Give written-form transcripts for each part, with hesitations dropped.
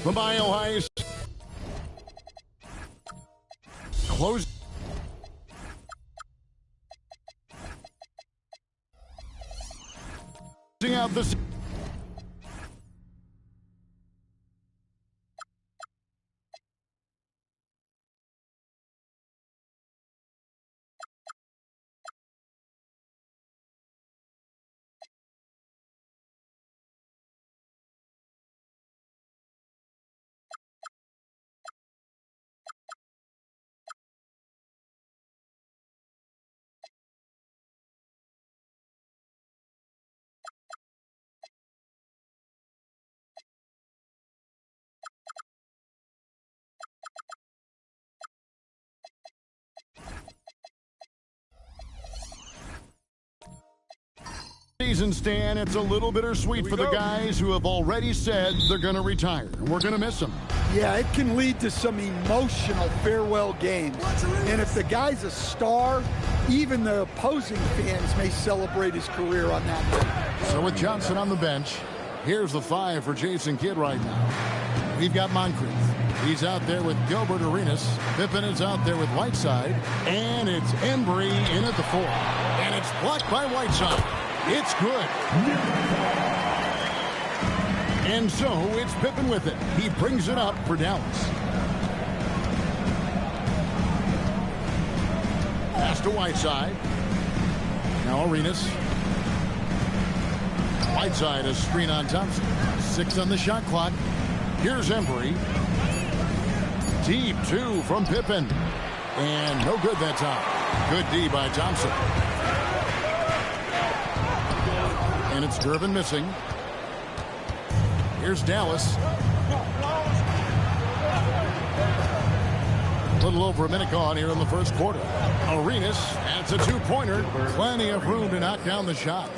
The Mile High closing out the season, Stan. It's a little bittersweet for the guys who have already said they're going to retire. We're going to miss them. Yeah, it can lead to some emotional farewell games. And if the guy's a star, even the opposing fans may celebrate his career on that night. So with Johnson on the bench, here's the 5 for Jason Kidd right now. We've got Moncrief. He's out there with Gilbert Arenas. Pippen is out there with Whiteside. And it's Embry in at the 4. And it's blocked by Whiteside. It's good. And so it's Pippen with it. He brings it up for Dallas. Pass to Whiteside. Now Arenas. Whiteside, a screen on Thompson. 6 on the shot clock. Here's Embry. Deep 2 from Pippen. And no good that time. Good D by Thompson. And it's Durbin missing. Here's Dallas. A little over a minute gone here in the first quarter. Arenas adds a 2-pointer. Plenty of room to knock down the shot.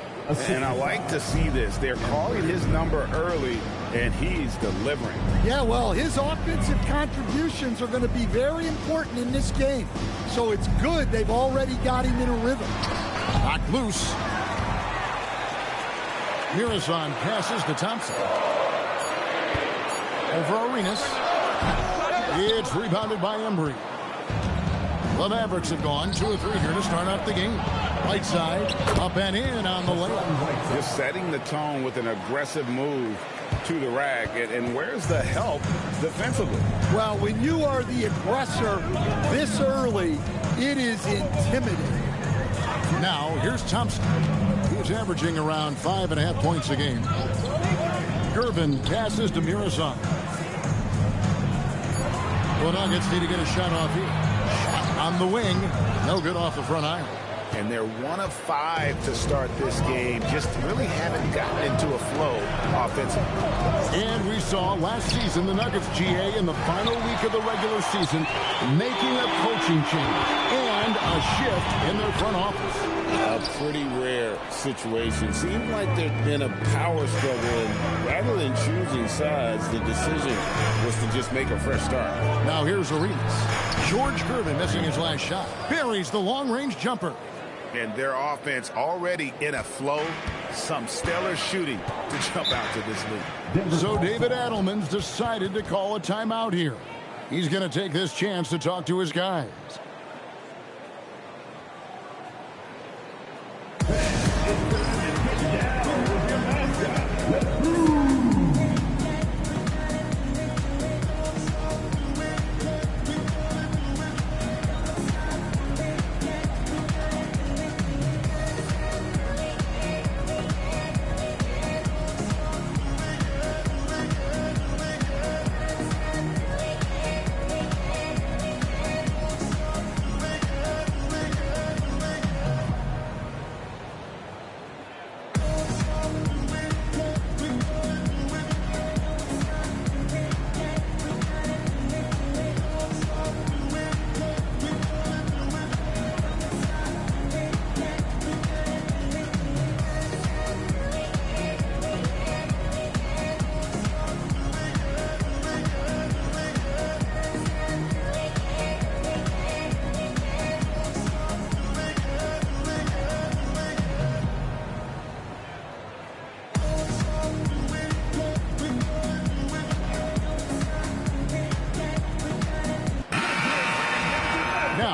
And I like to see this. They're calling his number early, and he's delivering. Yeah, well, his offensive contributions are going to be very important in this game. So it's good they've already got him in a rhythm. Knocked loose. Mirazon passes to Thompson. Over Arenas. It's rebounded by Embry. The Mavericks have gone 2 of 3 here to start out the game. Right side, up and in on the layup. Just setting the tone with an aggressive move to the rack. And where's the help defensively? Well, when you are the aggressor this early, it is intimidating. Now, here's Thompson. He's averaging around 5.5 points a game. Gervin passes to Mirazon. The Nuggets need to get a shot off here. Shot on the wing. No good off the front iron. And they're 1 of 5 to start this game. Just really haven't gotten into a flow offensively. And we saw last season the Nuggets, GA, in the final week of the regular season, making a coaching change and a shift in their front office. A pretty rare situation. Seemed like there'd been a power struggle, and rather than choosing sides, the decision was to just make a fresh start. Now here's Arenas. George Gervin missing his last shot. Buries the long-range jumper. And their offense already in a flow. Some stellar shooting to jump out to this lead. So David Adelman's decided to call a timeout here. He's going to take this chance to talk to his guys.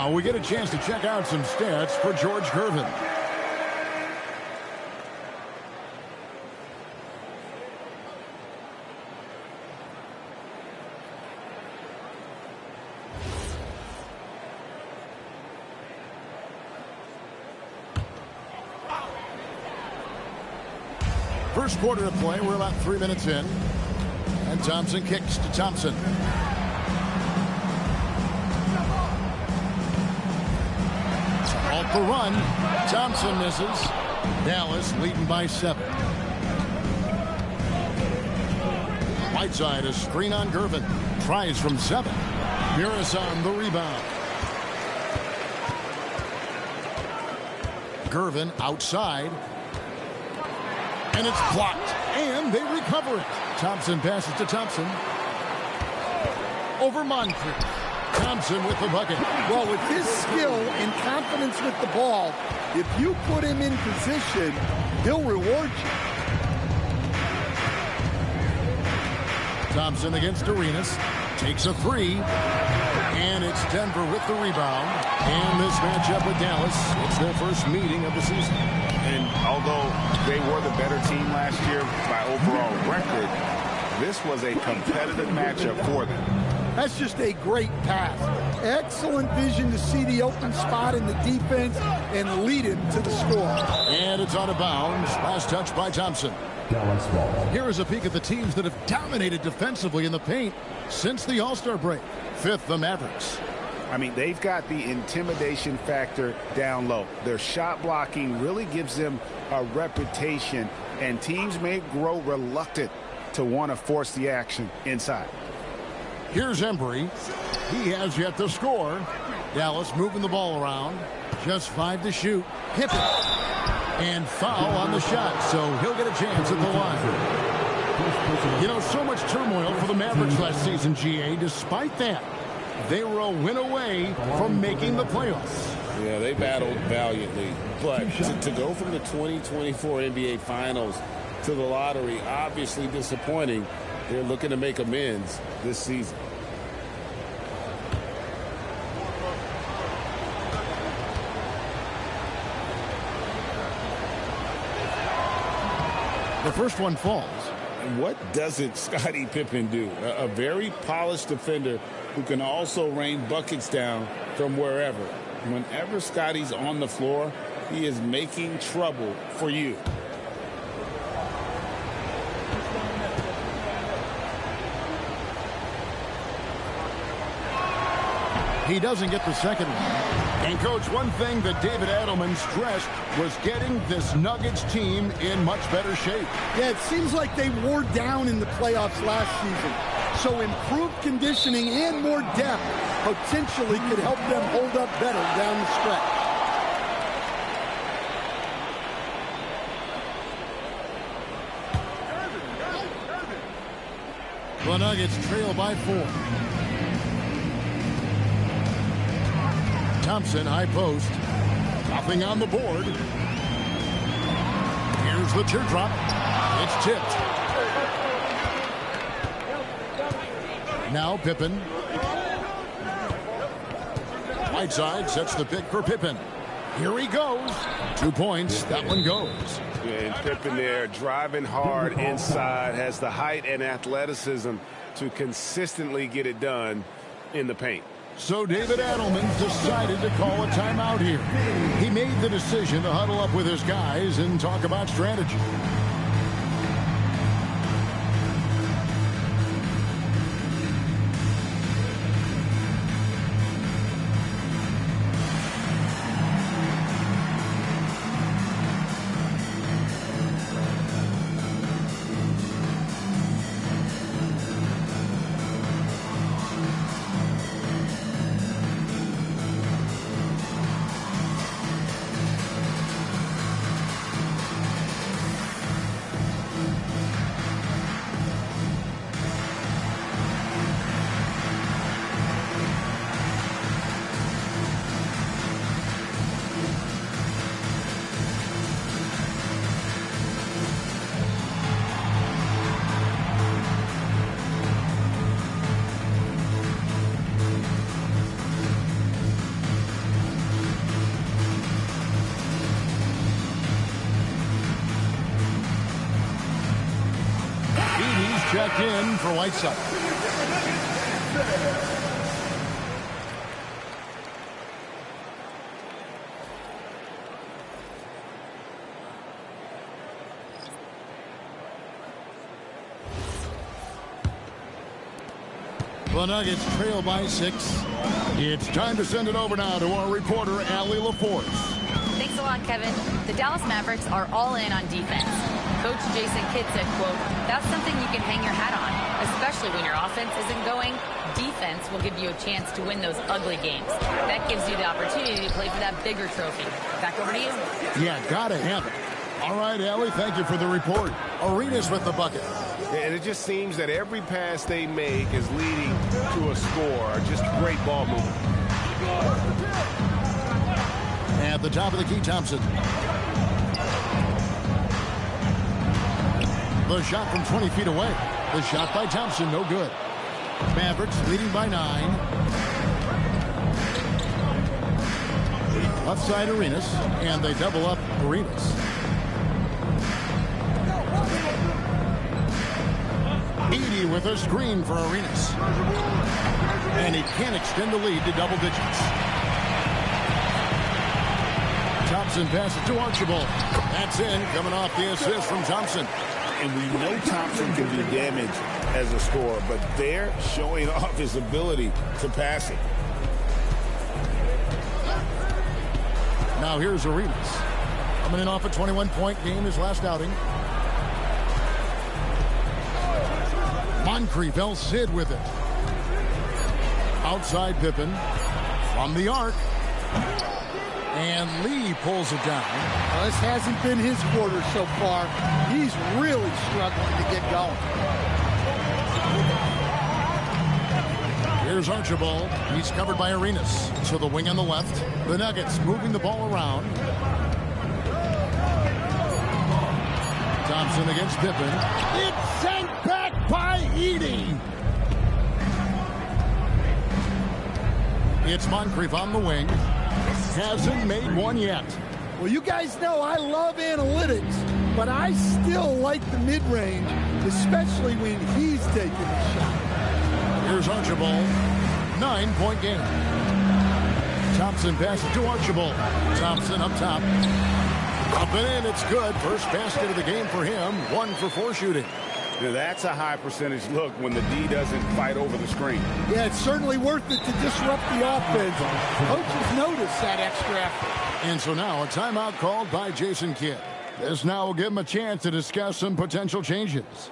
Now we get a chance to check out some stats for George Gervin. First quarter of play, we're about 3 minutes in. And Thompson kicks to Thompson. Off the run. Thompson misses. Dallas leading by 7. Whiteside, a screen on Gervin. Tries from 7. Harris on the rebound. Gervin outside. And it's blocked. And they recover it. Thompson passes to Thompson. Over Moncrief. Thompson with the bucket. Well, with his skill and confidence with the ball, if you put him in position, he'll reward you. Thompson against Arenas. Takes a 3. And it's Denver with the rebound. And this matchup with Dallas, it's their first meeting of the season. And although they were the better team last year by overall record, this was a competitive matchup for them. That's just a great pass. Excellent vision to see the open spot in the defense and lead him to the score. And it's out of bounds. Last touch by Thompson. Here is a peek at the teams that have dominated defensively in the paint since the All-Star break. 5th, the Mavericks. I mean, they've got the intimidation factor down low. Their shot blocking really gives them a reputation, and teams may grow reluctant to want to force the action inside. Here's Embry. He has yet to score. Dallas moving the ball around. Just 5 to shoot. Pippen. And foul on the shot, so he'll get a chance at the line. You know, so much turmoil for the Mavericks last season, GA. Despite that, they were a win away from making the playoffs. Yeah, they battled valiantly. But to go from the 2024 NBA Finals to the lottery, obviously disappointing. They're looking to make amends this season. The first one falls. And what doesn't Scottie Pippen do? A very polished defender who can also rain buckets down from wherever. Whenever Scottie's on the floor, he is making trouble for you. He doesn't get the second one. And, Coach, one thing that David Adelman stressed was getting this Nuggets team in much better shape. Yeah, it seems like they wore down in the playoffs last season. So improved conditioning and more depth potentially could help them hold up better down the stretch. The Nuggets trail by 4. Thompson, high post. Nothing on the board. Here's the teardrop. It's tipped. Now Pippen. Whiteside sets the pick for Pippen. Here he goes. 2 points. That one goes. Yeah, and Pippen there driving hard inside, has the height and athleticism to consistently get it done in the paint. So David Adelman decided to call a timeout here. He made the decision to huddle up with his guys and talk about strategy. checked in for Whiteside. The Nuggets trail by 6. It's time to send it over now to our reporter, Allie LaForce. Thanks a lot, Kevin. The Dallas Mavericks are all in on defense. Coach Jason Kidd said, quote, "That's something you can hang your hat on, especially when your offense isn't going. Defense will give you a chance to win those ugly games. That gives you the opportunity to play for that bigger trophy." Back over to you. Yeah, gotta have it. All right, Allie, thank you for the report. Arenas with the bucket. And it just seems that every pass they make is leading to a score. Just great ball movement. At the top of the key, Thompson. The shot from 20 feet away. The shot by Thompson, no good. Mavericks leading by 9. Left side Arenas, and they double up Arenas. Edey with a screen for Arenas. And he can extend the lead to double digits. Thompson passes to Archibald. That's in, coming off the assist from Thompson. And we know Thompson can do damage as a scorer, but they're showing off his ability to pass it. Now here's Arenas. Coming in off a 21-point game his last outing. Moncrief, El Cid with it. Outside Pippen. From the arc. And Lee pulls it down. Well, this hasn't been his quarter so far. He's really struggling to get going. Here's Archibald. He's covered by Arenas. To the wing on the left. The Nuggets moving the ball around. Thompson against Pippen. It's sent back by Edey. It's Moncrief on the wing. Hasn't made one yet. Well, you guys know I love analytics, but I still like the mid-range, especially when he's taking the shot. Here's Archibald. 9-point game. Thompson passes to Archibald. Thompson up top. Up and in, it's good. First basket of the game for him. 1 for 4 shooting. Now that's a high percentage look when the D doesn't fight over the screen. Yeah, it's certainly worth it to disrupt the offense. Coaches notice that extra effort. And so now a timeout called by Jason Kidd. This now will give him a chance to discuss some potential changes.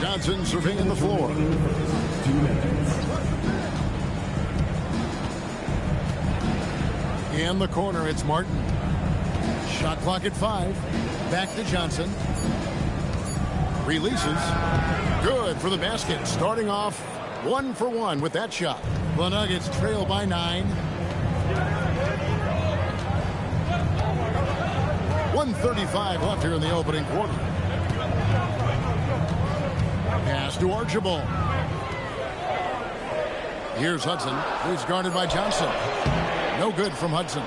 Johnson surveying the floor. In the corner, it's Martin. Shot clock at 5. Back to Johnson. Releases. Good for the basket. Starting off 1 for 1 with that shot. The Nuggets trail by 9. 1:35 left here in the opening quarter. Pass to Archibald. Here's Hudson. He's guarded by Johnson. No good from Hudson.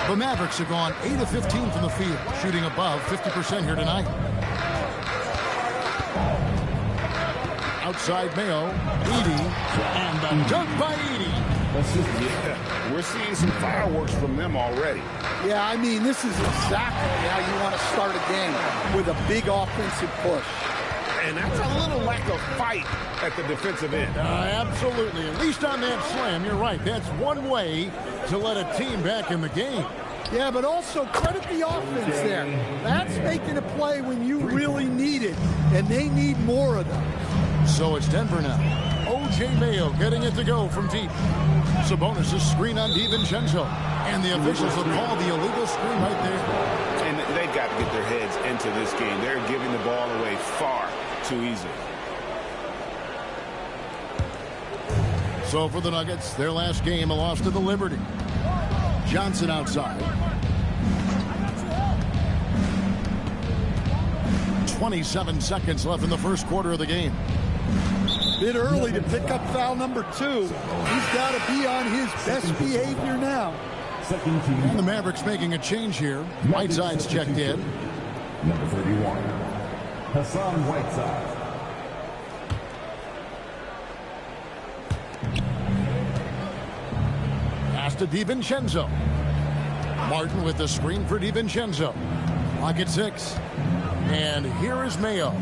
The Mavericks have gone 8 of 15 from the field, shooting above 50% here tonight. Outside Mayo, Edey, and the dunk by Edey. Yeah, we're seeing some fireworks from them already. Yeah, I mean, this is exactly how you want to start a game, with a big offensive push. And that's a little lack of fight at the defensive end. Absolutely. At least on that slam, you're right. That's one way to let a team back in the game. Yeah, but also credit the offense there. That's making a play when you really need it, and they need more of them. So it's Denver now. O.J. Mayo getting it to go from deep. Sabonis' screen on DiVincenzo. And the officials have called the illegal screen right there. And they've got to get their heads into this game. They're giving the ball away far too easily. So for the Nuggets, their last game, a loss to the Liberty. Johnson outside. 27 seconds left in the first quarter of the game. Bit early to pick up foul number 2. He's got to be on his best behavior now. And the Mavericks making a change here. Whiteside's checked in. Number 31, Hassan Whiteside. Pass to DiVincenzo. Martin with the screen for DiVincenzo. Clock at 6. And here is Mayo.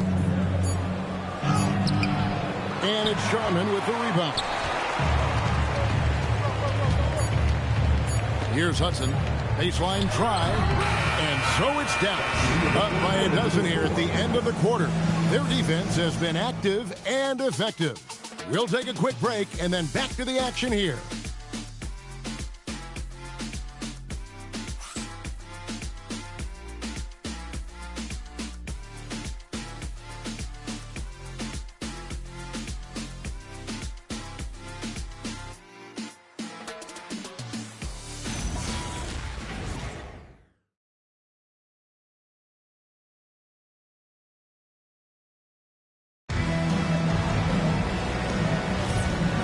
And it's Sharman with the rebound. Here's Hudson. Baseline try. And so it's down. Up by a dozen here at the end of the quarter. Their defense has been active and effective. We'll take a quick break and then back to the action here.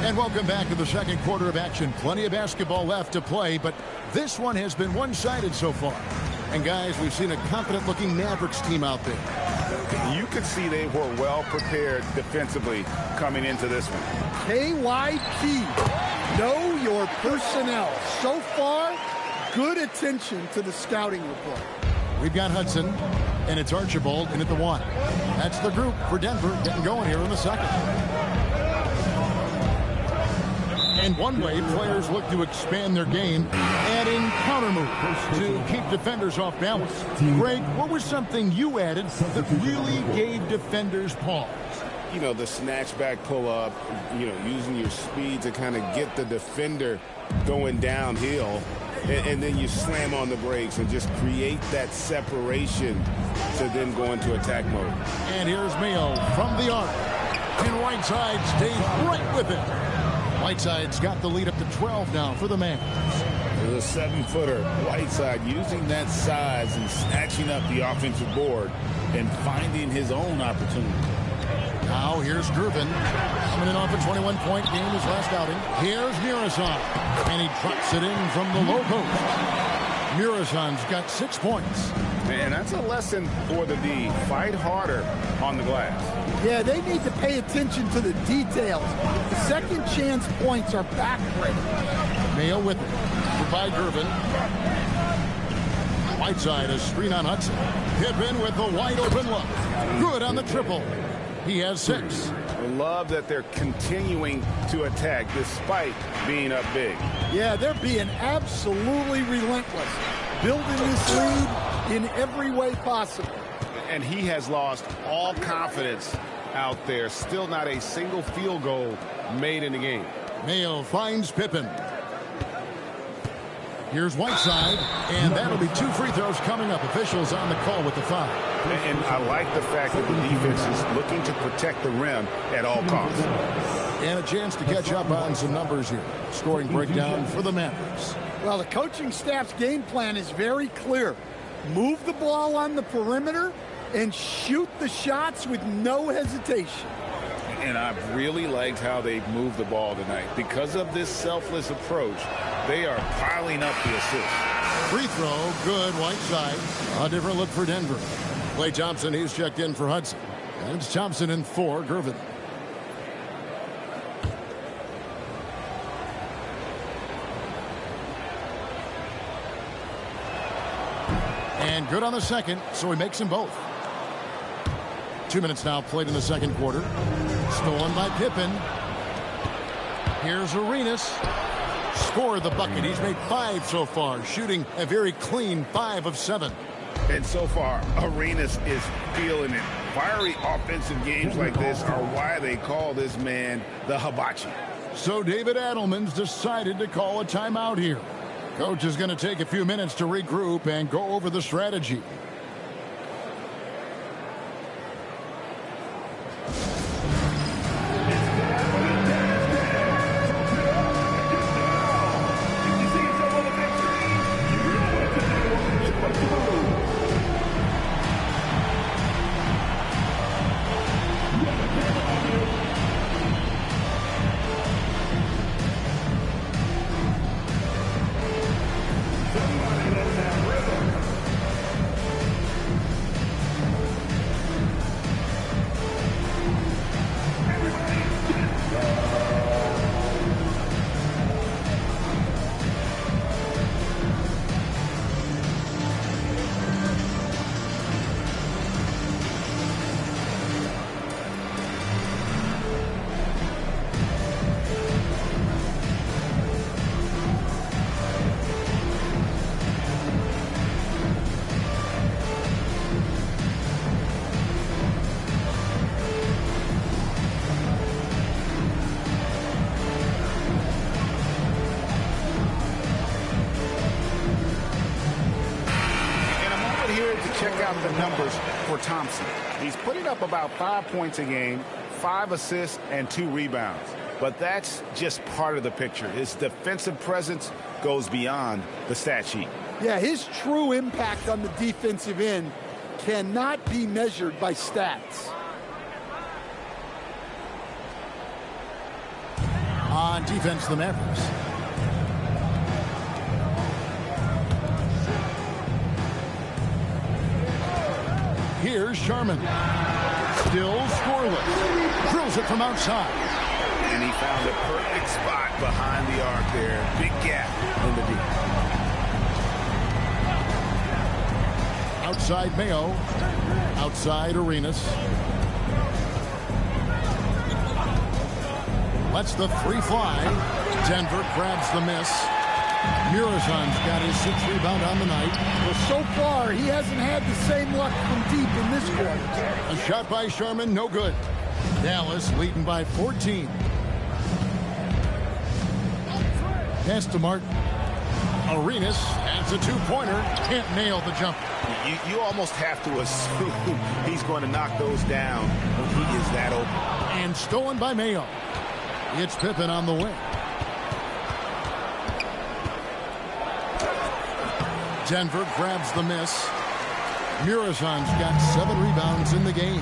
And welcome back to the second quarter of action. Plenty of basketball left to play, but this one has been one-sided so far. And guys, we've seen a confident-looking Mavericks team out there. You could see they were well prepared defensively coming into this one. KYP, know your personnel. So far, good attention to the scouting report. We've got Hudson, and it's Archibald in at the 1. That's the group for Denver getting going here in the second. And one way players look to expand their game, adding counter moves to keep defenders off balance. Greg, what was something you added that really gave defenders pause? You know, the snatch back pull up, you know, using your speed to kind of get the defender going downhill. And then you slam on the brakes and just create that separation to then go into attack mode. And here's Mayo from the arc. And Whiteside stays right with it. Whiteside's got the lead up to 12 now for the Mavs. The 7-footer, Whiteside, using that size and snatching up the offensive board and finding his own opportunity. Now here's Gervin coming in off a 21-point game his last outing. Here's Muresan, and he drops it in from the low post. Muresan's got 6 points. And that's a lesson for the D. Fight harder on the glass. Yeah, they need to pay attention to the details. The second chance points are backbreaking. Mayo with it. Goodbye, Gervin. Whiteside, a screen on Hudson. Pippen with the wide open look. Good on the triple. He has 6. I love that they're continuing to attack despite being up big. Yeah, they're being absolutely relentless. Building this lead in every way possible. And he has lost all confidence out there. Still not a single field goal made in the game. Mayo finds Pippen. Here's Whiteside, and that'll be 2 free throws coming up. Officials on the call with the foul. And I like the fact that the defense is looking to protect the rim at all costs. And a chance to catch up on some numbers here. Scoring breakdown for the Mavericks. Well, the coaching staff's game plan is very clear. Move the ball on the perimeter and shoot the shots with no hesitation. And I've really liked how they've moved the ball tonight. Because of this selfless approach, they are piling up the assists. Free throw, good, Whiteside. A different look for Denver. Klay Thompson, he's checked in for Hudson. And it's Thompson in 4, Gervin. And good on the second, so he makes them both. 2 minutes now played in the second quarter. Stolen by Pippen. Here's Arenas. Scored the bucket. He's made 5 so far, shooting a very clean 5 of 7. And so far, Arenas is feeling it. Fiery offensive games like this are why they call this man the Hibachi. So David Adelman's decided to call a timeout here. Coach is going to take a few minutes to regroup and go over the strategy. Check out the numbers for Thompson. He's putting up about 5 points a game, 5 assists, and 2 rebounds. But that's just part of the picture. His defensive presence goes beyond the stat sheet. Yeah, his true impact on the defensive end cannot be measured by stats. On defense, the Mavericks. Here's Sharman. Still scoreless. Drills it from outside. And he found a perfect spot behind the arc there. Big gap in the deep. Outside Mayo. Outside Arenas. Lets the three fly. Denver grabs the miss. Murazan's got his 6th rebound on the night. Well, so far, he hasn't had the same luck from deep in this quarter. A shot by Sharman, no good. Dallas leading by 14. Pass to Martin. Arenas adds a 2-pointer. Can't nail the jumper. You almost have to assume he's going to knock those down when he is that open. And stolen by Mayo. It's Pippen on the wing. Denver grabs the miss. Murazan's got 7 rebounds in the game.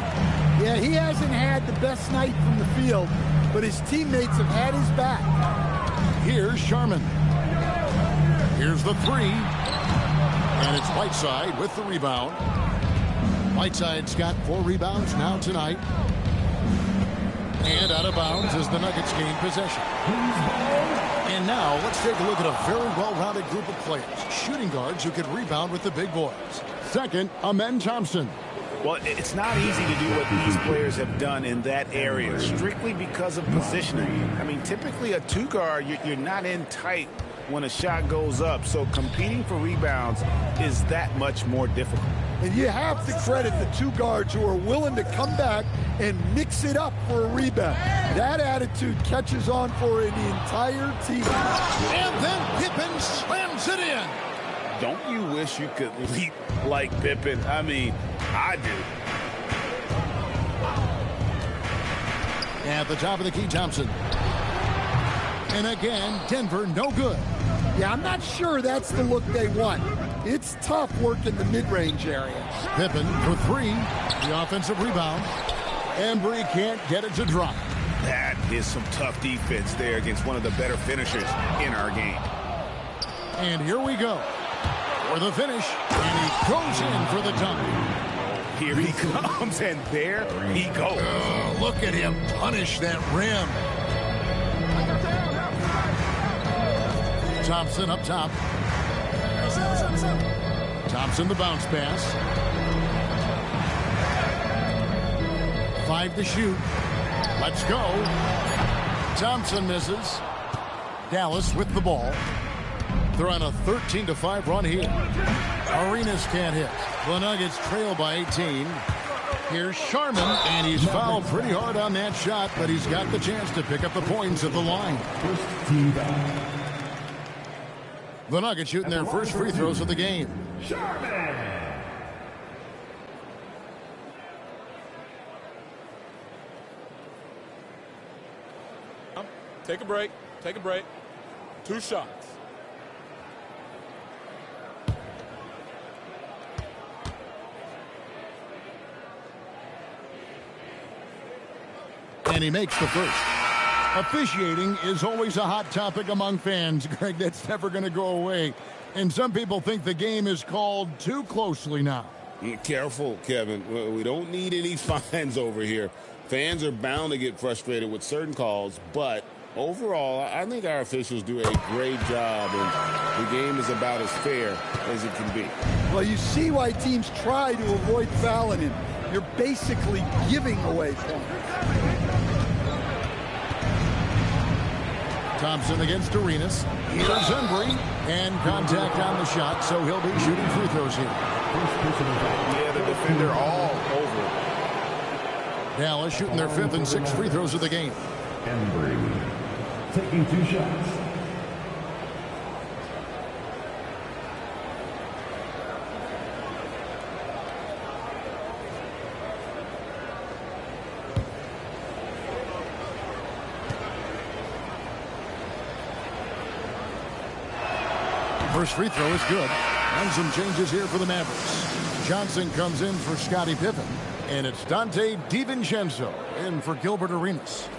Yeah, he hasn't had the best night from the field, but his teammates have had his back. Here's Sharman. Here's the 3. And it's Whiteside with the rebound. Whiteside's got 4 rebounds now tonight. And out of bounds as the Nuggets gain possession. And now let's take a look at a very well-rounded group of players. Shooting guards who can rebound with the big boys. Second, Amen Thompson. Well, it's not easy to do what these players have done in that area, strictly because of positioning. I mean, typically a 2-guard, you're not in tight when a shot goes up, so competing for rebounds is that much more difficult. And you have to credit the 2 guards who are willing to come back and mix it up for a rebound. That attitude catches on for the entire team. And then Pippen slams it in. Don't you wish you could leap like Pippen? I mean, I do. At the top of the key, Thompson. And again, Denver no good. Yeah, I'm not sure that's the look they want. It's tough working the mid-range area. Pippen for three. The offensive rebound. Embry can't get it to drop. That is some tough defense there against one of the better finishers in our game. And here we go for the finish. And he goes in for the dunk. Here he comes, and there he goes. Oh, look at him punish that rim. Thompson up top. Thompson the bounce pass. 5 to shoot. Let's go. Thompson misses. Dallas with the ball. They're on a 13-5 run here. Arenas can't hit. The Nuggets trail by 18. Here's Sharman, and he's fouled pretty hard on that shot, but he's got the chance to pick up the points at the line. The Nuggets shooting their first free throws of the game. Take a break. Take a break. 2 shots. And he makes the first. Officiating is always a hot topic among fans, Greg. That's never going to go away. And some people think the game is called too closely now. Careful, Kevin. We don't need any fines over here. Fans are bound to get frustrated with certain calls, but overall, I think our officials do a great job, and the game is about as fair as it can be. Well, you see why teams try to avoid fouling him. You're basically giving away points. Thompson against Arenas. Here's Embry, and contact on the shot, so he'll be shooting free throws here. Yeah, the defender all over it. Dallas shooting their 5th and 6th free throws of the game. Embry taking 2 shots. First free throw is good. And some changes here for the Mavericks. Johnson comes in for Scottie Pippen. And it's Dante DiVincenzo in for Gilbert Arenas.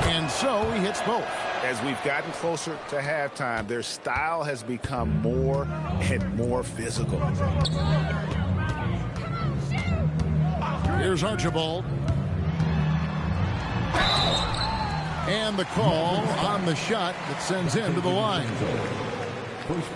And so he hits both. As we've gotten closer to halftime, their style has become more and more physical. Here's Archibald. And the call on the shot that sends him to the line.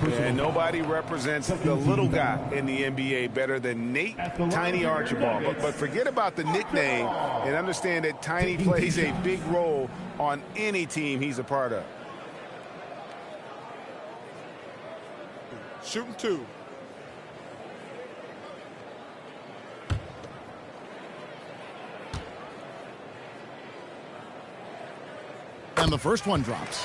And nobody represents the little guy in the NBA better than Nate Tiny Archibald. But forget about the nickname and understand that Tiny plays a big role on any team he's a part of. Shooting 2. And the first one drops.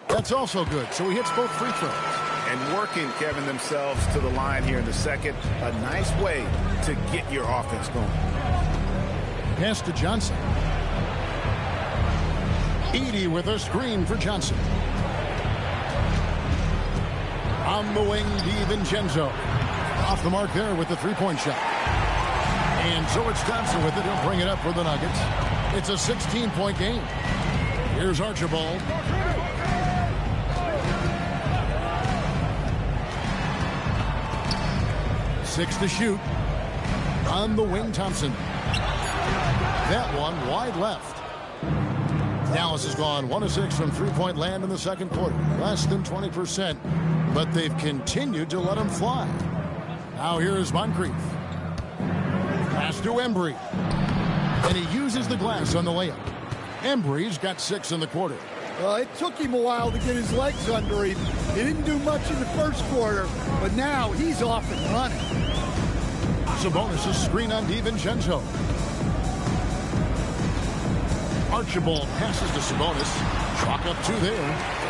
That's also good. So he hits both free throws. And working, Kevin, themselves to the line here in the second. A nice way to get your offense going. Pass to Johnson. Edey with a screen for Johnson. On the wing, DiVincenzo. Off the mark there with the three-point shot. And so it's Thompson with it. He'll bring it up for the Nuggets. It's a 16-point game. Here's Archibald. Six to shoot. On the wing, Thompson. That one wide left. Dallas has gone 1 of 6 from three-point land in the second quarter. Less than 20%. But they've continued to let him fly. Now here's Moncrief. Pass to Embry. And he uses the glass on the layup. Embry's got 6 in the quarter. Well, it took him a while to get his legs under him. He didn't do much in the first quarter, but now he's off and running. Sabonis' screen on DiVincenzo. Archibald passes to Sabonis. Chalk up 2 there.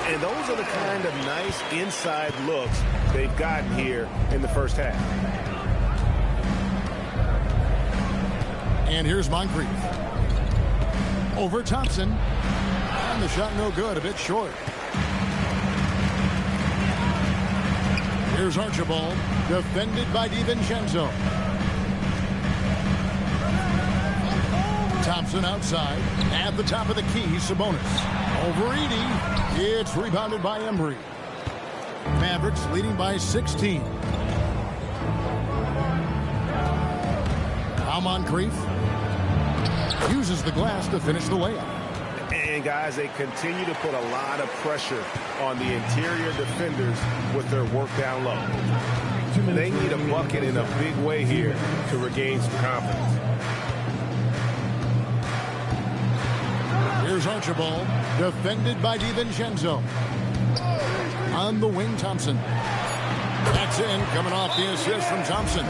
And those are the kind of nice inside looks they've gotten here in the first half. And here's Moncrief. Over Thompson. And the shot no good, a bit short. Here's Archibald, defended by DiVincenzo. Thompson outside. At the top of the key, Sabonis. Over Edey. It's rebounded by Embry. Mavericks leading by 16. Now Moncrief uses the glass to finish the layup. And guys, they continue to put a lot of pressure on the interior defenders with their work down low. They need a bucket in a big way here to regain some confidence. Here's Archibald, defended by DiVincenzo. On the wing, Thompson. That's in, coming off the assist from Thompson.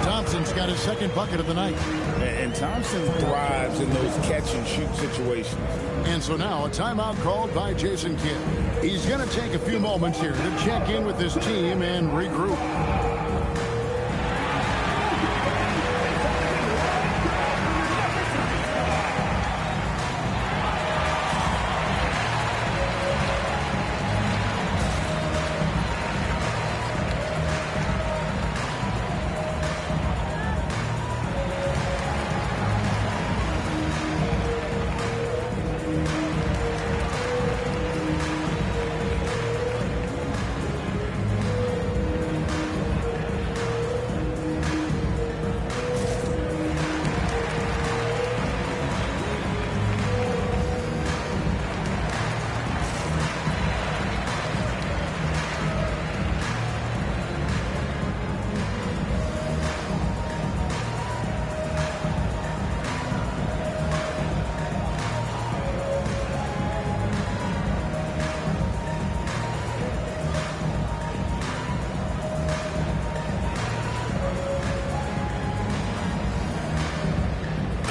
Thompson's got his second bucket of the night. And Thompson thrives in those catch-and-shoot situations. And so now a timeout called by Jason Kidd. He's going to take a few moments here to check in with his team and regroup.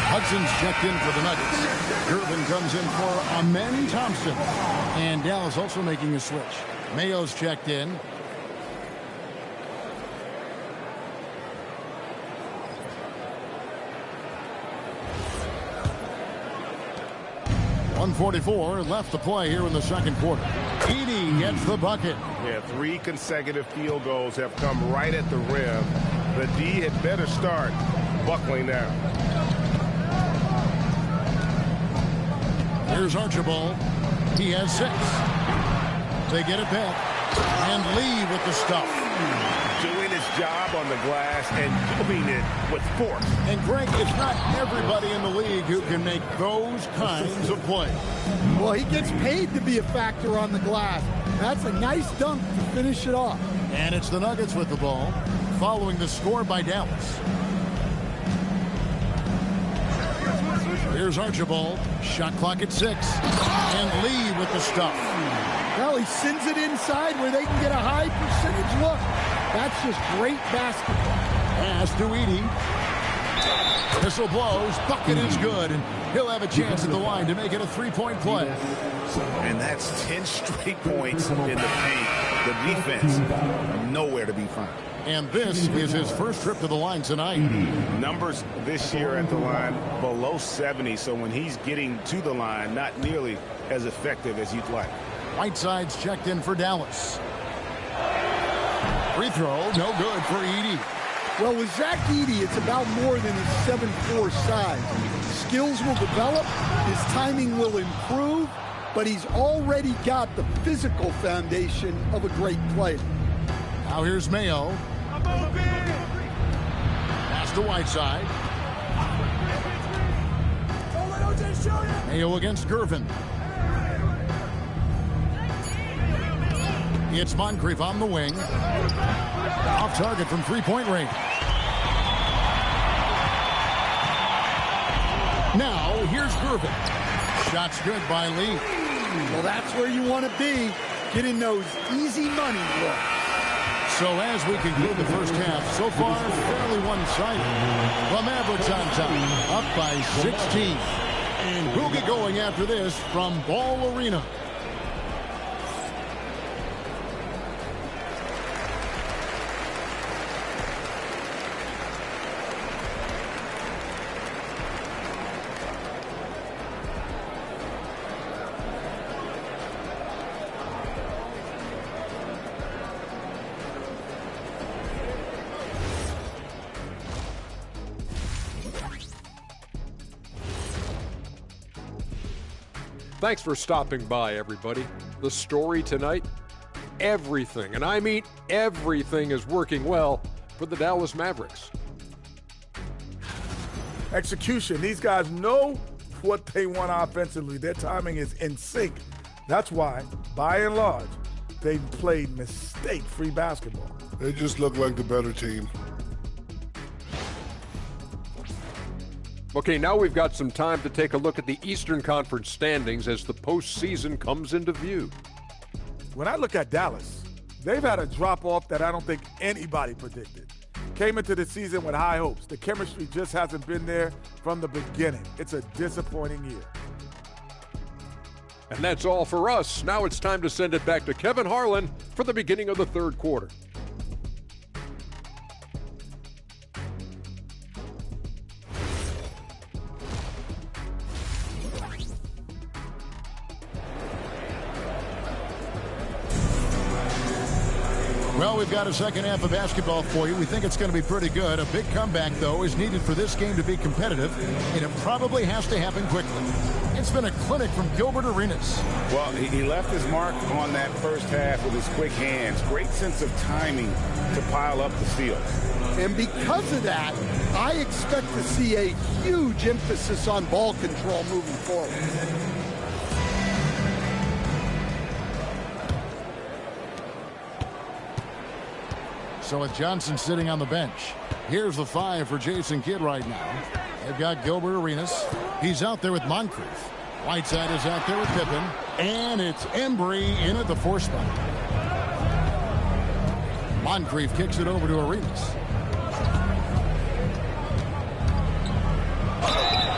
Hudson's checked in for the Nuggets. Gervin comes in for Amen Thompson. And Dallas also making a switch. Mayo's checked in. .144 left to play here in the second quarter. Edey gets the bucket. Yeah, 3 consecutive field goals have come right at the rim. The D had better start buckling now. Here's Archibald. He has 6. They get it back. And leave with the stuff. Doing his job on the glass and doing it with force. And Greg, it's not everybody in the league who can make those kinds of plays. Well, he gets paid to be a factor on the glass. That's a nice dunk to finish it off. And it's the Nuggets with the ball, following the score by Dallas. Here's Archibald. Shot clock at 6. And Lee with the stuff. Well, he sends it inside where they can get a high percentage look. That's just great basketball. Pass to Edey. Whistle blows. Bucket is good. And he'll have a chance at the line to make it a 3-point play. And that's 10 straight points in the paint. The defense, nowhere to be found. And this is his first trip to the line tonight. Numbers this year at the line below 70, so when he's getting to the line, not nearly as effective as you'd like. Whiteside's checked in for Dallas. Free throw, no good for Edey. Well, with Zach Edey, it's about more than his 7'4" size. Skills will develop, his timing will improve, but he's already got the physical foundation of a great player. Now here's Mayo. Pass to Whiteside. Mayo against Gervin. It's Moncrief on the wing. Off target from three-point range. Now here's Gervin. Shots good by Lee. Well, that's where you want to be, getting those easy money looks. So as we conclude the first half, so far fairly one-sided. The Mavericks on top, up by 16. And we'll get going after this from Ball Arena. Thanks for stopping by, everybody. The story tonight, everything, and I mean everything, is working well for the Dallas Mavericks. Execution. These guys know what they want offensively. Their timing is in sync. That's why, by and large, they've played mistake-free basketball. They just look like the better team. Okay, now we've got some time to take a look at the Eastern Conference standings as the postseason comes into view. When I look at Dallas, they've had a drop-off that I don't think anybody predicted. Came into the season with high hopes. The chemistry just hasn't been there from the beginning. It's a disappointing year. And that's all for us. Now it's time to send it back to Kevin Harlan for the beginning of the third quarter. Well, we've got a second half of basketball for you. We think it's going to be pretty good. A big comeback, though, is needed for this game to be competitive, and it probably has to happen quickly. It's been a clinic from Gilbert Arenas. Well, he left his mark on that first half with his quick hands. Great sense of timing to pile up the steals. And because of that, I expect to see a huge emphasis on ball control moving forward. So with Johnson sitting on the bench, here's the 5 for Jason Kidd right now. They've got Gilbert Arenas. He's out there with Moncrief. Whiteside is out there with Pippen. And it's Embry in at the 4 spot. Moncrief kicks it over to Arenas.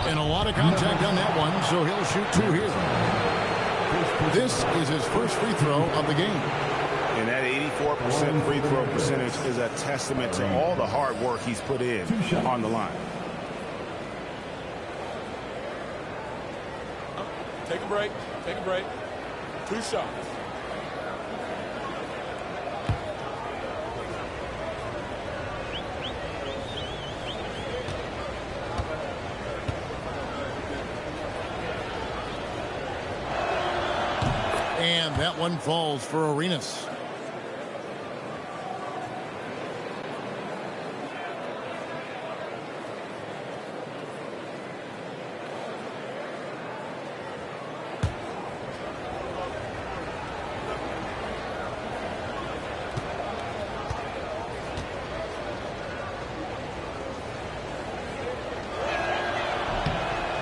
And a lot of contact on that one, so he'll shoot 2 here. This is his first free throw of the game. And that 84% free throw percentage is a testament to all the hard work he's put in on the line. Take a break. Take a break. 2 shots. And that one falls for Arenas.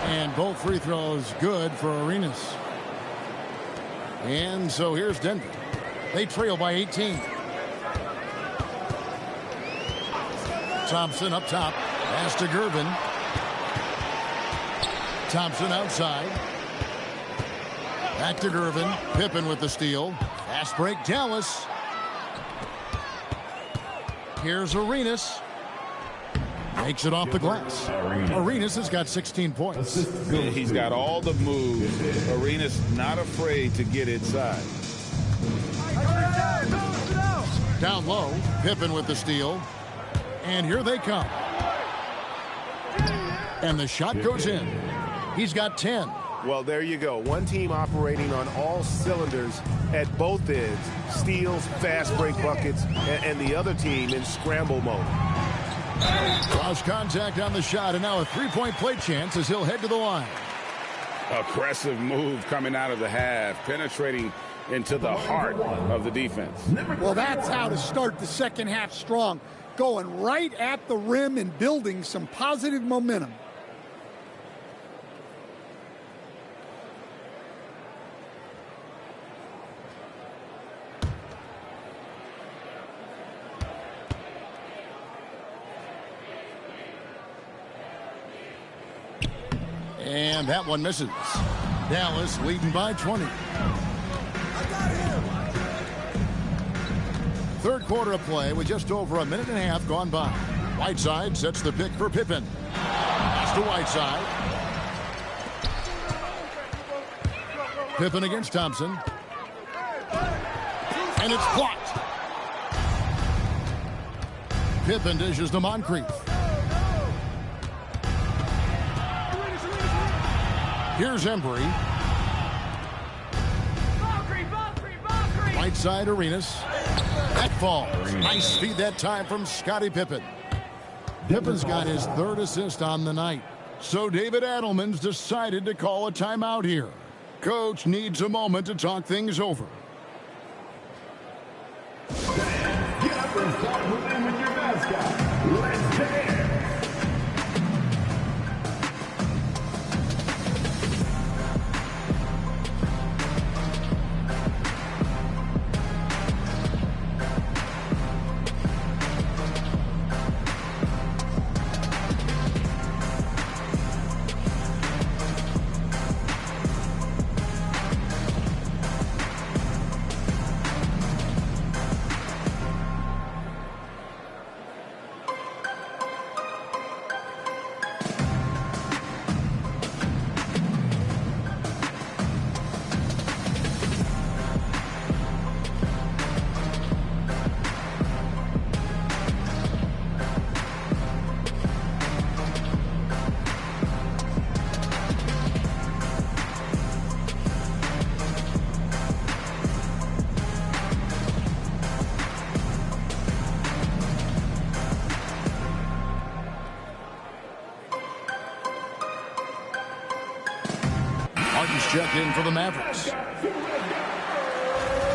And both free throws good for Arenas. And so here's Denver. They trail by 18. Thompson up top. Pass to Gervin. Thompson outside. Back to Gervin. Pippen with the steal. Fast break, Dallas. Here's Arenas. Makes it off the glass. Arenas has got 16 points. He's got all the moves. Arenas not afraid to get inside. Down low, Pippen with the steal. And here they come. And the shot goes in. He's got 10. Well, there you go. One team operating on all cylinders at both ends. Steals, fast break buckets, and the other team in scramble mode. Cross contact on the shot, and now a three-point play chance as he'll head to the line. Aggressive move coming out of the half, penetrating into the heart of the defense. Well, that's how to start the second half strong. Going right at the rim and building some positive momentum. And that one misses. Dallas leading by 20. Third quarter of play with just over a minute and a half gone by. Whiteside sets the pick for Pippen. Pass to Whiteside. Pippen against Thompson. And it's blocked. Pippen dishes to Moncrief. Here's Embry. Whiteside Arenas. That falls. Nice feed that time from Scottie Pippen. Pippen's got his third assist on the night. So David Adelman's decided to call a timeout here. Coach needs a moment to talk things over. Get up and start moving with your mascot. Let's dance. Checked in for the Mavericks.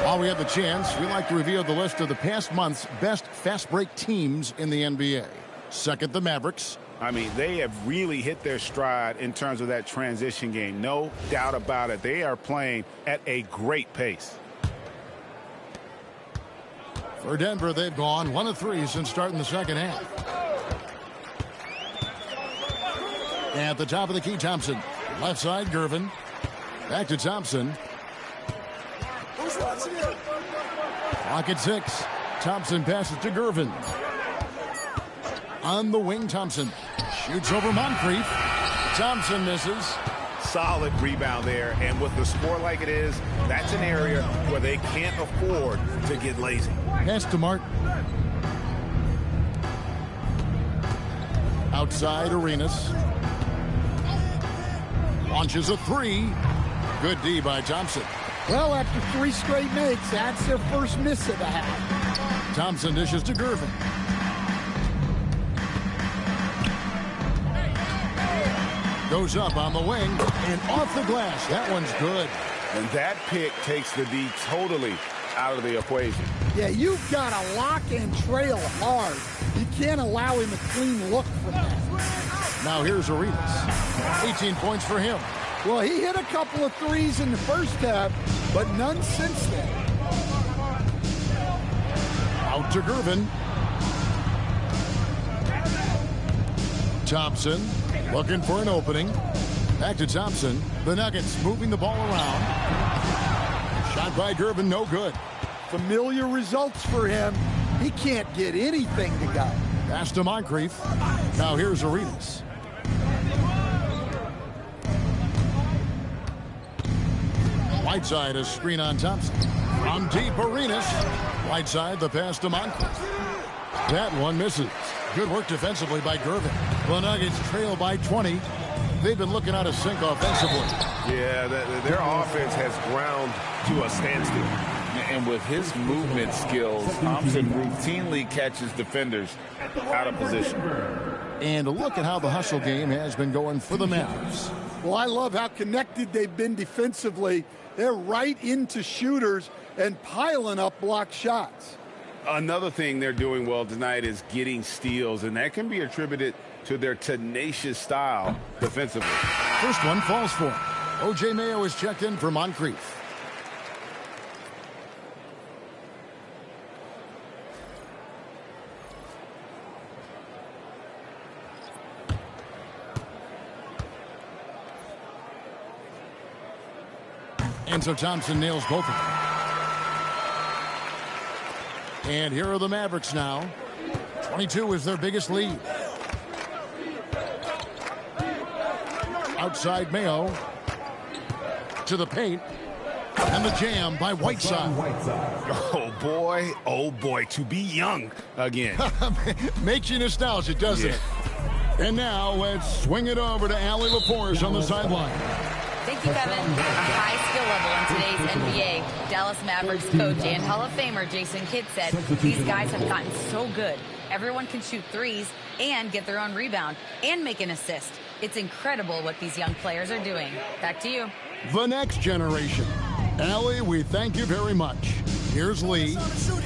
While we have the chance, we like to reveal the list of the past month's best fast break teams in the NBA. Second, the Mavericks. I mean, they have really hit their stride in terms of that transition game. No doubt about it. They are playing at a great pace. For Denver, they've gone 1 of 3 since starting the second half. At the top of the key, Thompson. Left side, Gervin. Back to Thompson. Clock at 6. Thompson passes to Gervin. On the wing, Thompson. Shoots over Moncrief. Thompson misses. Solid rebound there. And with the score like it is, that's an area where they can't afford to get lazy. Pass to Martin. Outside, Arenas. Launches a 3. Good D by Thompson. Well, after 3 straight makes, that's their first miss of the half. Thompson dishes to Gervin. Goes up on the wing and off the glass. That one's good. And that pick takes the D totally out of the equation. Yeah, you've got to lock and trail hard. You can't allow him a clean look from that. Now here's Arenas. 18 points for him. Well, he hit a couple of threes in the first half, but none since then. Out to Gervin. Thompson looking for an opening. Back to Thompson. The Nuggets moving the ball around. Shot by Gervin, no good. Familiar results for him. He can't get anything to go. Pass to Moncrief. Now here's Arenas. Whiteside, a screen on Thompson. On deep, Arenas. Whiteside, the pass to Moncrief. That one misses. Good work defensively by Gervin. The Nuggets trail by 20. They've been looking out of sync offensively. Yeah, their offense has ground to a standstill. And with his movement skills, Thompson routinely catches defenders out of position. And look at how the hustle game has been going for the Mavs. Well, I love how connected they've been defensively. They're right into shooters and piling up block shots. Another thing they're doing well tonight is getting steals, and that can be attributed to their tenacious style defensively. First one falls for him. O.J. Mayo is checked in for Moncrief. And so Thompson nails both of them. And here are the Mavericks now. 22 is their biggest lead. Outside Mayo. To the paint. And the jam by Whiteside. Oh boy, to be young again. Makes you nostalgic, doesn't it? And now let's swing it over to Allie LaForce on the sideline. Thank you, Kevin. High skill level in today's NBA. Dallas Mavericks coach and Hall of Famer Jason Kidd said these guys have gotten so good. Everyone can shoot threes and get their own rebound and make an assist. It's incredible what these young players are doing. Back to you. The next generation. Allie, we thank you very much. Here's Lee.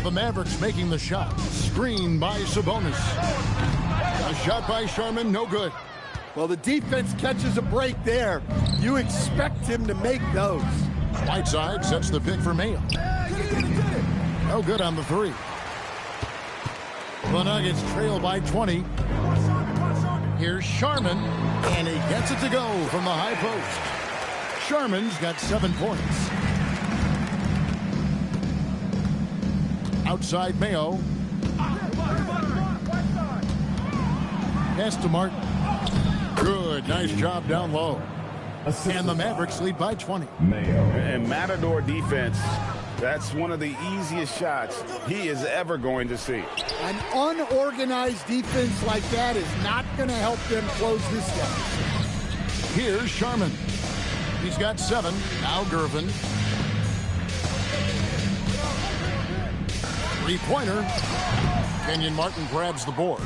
The Mavericks making the shot. Screen by Sabonis. A shot by Sharman, no good. Well, the defense catches a break there. You expect him to make those. Whiteside sets the pick for Mayo. No good on the three. The Nuggets trail by 20. Here's Sharman, and he gets it to go from the high post. Sharman's got 7 points. Outside Mayo. Pass to Martin. Good, nice job down low. And the Mavericks lead by 20. And Matador defense, that's one of the easiest shots he is ever going to see. An unorganized defense like that is not going to help them close this gap. Here's Sharman. He's got 7. Now Gervin. Three-pointer. Kenyon Martin grabs the board.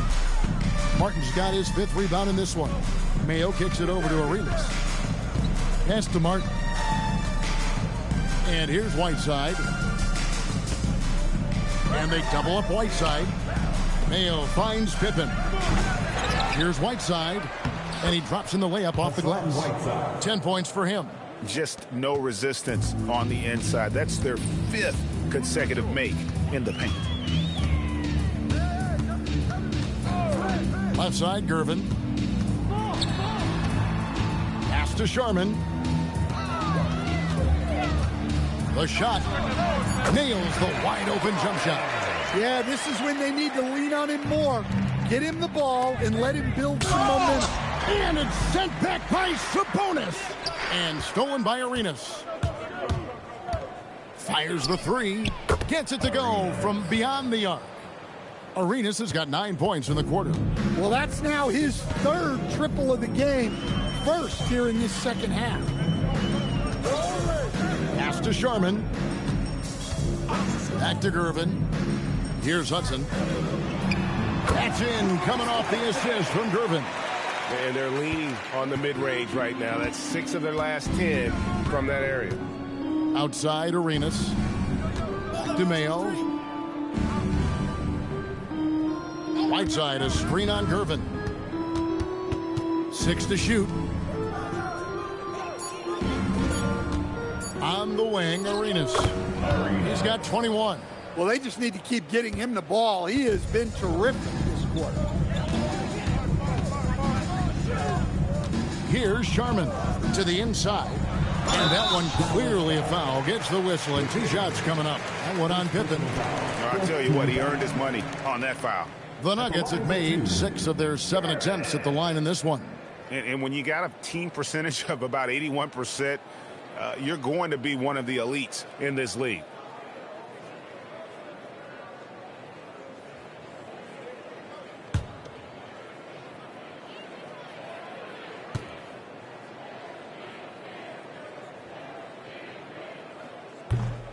Martin's got his 5th rebound in this one. Mayo kicks it over to Arenas. Pass to Martin. And here's Whiteside. And they double up Whiteside. Mayo finds Pippen. Here's Whiteside. And he drops in the layup off the glass. 10 points for him. Just no resistance on the inside. That's their 5th consecutive make in the paint. Left side, Gervin. Pass to Sharman. The shot nails the wide-open jump shot. Yeah, this is when they need to lean on him more. Get him the ball and let him build some momentum. And it's sent back by Sabonis. And stolen by Arenas. Fires the three. Gets it to go from beyond the arc. Arenas has got 9 points in the quarter. Well, that's now his 3rd triple of the game. First here in this second half. Pass to Sharman. Back to Gervin. Here's Hudson. That's in, coming off the assist from Gervin. And they're leaning on the mid-range right now. That's 6 of their last 10 from that area. Outside Arenas. Back to Mayo. Whiteside, a screen on Gervin. 6 to shoot. On the wing, Arenas. He's got 21. Well, they just need to keep getting him the ball. He has been terrific this quarter. Here's Sharman to the inside. And that one clearly a foul. Gets the whistle, and 2 shots coming up. That one on Pippen. I'll tell you what, he earned his money on that foul. The Nuggets have made 6 of their 7 attempts at the line in this one. And when you got a team percentage of about 81%, you're going to be one of the elites in this league.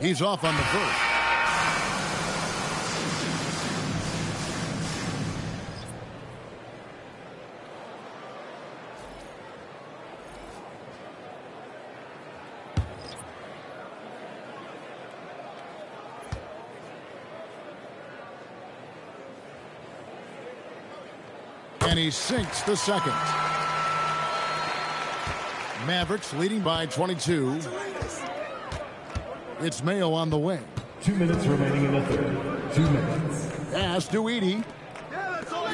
He's off on the first. And he sinks the second. Mavericks leading by 22. It's Mayo on the wing. 2 minutes remaining in the third. 2 minutes. Pass to Edey.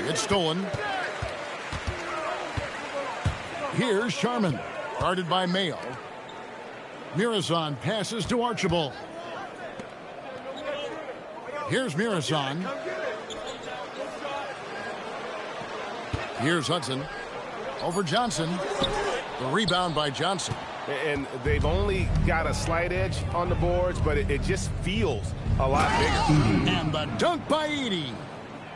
It's stolen. Here's Sharman. Guarded by Mayo. Mirazon passes to Archibald. Here's Mirazon. Here's Hudson. Over Johnson. The rebound by Johnson. And they've only got a slight edge on the boards, but it just feels a lot bigger. And the dunk by Edey.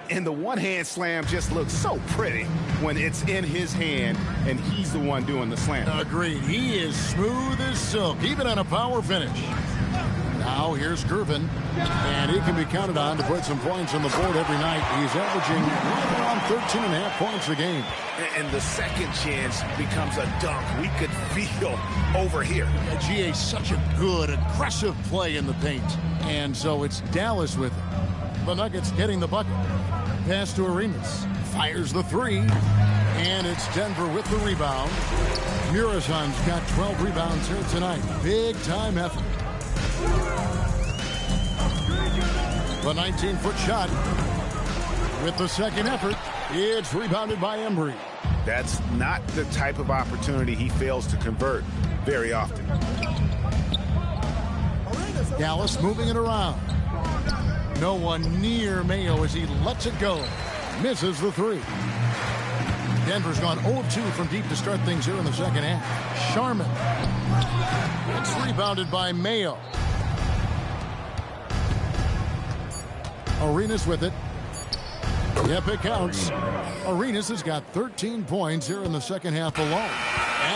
And the one-hand slam just looks so pretty when it's in his hand and he's the one doing the slam. Agreed. He is smooth as silk, even on a power finish. Now here's Gervin, and he can be counted on to put some points on the board every night. He's averaging right around 13.5 points a game. And the second chance becomes a dunk we could feel over here. GA, such a good, aggressive play in the paint. And so it's Dallas with it. The Nuggets getting the bucket. Pass to Arenas. Fires the three. And it's Denver with the rebound. Mirazon's got 12 rebounds here tonight. Big time effort. The 19-foot shot with the second effort. It's rebounded by Embry. That's not the type of opportunity he fails to convert very often. Dallas moving it around. No one near Mayo as he lets it go. Misses the three. Denver's gone 0-2 from deep to start things here in the second half. Sharman. It's rebounded by Mayo. Arenas with it. Yep, it counts. Arenas has got 13 points here in the second half alone.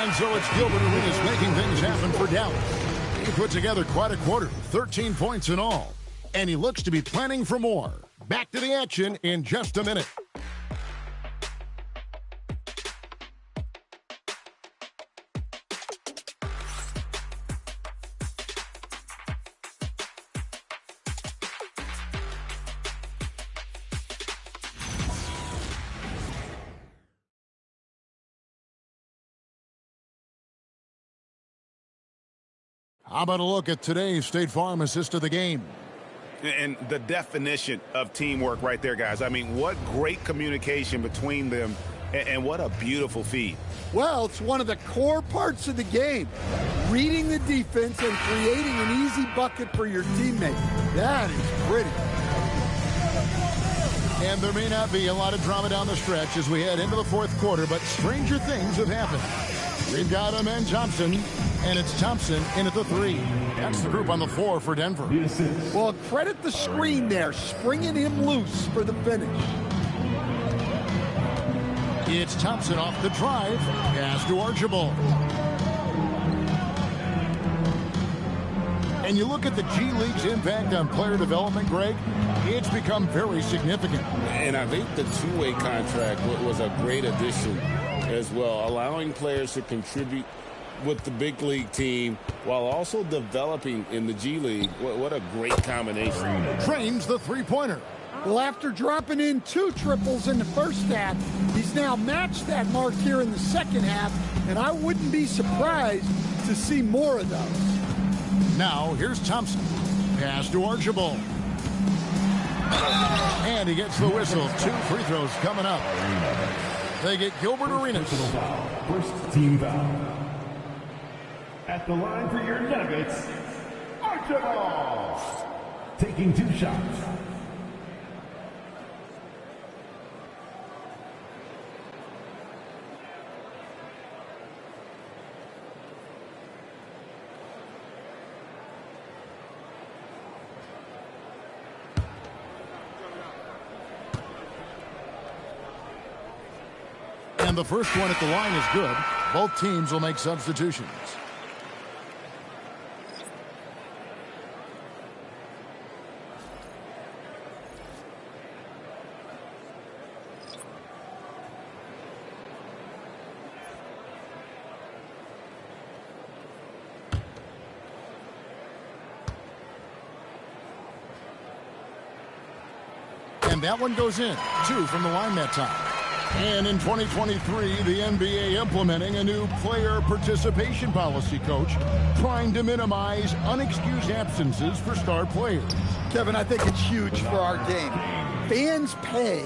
And so it's Gilbert Arenas making things happen for Dallas. He put together quite a quarter, 13 points in all. And he looks to be planning for more. Back to the action in just a minute. How about a look at today's State Farm assist of the game? And the definition of teamwork right there, guys. I mean, what great communication between them, and what a beautiful feed. Well, it's one of the core parts of the game. Reading the defense and creating an easy bucket for your teammate. That is pretty. And there may not be a lot of drama down the stretch as we head into the fourth quarter, but stranger things have happened. We've got Amen Thompson, and it's Thompson in at the three. That's the group on the floor for Denver. Well, credit the screen there, springing him loose for the finish. It's Thompson off the drive. Pass to Archibald. And you look at the G League's impact on player development, Greg, it's become very significant. And I think the two-way contract was a great addition as well, allowing players to contribute with the big league team while also developing in the G League. What a great combination. Trains the three-pointer. Well, after dropping in 2 triples in the first half, he's now matched that mark here in the second half, and I wouldn't be surprised to see more of those. Now, here's Thompson. Pass to Archibald. And he gets the whistle. 2 free throws coming up. They get Gilbert Arenas. First team foul. At the line for your Nuggets, Archibald. Taking 2 shots. And the first one at the line is good. Both teams will make substitutions. And that one goes in. 2 from the line that time. And in 2023, the NBA implementing a new player participation policy, Coach, trying to minimize unexcused absences for star players. Kevin, I think it's huge for our game. Fans pay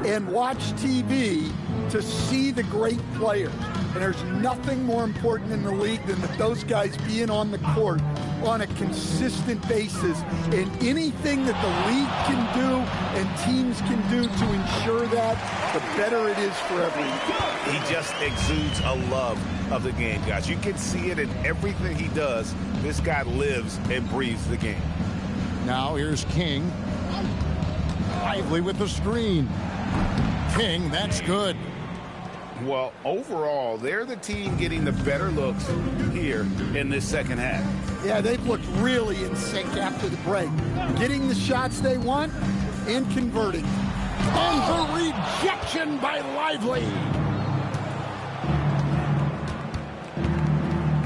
and watch TV to see the great players. And there's nothing more important in the league than that those guys being on the court on a consistent basis. And anything that the league can do and teams can do to ensure that, the better it is for everyone. He just exudes a love of the game, guys. You can see it in everything he does. This guy lives and breathes the game. Now here's King. Lively with the screen. King, that's good. Well, overall, they're the team getting the better looks here in this second half. Yeah, they've looked really in sync after the break. Getting the shots they want and converting. And the rejection by Lively.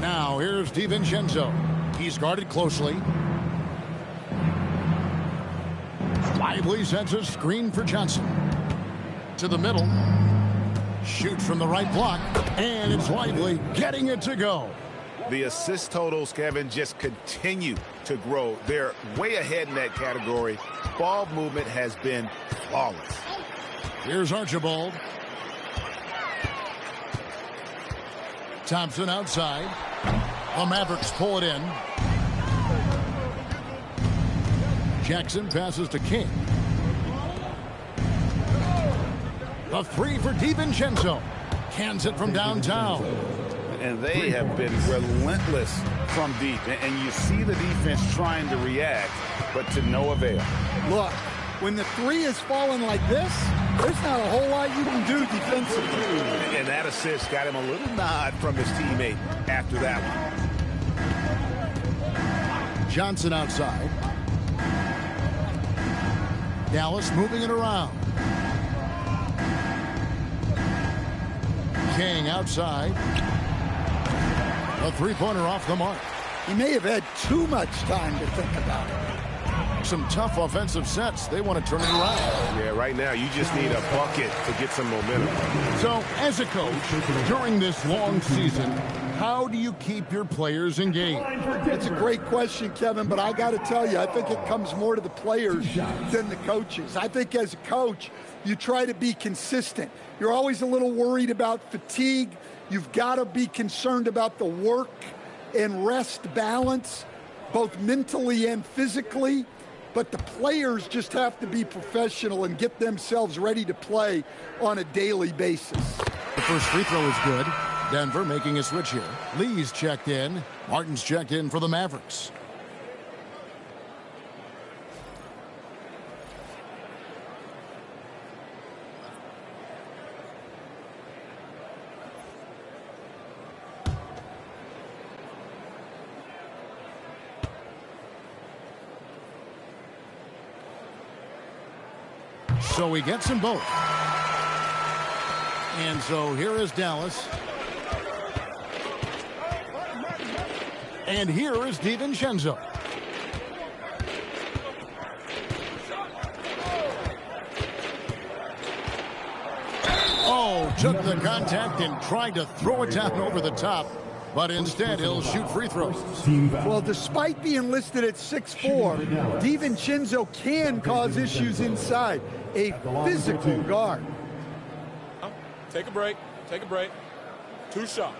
Now here's DiVincenzo. He's guarded closely. Lively sends a screen for Johnson. To the middle. Shoots from the right block. And it's Lively getting it to go. The assist totals, Kevin, just continue to grow. They're way ahead in that category. Ball movement has been flawless. Here's Archibald. Thompson outside. The Mavericks pull it in. Jackson passes to King. A three for DiVincenzo. Cans it from downtown. And they have been relentless from deep. And you see the defense trying to react, but to no avail. Look, when the three is falling like this, there's not a whole lot you can do defensively. And that assist got him a little nod from his teammate after that one. Johnson outside. Dallas moving it around. King outside. A three-pointer off the mark. He may have had too much time to think about it. Some tough offensive sets. They want to turn it around. Yeah, right now you just need a bucket to get some momentum. So, as a coach, during this long season, how do you keep your players engaged? It's a great question, Kevin, but I got to tell you, I think it comes more to the players than the coaches. I think as a coach, you try to be consistent. You're always a little worried about fatigue. You've got to be concerned about the work and rest balance, both mentally and physically. But the players just have to be professional and get themselves ready to play on a daily basis. The first free throw is good. Denver making a switch here. Lee's checked in. Martin's checked in for the Mavericks. So he gets them both. And so here is Dallas. And here is DiVincenzo. Oh, took the contact and tried to throw it down over the top. But instead, he'll shoot free throws. Well, despite being listed at 6'4", DiVincenzo can cause issues inside. A physical guard. Take a break. Take a break. 2 shots.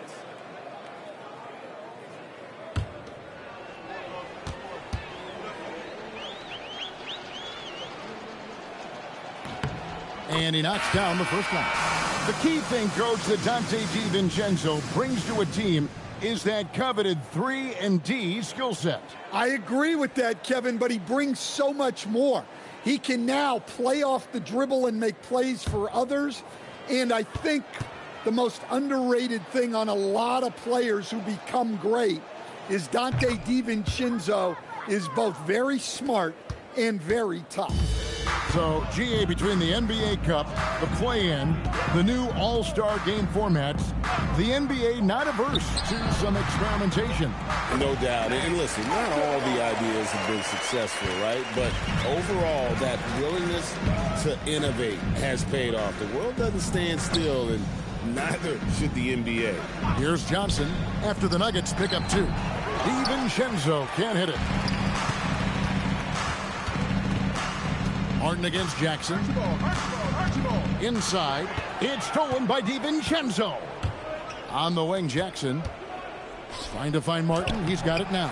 And he knocks down the first one. The key thing, Coach, that Dante DiVincenzo brings to a team is that coveted 3-and-D skill set. I agree with that, Kevin, but he brings so much more. He can now play off the dribble and make plays for others. And I think the most underrated thing on a lot of players who become great is Dante DiVincenzo is both very smart and very tough. So, GA, between the NBA Cup, the play-in, the new All-Star game formats, the NBA not averse to some experimentation. No doubt. And listen, not all the ideas have been successful, right? But overall, that willingness to innovate has paid off. The world doesn't stand still, and neither should the NBA. Here's Johnson after the Nuggets pick up 2. DiVincenzo can't hit it. Martin against Jackson. Inside. It's stolen by DiVincenzo. On the wing, Jackson. Trying to find Martin. He's got it now.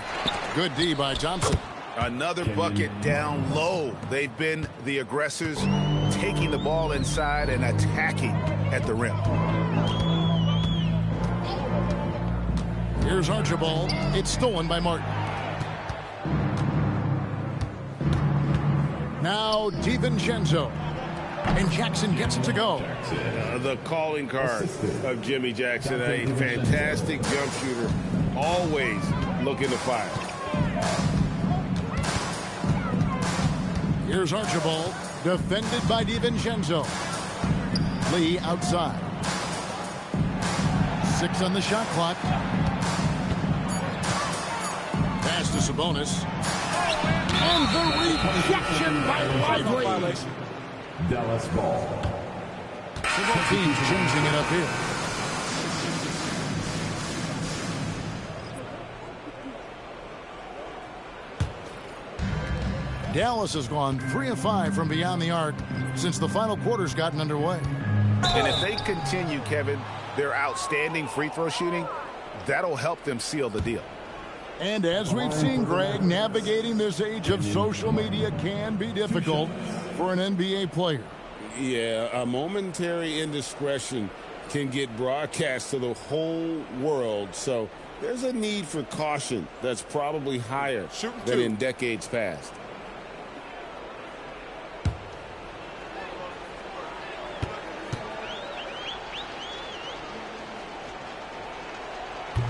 Good D by Thompson. Another bucket down low. They've been the aggressors, taking the ball inside and attacking at the rim. Here's Archibald. It's stolen by Martin. Now DiVincenzo. And Jackson gets it to go. The calling card of Jimmy Jackson, a fantastic jump shooter, always looking to fire. Here's Archibald, defended by DiVincenzo. Lee outside. 6 on the shot clock. Pass to Sabonis. And the rejection by Lively. Dallas ball. So both teams changing it up here. Dallas has gone 3 of 5 from beyond the arc since the final quarter's gotten underway. And if they continue, Kevin, their outstanding free throw shooting, that'll help them seal the deal. And as we've seen, Greg, navigating this age of social media can be difficult for an NBA player. Yeah, a momentary indiscretion can get broadcast to the whole world. So there's a need for caution that's probably higher than in decades past.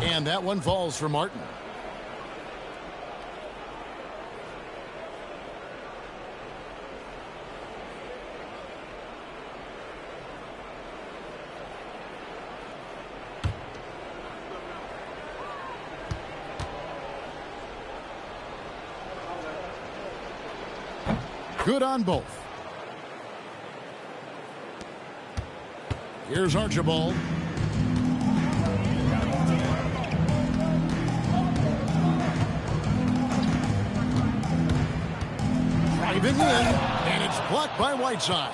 And that one falls for Martin. Good on both. Here's Archibald. Driving in, and it's blocked by Whiteside.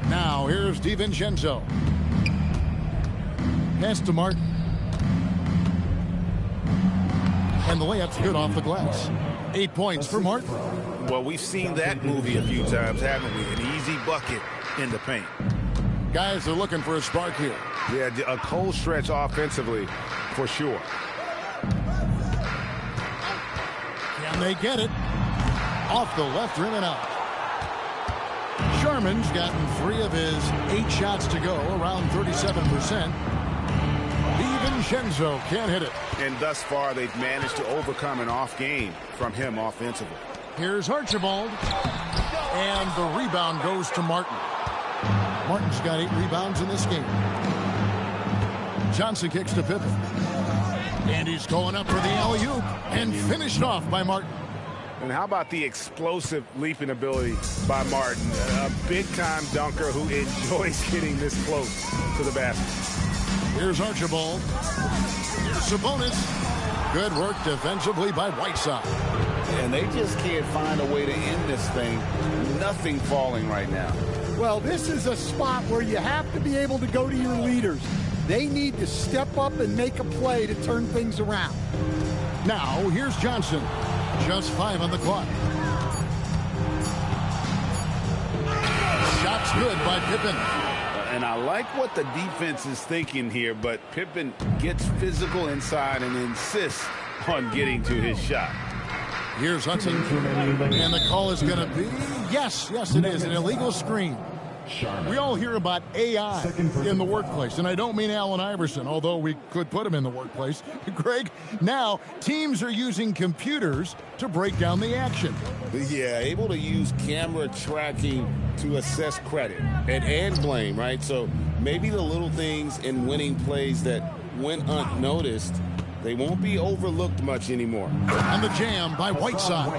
Now here's DiVincenzo. Pass to Martin. And the layup's good off the glass. 8 points for Martin. Well, we've seen that movie a few times, haven't we? An easy bucket in the paint. Guys are looking for a spark here. Yeah, a cold stretch offensively, for sure. Can they get it? Off the left rim and out. Sherman's gotten 3 of his 8 shots to go, around 37%. DiVincenzo can't hit it. And thus far, they've managed to overcome an off game from him offensively. Here's Archibald. And the rebound goes to Martin. Martin's got 8 rebounds in this game. Johnson kicks to Pippen. And he's going up for the alley-oop. And finished off by Martin. And how about the explosive leaping ability by Martin? A big-time dunker who enjoys getting this close to the basket. Here's Archibald. Here's Sabonis. Good work defensively by Whiteside. And they just can't find a way to end this thing. Nothing falling right now. Well, this is a spot where you have to be able to go to your leaders. They need to step up and make a play to turn things around. Now, here's Johnson. Just 5 on the clock. Shot's good by Pippen. And I like what the defense is thinking here, but Pippen gets physical inside and insists on getting to his shot. Here's Hudson. And the call is going to be, yes, it is, an illegal screen. We all hear about AI in the workplace, and I don't mean Allen Iverson, although we could put him in the workplace. Greg, now teams are using computers to break down the action. Yeah, able to use camera tracking to assess credit and blame, right? So maybe the little things in winning plays that went unnoticed, they won't be overlooked much anymore. And the jam by Whiteside.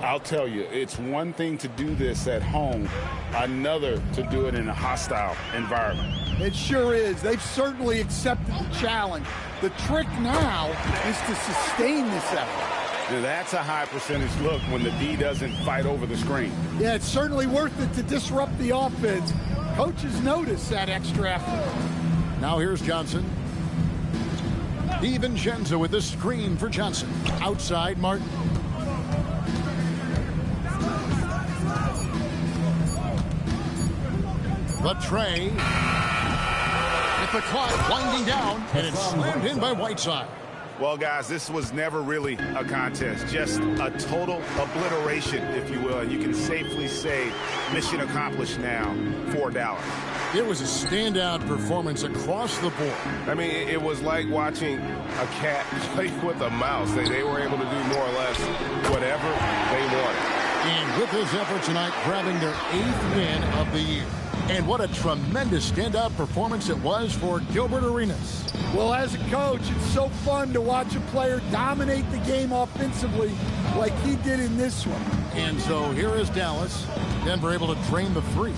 I'll tell you, it's one thing to do this at home, another to do it in a hostile environment. It sure is. They've certainly accepted the challenge. The trick now is to sustain this effort. Now, that's a high percentage look when the D doesn't fight over the screen. Yeah, it's certainly worth it to disrupt the offense, Coaches notice that extra effort. Now here's Johnson. DiVincenzo with the screen for Johnson. Outside, Martin. The tray. With the clock winding down, and it's slammed in by Whiteside. Well, guys, this was never really a contest, just a total obliteration, if you will. And you can safely say mission accomplished now for Dallas. It was a standout performance across the board. I mean, it was like watching a cat play with a mouse. They were able to do more or less whatever they wanted. And with this effort tonight, grabbing their 8th win of the year. And what a tremendous standout performance it was for Gilbert Arenas. Well, as a coach, it's so fun to watch a player dominate the game offensively like he did in this one. And so here is Dallas. Denver able to drain the 3.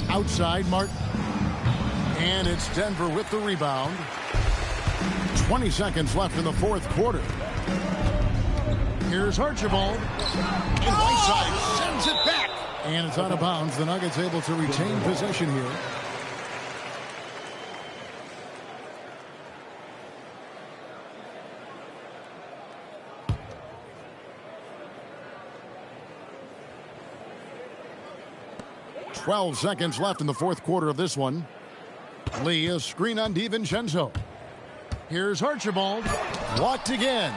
Outside, Martin. And it's Denver with the rebound. 20 seconds left in the 4th quarter. Here's Archibald. And Whiteside sends it back. And it's out of bounds. The Nuggets able to retain possession here. Twelve seconds left in the 4th quarter of this one. Lee, a screen on DiVincenzo. Here's Archibald. Blocked again.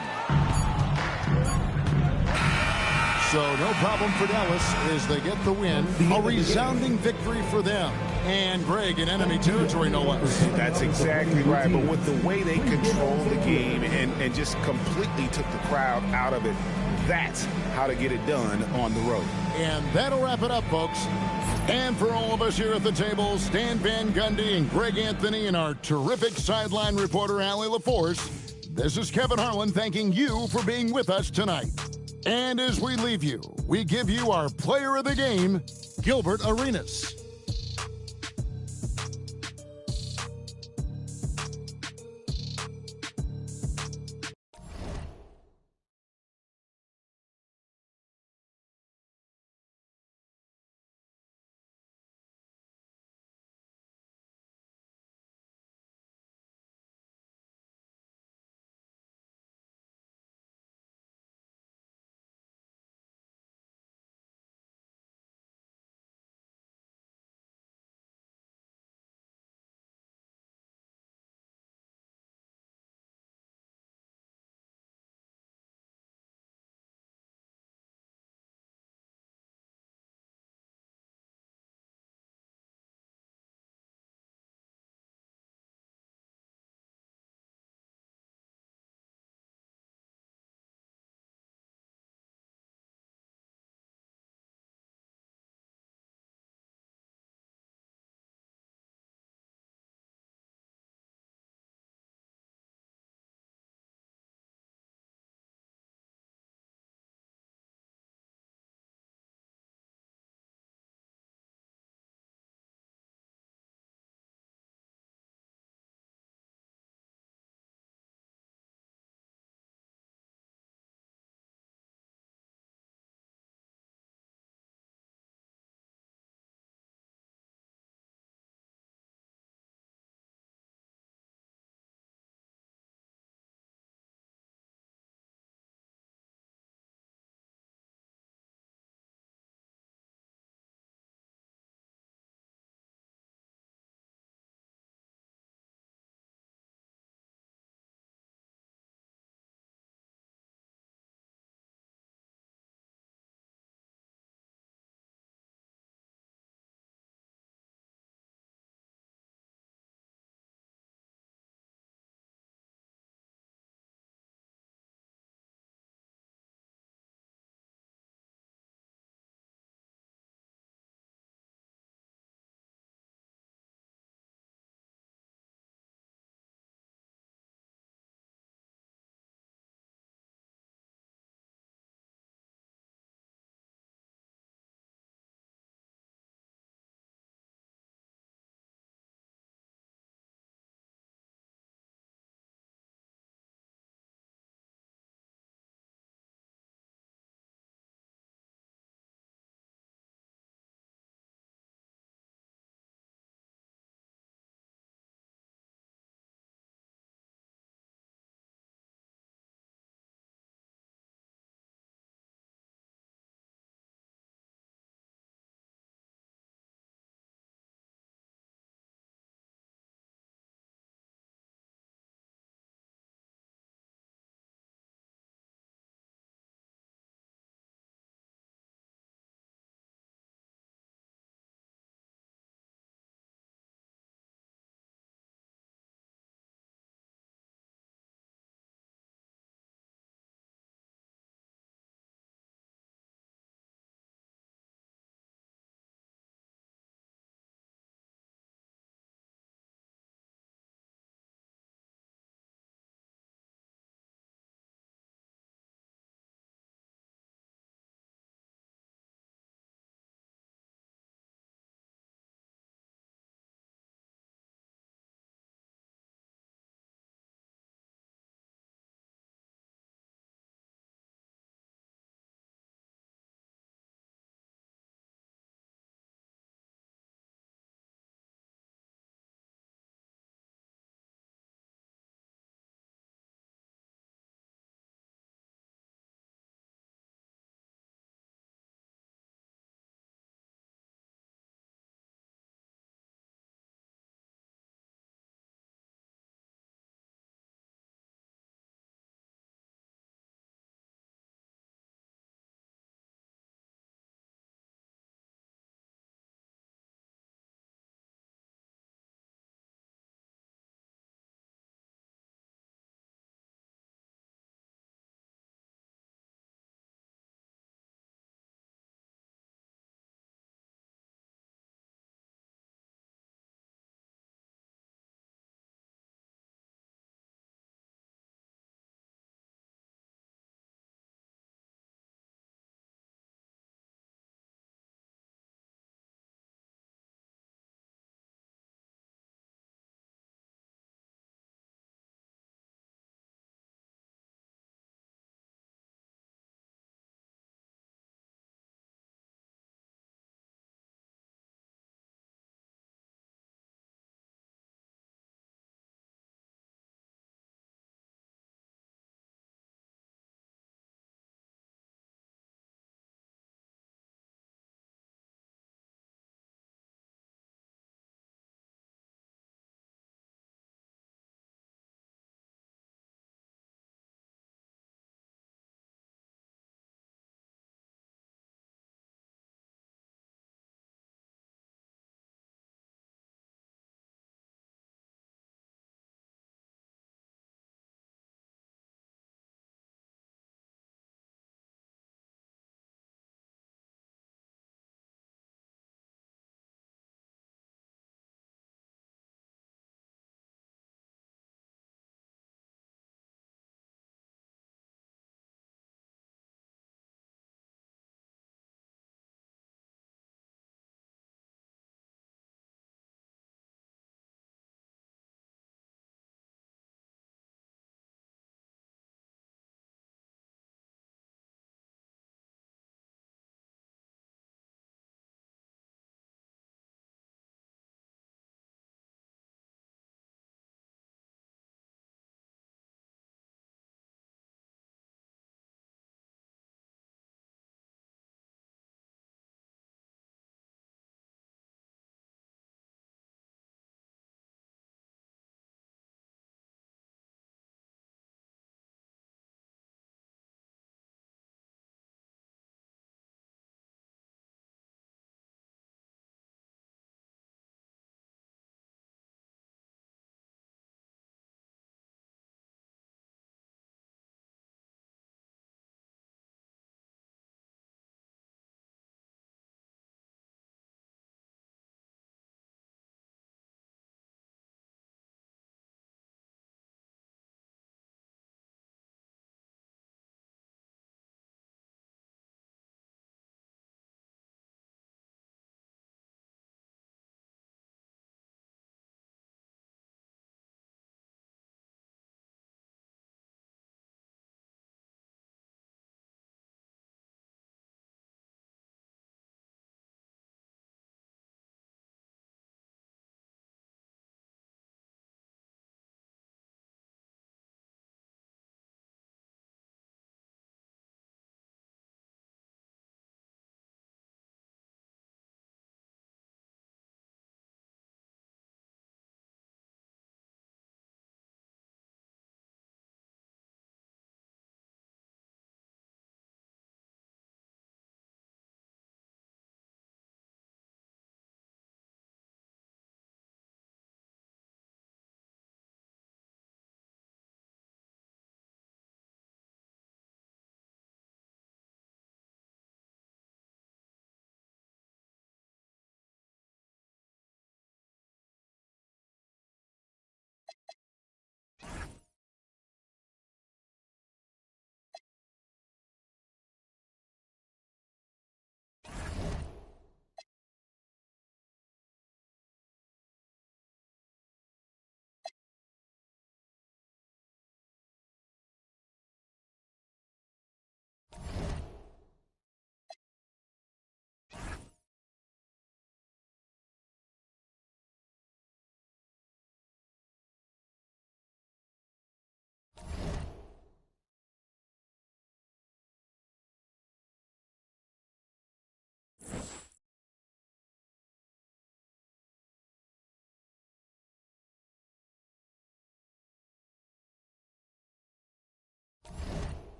So no problem for Dallas as they get the win. A resounding victory for them. And Greg in enemy territory, no less. That's exactly right. But with the way they controlled the game and just completely took the crowd out of it, that's how to get it done on the road. And that'll wrap it up, folks. And for all of us here at the table, Stan Van Gundy and Greg Anthony and our terrific sideline reporter, Allie LaForce, this is Kevin Harlan thanking you for being with us tonight. And as we leave you, we give you our player of the game, Gilbert Arenas.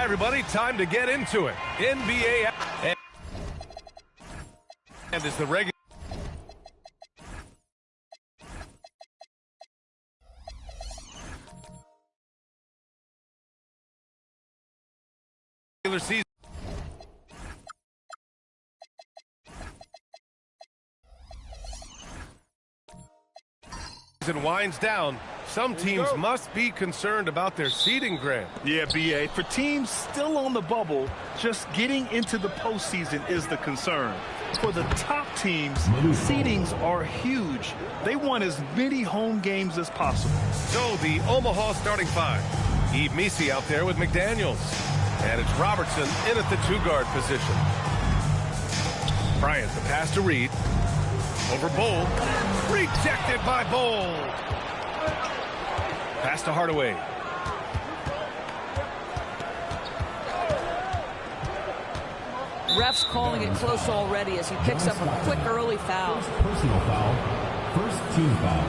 Hi, everybody. Time to get into it. NBA and is the regular season. Winds down. Some teams must be concerned about their seeding, Grant. Yeah, B.A. For teams still on the bubble, just getting into the postseason is the concern. For the top teams, seedings are huge. They want as many home games as possible. So the Omaha starting five. Yves Missi out there with McDaniels. And it's Robertson in at the two-guard position. Bryant, the pass to Reed. Over Bold. Rejected by Bold. Pass to Hardaway. Ref's calling it close already as he picks up a quick early foul. Personal foul. First team foul.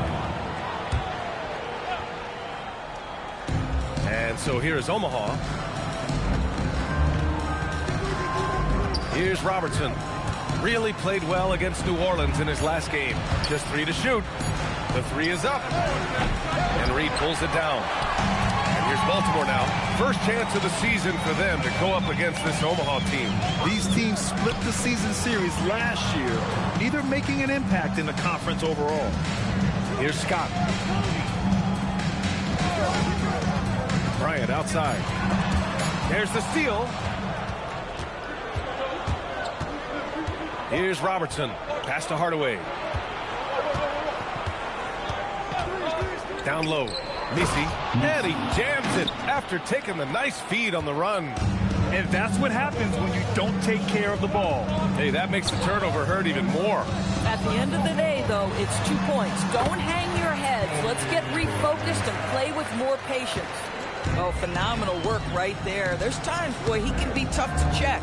And so here's Omaha. Here's Robertson. Really played well against New Orleans in his last game. Just 3 to shoot. The 3 is up. And Reed pulls it down. And here's Baltimore now. First chance of the season for them to go up against this Omaha team. These teams split the season series last year, neither making an impact in the conference overall. Here's Scott. Bryant outside. There's the steal. Here's Robertson. Pass to Hardaway. Down low. Missi. And he jams it after taking the nice feed on the run. And that's what happens when you don't take care of the ball. Hey, that makes the turnover hurt even more. At the end of the day, though, it's 2 points. Don't hang your heads. Let's get refocused and play with more patience. Oh, phenomenal work right there. There's times, boy, he can be tough to check.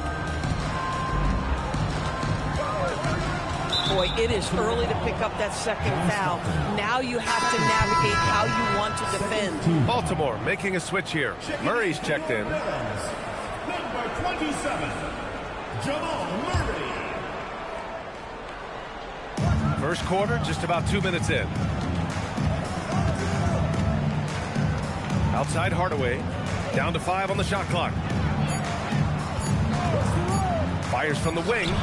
Boy, it is early to pick up that second foul. Now you have to navigate how you want to defend. Baltimore making a switch here. Murray's checked in. Number 27, Jamal Murray. First quarter, just about 2 minutes in. Outside Hardaway. Down to 5 on the shot clock. Fires from the wing.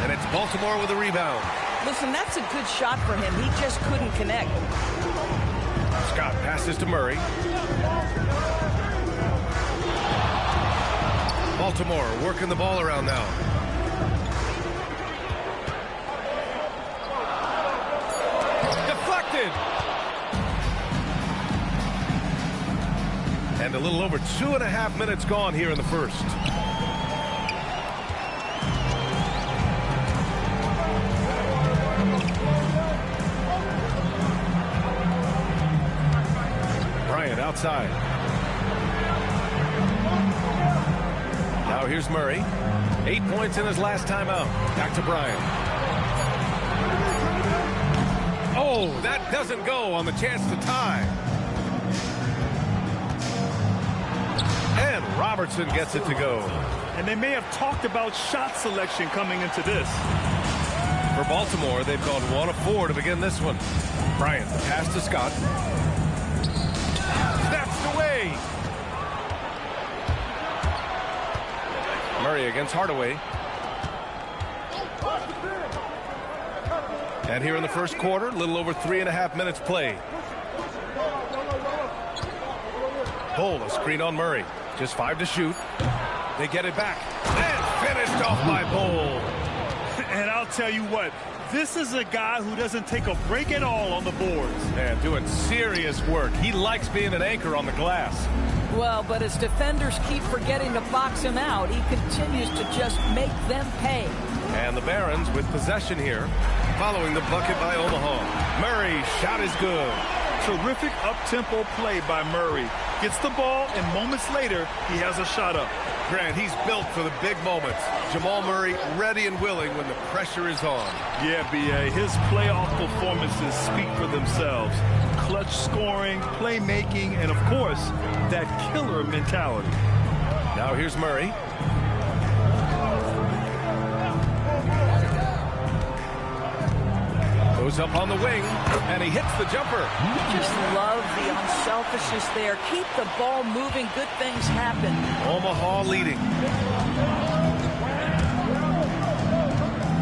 And it's Baltimore with a rebound. Listen, that's a good shot for him. He just couldn't connect. Scott passes to Murray. Baltimore working the ball around now. Deflected. And a little over 2.5 minutes gone here in the first. Outside. Now here's Murray. 8 points in his last time out. Back to Bryant. Oh, that doesn't go on the chance to tie. And Robertson gets it to go. And they may have talked about shot selection coming into this. For Baltimore, they've gone 1 of 4 to begin this one. Bryant, pass to Scott. Away. Murray against Hardaway. And here in the first quarter, a little over 3.5 minutes played. Bull, a screen on Murray. Just 5 to shoot. They get it back. And finished off by Bull. And I'll tell you what, this is a guy who doesn't take a break at all on the boards. Man, doing serious work. He likes being an anchor on the glass. Well, but as defenders keep forgetting to box him out, he continues to just make them pay. And the Barons with possession here, following the bucket by Omaha. Murray, shot is good. Terrific up-tempo play by Murray. Gets the ball, and moments later, he has a shot up. Grant, he's built for the big moments. Jamal Murray ready and willing when the pressure is on. Yeah, B.A., his playoff performances speak for themselves. Clutch scoring, playmaking, and, of course, that killer mentality. Now here's Murray. Goes up on the wing, and he hits the jumper. You just love the unselfishness there. Keep the ball moving. Good things happen. Omaha leading.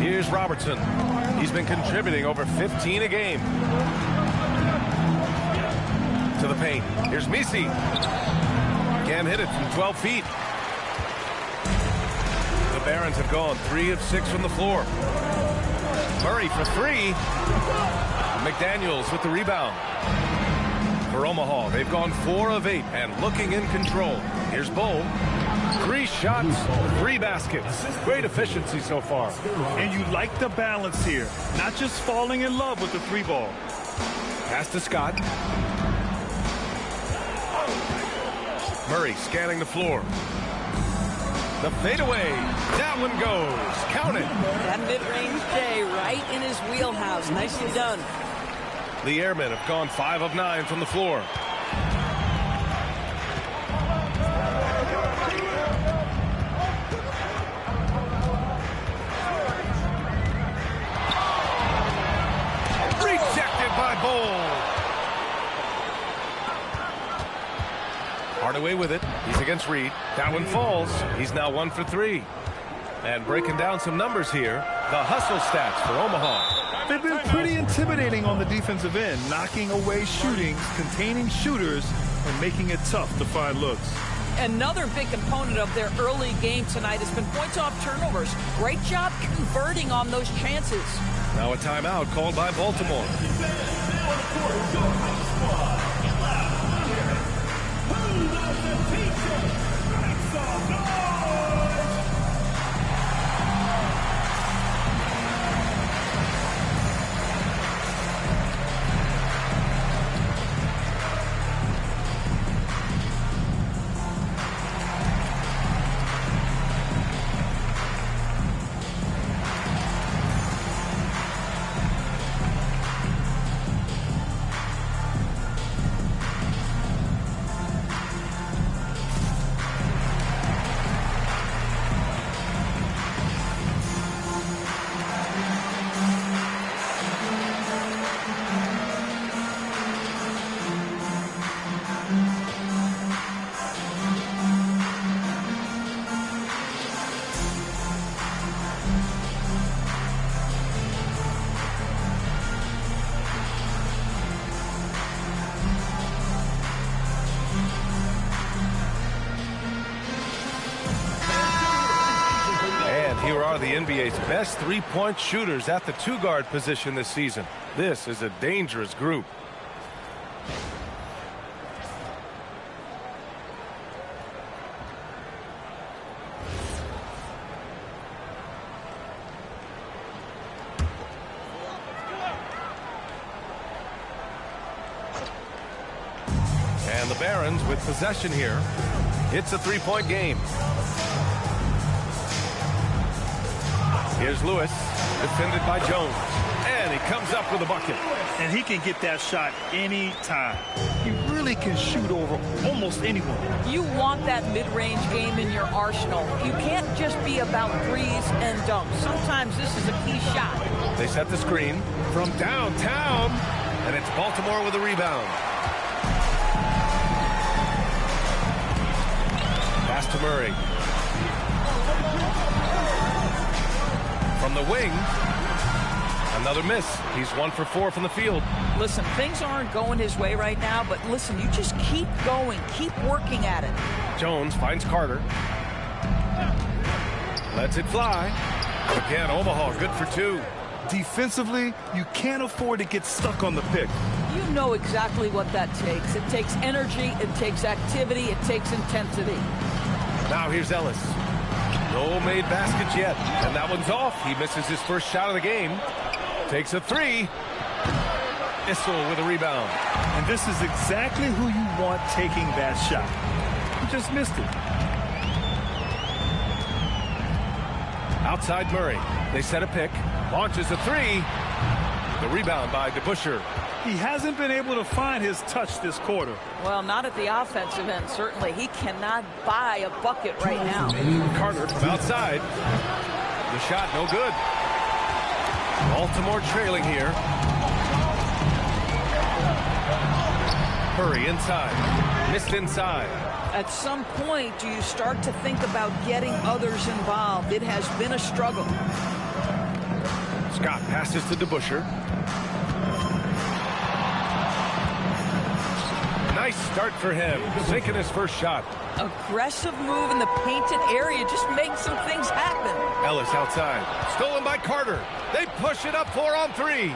Here's Robertson. He's been contributing over 15 a game. To the paint. Here's Misi. Can't hit it from 12 feet. The Barons have gone 3 of 6 from the floor. Murray for 3. McDaniels with the rebound. For Omaha, they've gone 4 of 8 and looking in control. Here's Bull. 3 shots, 3 baskets. Great efficiency so far. And you like the balance here. Not just falling in love with the 3 ball. Pass to Scott. Murray scanning the floor. The fadeaway. That one goes. Count it. That mid-range J right in his wheelhouse. Nicely done. The Airmen have gone 5 of 9 from the floor. Rejected by Bull. Hardaway with it. He's against Reed. That one falls. He's now 1 for 3. And breaking down some numbers here, the hustle stats for Omaha. They've been pretty intimidating on the defensive end, knocking away shootings, containing shooters, and making it tough to find looks. Another big component of their early game tonight has been points off turnovers. Great job converting on those chances. Now a timeout called by Baltimore. Here are the NBA's best three-point shooters at the 2-guard position this season. This is a dangerous group. And the Barons with possession here. It's a three-point game. Here's Lewis, defended by Jones. And he comes up with a bucket. And he can get that shot anytime. He really can shoot over almost anyone. You want that mid-range game in your arsenal. You can't just be about threes and dunks. Sometimes this is a key shot. They set the screen from downtown. And it's Baltimore with a rebound. Pass to Murray. From the wing, another miss. He's 1 for 4 from the field. Listen, things aren't going his way right now, but listen, you just keep going, keep working at it. Jones finds Carter. Lets it fly. Again, Omaha good for 2. Defensively, you can't afford to get stuck on the pick. You know exactly what that takes. It takes energy, it takes activity, it takes intensity. Now here's Ellis. No made baskets yet, and that one's off. He misses his first shot of the game. Takes a 3. Issel with a rebound. And this is exactly who you want taking that shot. He just missed it. Outside Murray. They set a pick. Launches a 3. The rebound by DeBusschere. He hasn't been able to find his touch this quarter. Well, not at the offensive end, certainly. He cannot buy a bucket right now. Carter from outside. The shot no good. Baltimore trailing here. Murray inside. Missed inside. At some point, do you start to think about getting others involved? It has been a struggle. Scott passes to DeBusschere. Nice start for him. Sinking his first shot. Aggressive move in the painted area. Just make some things happen. Ellis outside. Stolen by Carter. They push it up 4 on 3.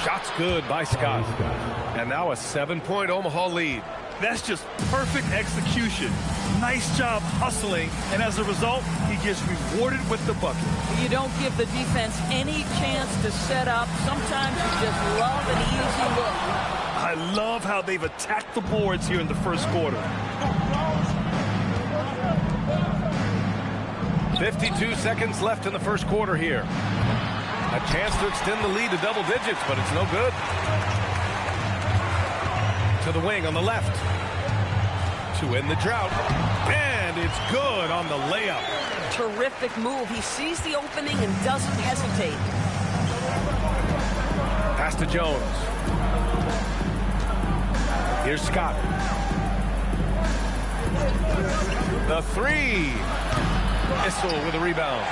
Shots good by Scott. And now a 7-point Omaha lead. That's just perfect execution. Nice job hustling, and as a result, he gets rewarded with the bucket. You don't give the defense any chance to set up. Sometimes you just love an easy look. I love how they've attacked the boards here in the first quarter. 52 seconds left in the first quarter here. A chance to extend the lead to double digits, but it's no good. To the wing on the left. To end the drought. And it's good on the layup. Terrific move. He sees the opening and doesn't hesitate. Pass to Jones. Here's Scott. The three. Issel with a rebound.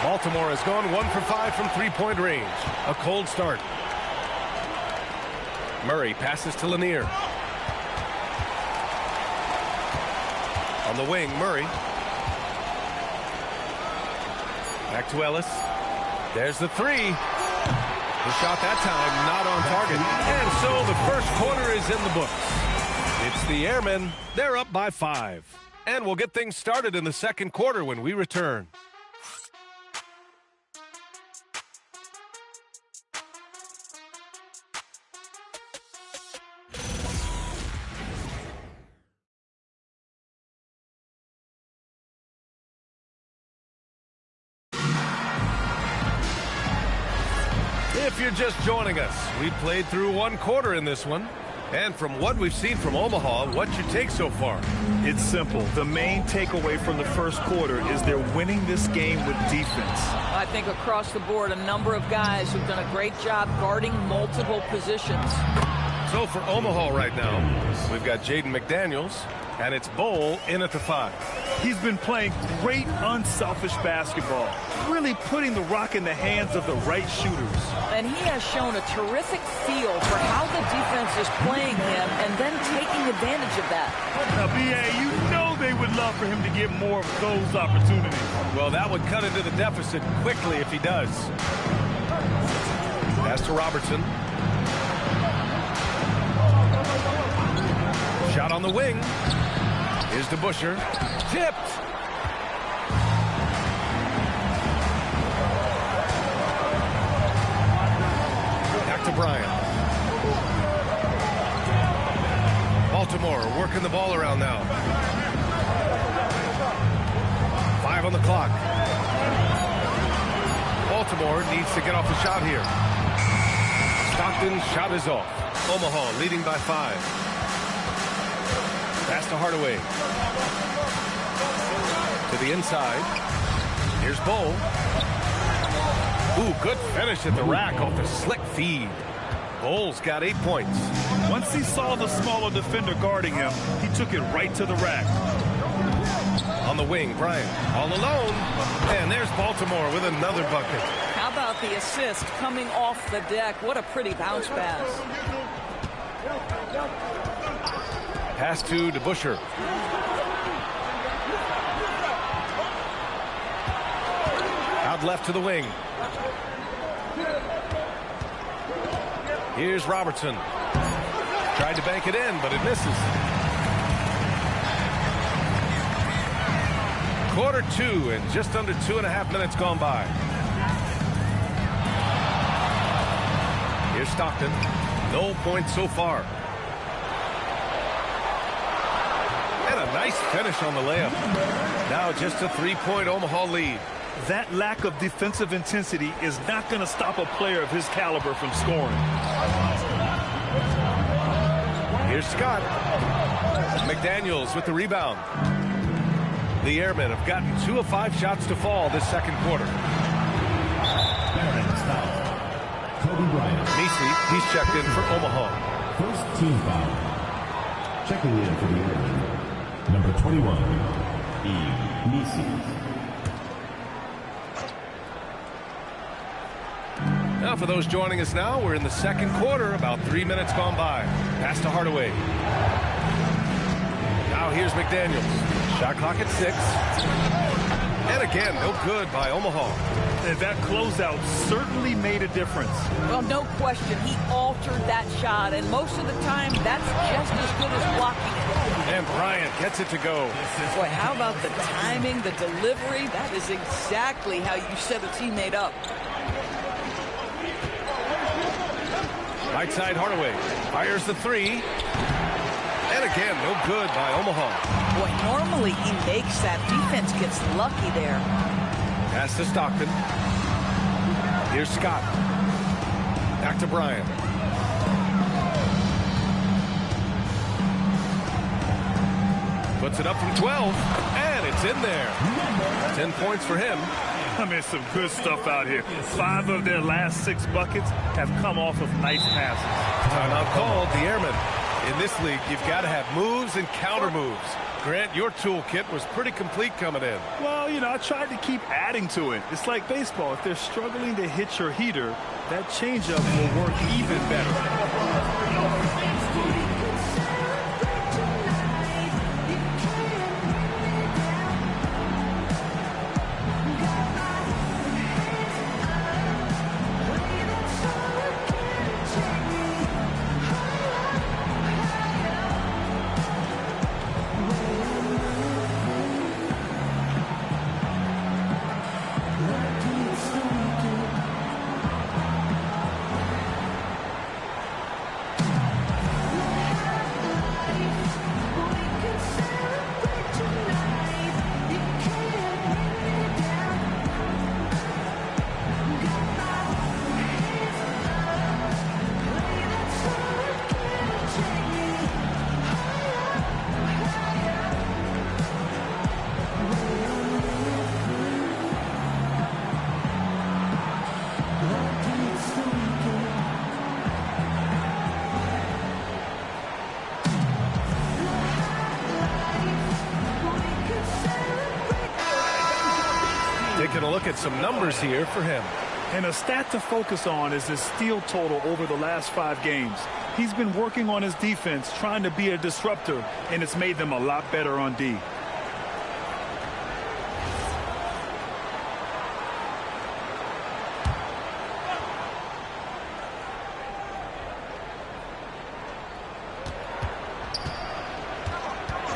Baltimore has gone 1 for 5 from three-point range. A cold start. Murray passes to Lanier. On the wing, Murray. Back to Ellis. There's the three. The shot that time not on target. And so the first quarter is in the books. It's the Airmen. They're up by 5. And we'll get things started in the second quarter when we return. If you're just joining us, we played through one quarter in this one. And from what we've seen from Omaha, what's your take so far? It's simple. The main takeaway from the first quarter is they're winning this game with defense. I think across the board, a number of guys who've done a great job guarding multiple positions. So for Omaha right now, we've got Jaden McDaniels, and it's Bowl in at the 5. He's been playing great, unselfish basketball, really putting the rock in the hands of the right shooters. And he has shown a terrific feel for how the defense is playing him and then taking advantage of that. Now, B.A., you know they would love for him to get more of those opportunities. Well, that would cut into the deficit quickly if he does. Pass to Robertson. Shot on the wing. Here's DeBusschere. Tipped. Back to Bryant. Baltimore working the ball around now. 5 on the clock. Baltimore needs to get off the shot here. Stockton's shot is off. Omaha leading by 5. Pass to Hardaway. To the inside. Here's Bowl. Ooh, good finish at the rack off the slick feed. Bowl's got 8 points. Once he saw the smaller defender guarding him, he took it right to the rack. On the wing, Bryant all alone. And there's Baltimore with another bucket. How about the assist coming off the deck? What a pretty bounce pass. Pass to DeBusschere. Out left to the wing. Here's Robertson. Tried to bank it in, but it misses. Quarter 2 and just under 2.5 minutes gone by. Here's Stockton. No points so far. And a nice finish on the layup. Now just a 3-point Omaha lead. That lack of defensive intensity is not going to stop a player of his caliber from scoring. Here's Scott. McDaniels with the rebound. The Airmen have gotten 2 of 5 shots to fall this second quarter. Kobe Bryant. Messi, he's checked in for Omaha. First team foul. Checking in for the Airmen. Number 21, Messi. Now for those joining us now, we're in the second quarter, about 3 minutes gone by. Pass to Hardaway. Now here's McDaniels. Shot clock at 6. And again, no good by Omaha. And that closeout certainly made a difference. Well, no question. He altered that shot, and most of the time, that's just as good as blocking it. And Bryant gets it to go. Boy, how about the timing, the delivery? That is exactly how you set a teammate up. Right side Hardaway fires the 3. And again, no good by Omaha. Boy, normally he makes that. Defense gets lucky there. Pass to Stockton. Here's Scott. Back to Bryant. Puts it up from 12. And it's in there. 10 points for him. I mean, some good stuff out here. 5 of their last 6 buckets have come off of nice passes. Timeout called. The Airmen. In this league, you've got to have moves and counter moves. Grant, your toolkit was pretty complete coming in. Well, you know, I tried to keep adding to it. It's like baseball. If they're struggling to hit your heater, that changeup will work even better. Taking a look at some numbers here for him. And a stat to focus on is his steal total over the last 5 games. He's been working on his defense, trying to be a disruptor, and it's made them a lot better on D.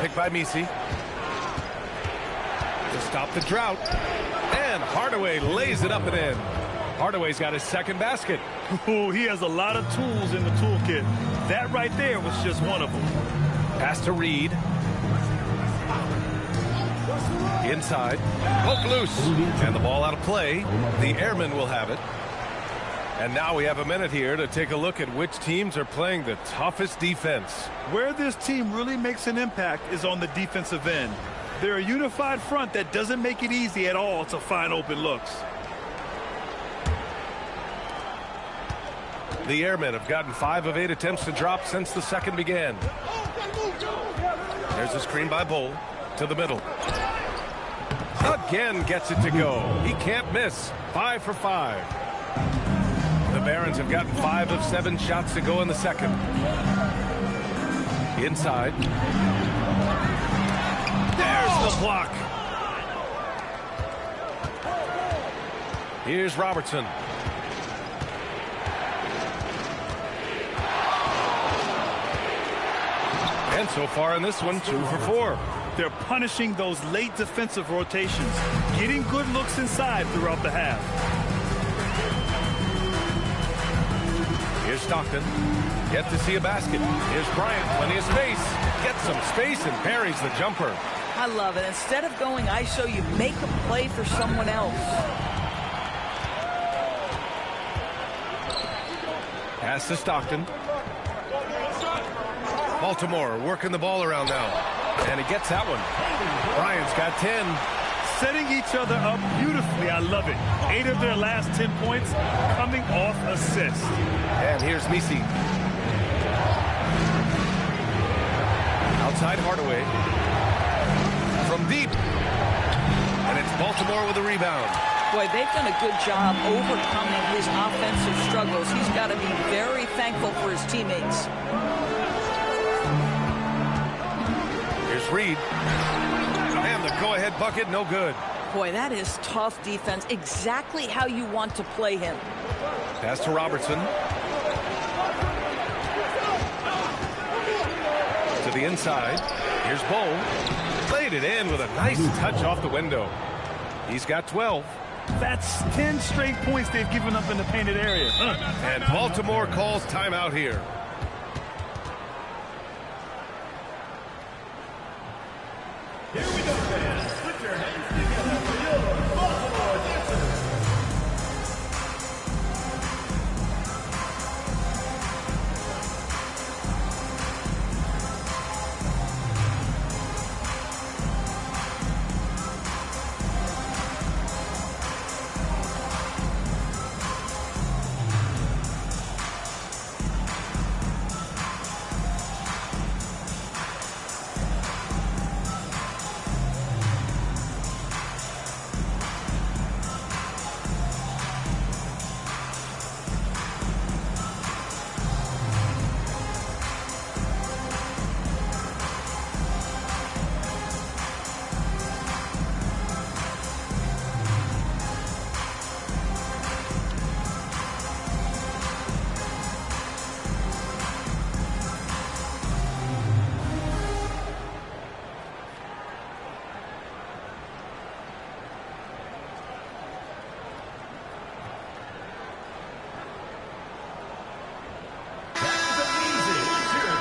Picked by Messi. To stop the drought. And Hardaway lays it up and in. Hardaway's got his second basket. Ooh, he has a lot of tools in the toolkit. That right there was just one of them. Pass to Reed. Inside. Hook loose. And the ball out of play. The Airmen will have it. And now we have a minute here to take a look at which teams are playing the toughest defense. Where this team really makes an impact is on the defensive end. They're a unified front that doesn't make it easy at all to find open looks. The Airmen have gotten 5 of 8 attempts to drop since the second began. There's a screen by Bull to the middle. Again gets it to go. He can't miss. 5 for 5. The Barons have gotten 5 of 7 shots to go in the second. Inside. There's the block. Here's Robertson. And so far in this one, 2 for 4. They're punishing those late defensive rotations, getting good looks inside throughout the half. Here's Stockton. Yet to see a basket. Here's Bryant. Plenty of space. Gets some space and parries the jumper. I love it. Instead of going ISO, you make a play for someone else. Pass to Stockton. Baltimore working the ball around now. And he gets that one. Bryant's got 10. Setting each other up beautifully. I love it. 8 of their last 10 points coming off assists. And here's Nisi. Outside Hardaway. From deep. And it's Baltimore with a rebound. Boy, they've done a good job overcoming his offensive struggles. He's got to be very thankful for his teammates. Here's Reed. And the go-ahead bucket, no good. Boy, that is tough defense. Exactly how you want to play him. Pass to Robertson. To the inside. Here's Bowl. Played it in with a nice touch off the window. He's got 12. That's 10 straight points they've given up in the painted area. And Baltimore calls timeout here. Here we go, fans. Put your hands together for your Baltimore Dancers.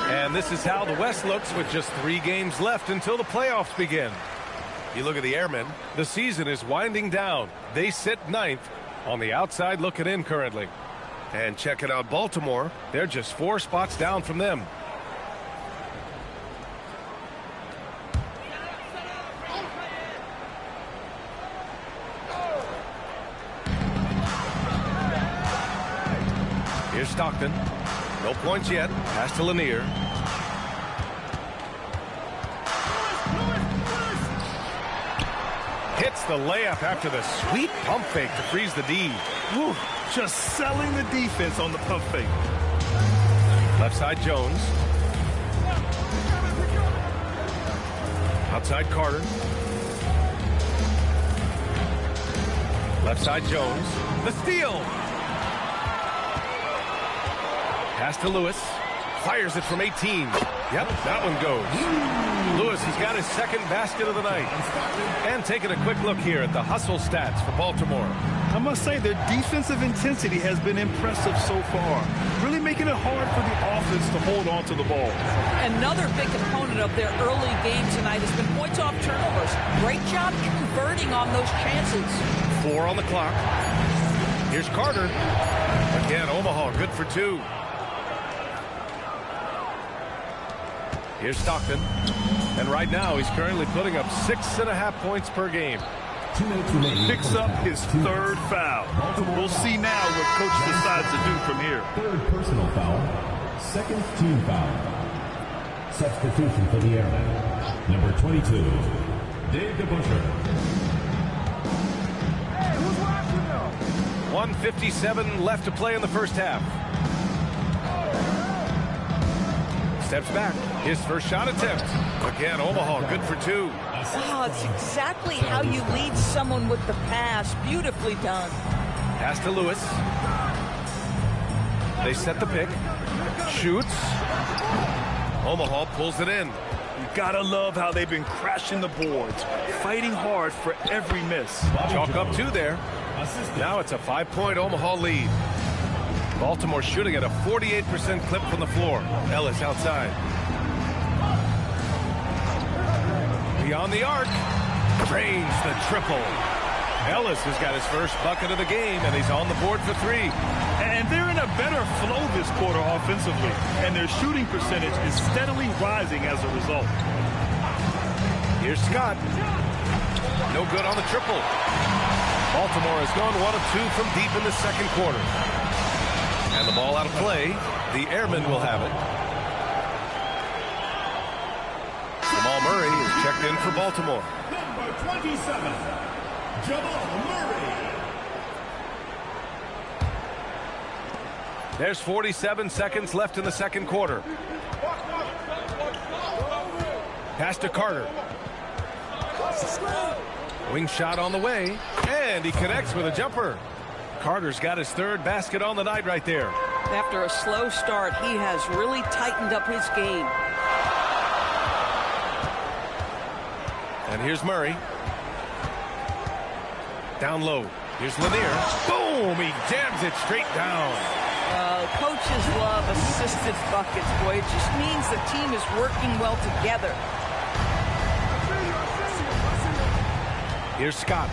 And this is how the West looks with just 3 games left until the playoffs begin. You look at the Airmen, the season is winding down. They sit 9th on the outside looking in currently. And checking out Baltimore, they're just 4 spots down from them. Here's Stockton. No points yet. Pass to Lanier. Hits the layup after the sweet pump fake to freeze the D. Woo, just selling the defense on the pump fake. Left side Jones. Outside Carter. Left side Jones. The steal. Pass to Lewis. Fires it from 18. Yep, that one goes. Lewis has got his second basket of the night. And taking a quick look here at the hustle stats for Baltimore. I must say their defensive intensity has been impressive so far. Really making it hard for the offense to hold on to the ball. Another big component of their early game tonight has been points off turnovers. Great job converting on those chances. 4 on the clock. Here's Carter. Again, Omaha good for 2. Here's Stockton. And right now, he's currently putting up 6.5 points per game. Picks up his 3rd foul. We'll see now what coach decides to do from here. 3rd personal foul. 2nd team foul. Substitution for the Airmen. Number 22, Dave DeBuscher. 1:57 left to play in the first half. Steps back. His first shot attempt. Again, Omaha good for 2. Wow, it's exactly how you lead someone with the pass. Beautifully done. Pass to Lewis. They set the pick. Shoots. Omaha pulls it in. You gotta love how they've been crashing the boards, fighting hard for every miss. Chalk up 2 there. Now it's a 5-point Omaha lead. Baltimore shooting at a 48% clip from the floor. Ellis outside. Beyond the arc. Drains the triple. Ellis has got his first bucket of the game, and he's on the board for 3. And they're in a better flow this quarter offensively, and their shooting percentage is steadily rising as a result. Here's Scott. No good on the triple. Baltimore has gone 1 of 2 from deep in the second quarter. And the ball out of play. The Airmen will have it. Jamal Murray is checked in for Baltimore. Number 27, Jamal Murray. There's 47 seconds left in the second quarter. Pass to Carter. Wing shot on the way, and he connects with a jumper. Carter's got his 3rd basket on the night right there. After a slow start, he has really tightened up his game. And here's Murray. Down low. Here's Lanier. Boom! He jams it straight down. Coaches love assisted buckets, boy. It just means the team is working well together. Here's Scott.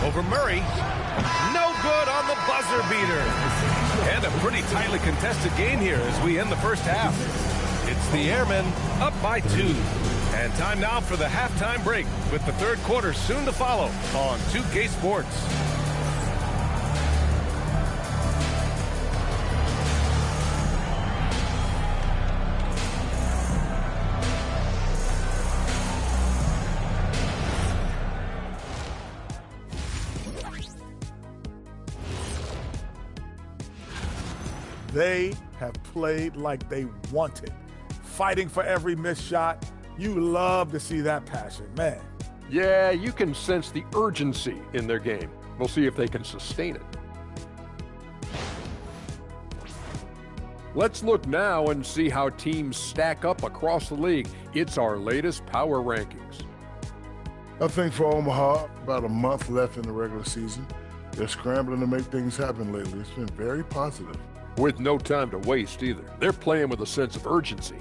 Over Murray. No good on the buzzer beater. And a pretty tightly contested game here as we end the first half. It's the Airmen up by 2. And time now for the halftime break with the third quarter soon to follow on 2K Sports. They have played like they wanted, fighting for every missed shot. You love to see that passion, man. Yeah, you can sense the urgency in their game. We'll see if they can sustain it. Let's look now and see how teams stack up across the league. It's our latest power rankings. I think for Omaha, about a month left in the regular season. They're scrambling to make things happen lately. It's been very positive. With no time to waste either. They're playing with a sense of urgency.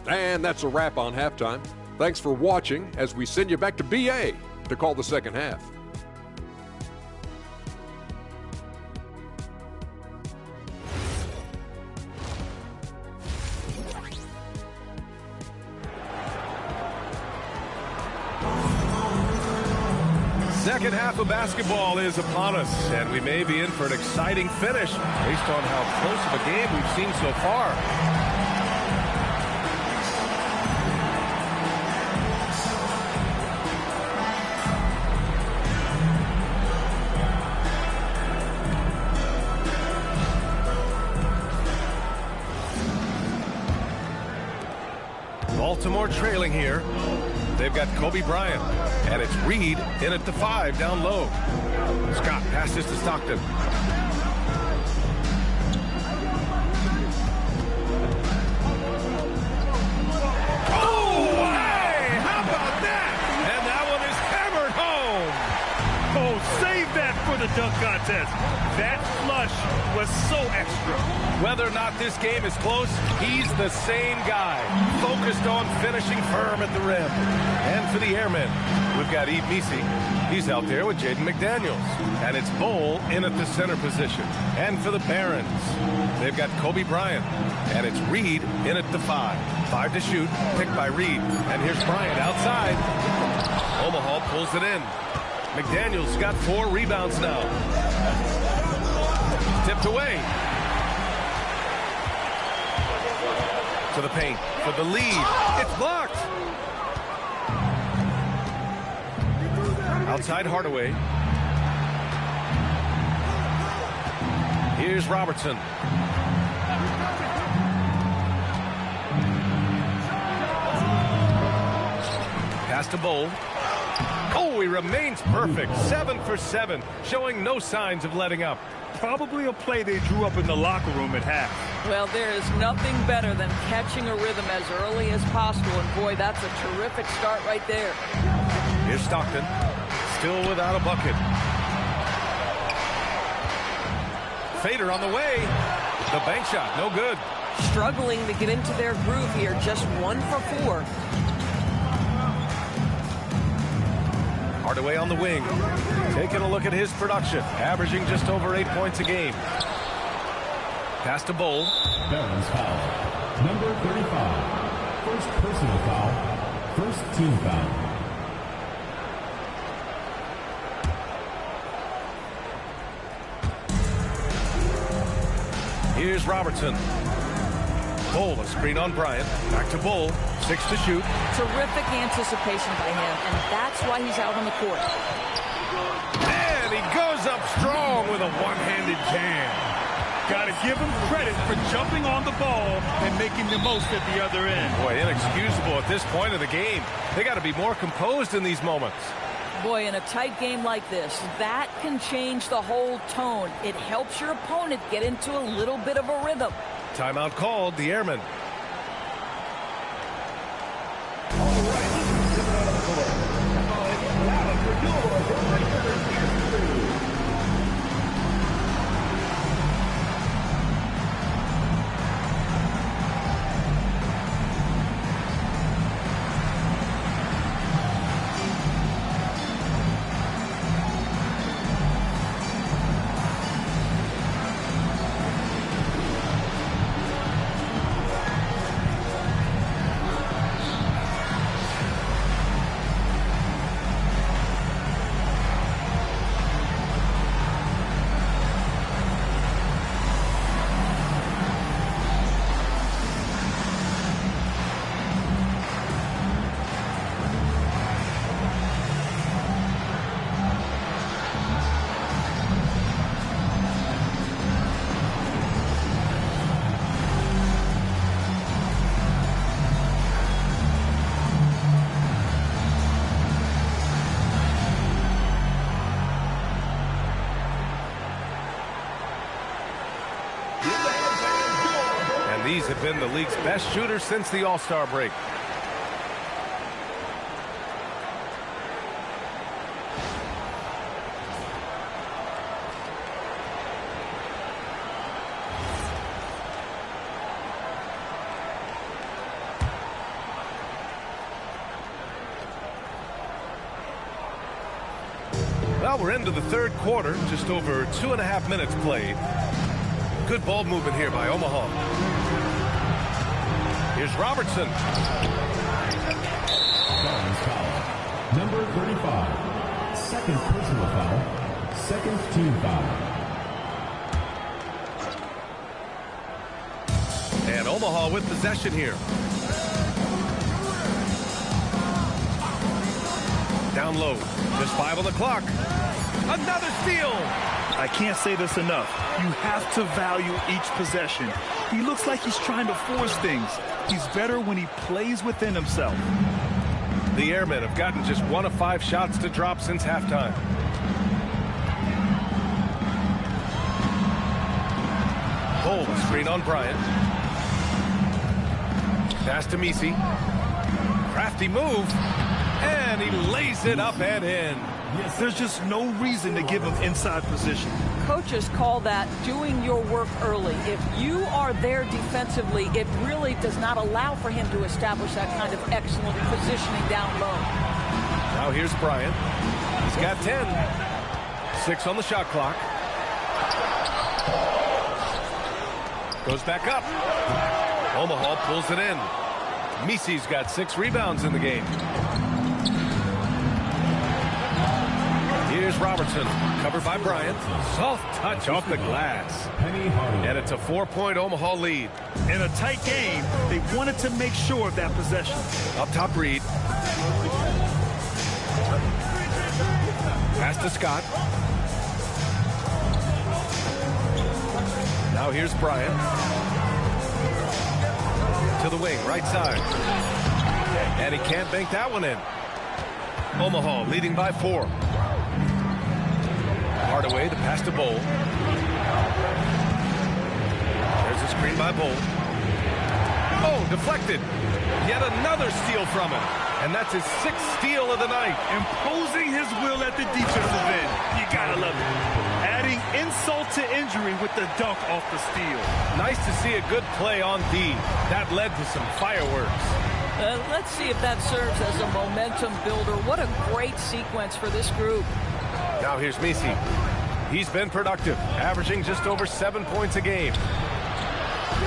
And that's a wrap on halftime. Thanks for watching as we send you back to BA to call the second half. Second half of basketball is upon us, and we may be in for an exciting finish based on how close of a game we've seen so far. Baltimore trailing here. They've got Kobe Bryant, and it's Reed in at the 5 down low. Scott passes to Stockton. Oh, hey, how about that? And that one is hammered home. Oh, save that for the dunk contest. That flush was so extra. Whether or not this game is close, he's the same guy, focused on finishing firm at the rim. And for the Airmen, we've got Yves Missi. He's out there with Jaden McDaniels. And it's Bowl in at the center position. And for the Barons, they've got Kobe Bryant. And it's Reed in at the 5. 5 to shoot, picked by Reed. And here's Bryant outside. Omaha pulls it in. McDaniels got 4 rebounds now. Tipped away. To the paint for the lead. It's blocked. Outside Hardaway. Here's Robertson. Pass to Bowl. Oh, he remains perfect. 7 for 7, showing no signs of letting up. Probably a play they drew up in the locker room at half. Well, there is nothing better than catching a rhythm as early as possible, and boy, that's a terrific start right there. Here's Stockton, still without a bucket. Fader on the way. The bank shot, no good. Struggling to get into their groove here. Just 1 for 4. Hardaway on the wing. Taking a look at his production. Averaging just over 8 points a game. Pass to Bowl. Barron's foul. Number 35. First personal foul. First team foul. Here's Robertson. Bowl, a screen on Bryant. Back to Bowl. 6 to shoot. Terrific anticipation by him, and that's why he's out on the court. And he goes up strong with a one-handed jam. Got to give him credit for jumping on the ball and making the most at the other end. Boy, inexcusable at this point of the game. They got to be more composed in these moments. Boy, in a tight game like this, that can change the whole tone. It helps your opponent get into a little bit of a rhythm. Timeout called, the Airmen. These have been the league's best shooters since the All-Star break. Well, we're into the third quarter, just over 2.5 minutes played. Good ball movement here by Omaha. Here's Robertson. Barron's foul. Number 35. Second personal foul. Second team foul. And Omaha with possession here. Down low. Just 5 on the clock. Another steal. I can't say this enough. You have to value each possession. He looks like he's trying to force things. He's better when he plays within himself. The Airmen have gotten just 1 of 5 shots to drop since halftime. Bowl, screen on Bryant. Pass to Misi. Crafty move. And he lays it up and in. There's just no reason to give him inside position. Coaches call that doing your work early. If you are there defensively, it really does not allow for him to establish that kind of excellent positioning down low. Now here's Bryant. He's got 10. 6 on the shot clock. Goes back up. Omaha pulls it in. Misi's got 6 rebounds in the game. Here's Robertson, covered by Bryant. Soft touch off the glass. And it's a 4-point Omaha lead. In a tight game, they wanted to make sure of that possession. Up top, Reed. Pass to Scott. Now here's Bryant. To the wing, right side. And he can't bank that one in. Omaha leading by 4. Hardaway, the pass to Bowl. There's a screen by Bowl. Oh, deflected. Yet another steal from him. And that's his 6th steal of the night. Imposing his will at the defensive end. You gotta love it. Adding adding insult to injury with the dunk off the steal. Nice to see a good play on D. That led to some fireworks. Let's see if that serves as a momentum builder. What a great sequence for this group. Now here's Misi. He's been productive, averaging just over 7 points a game.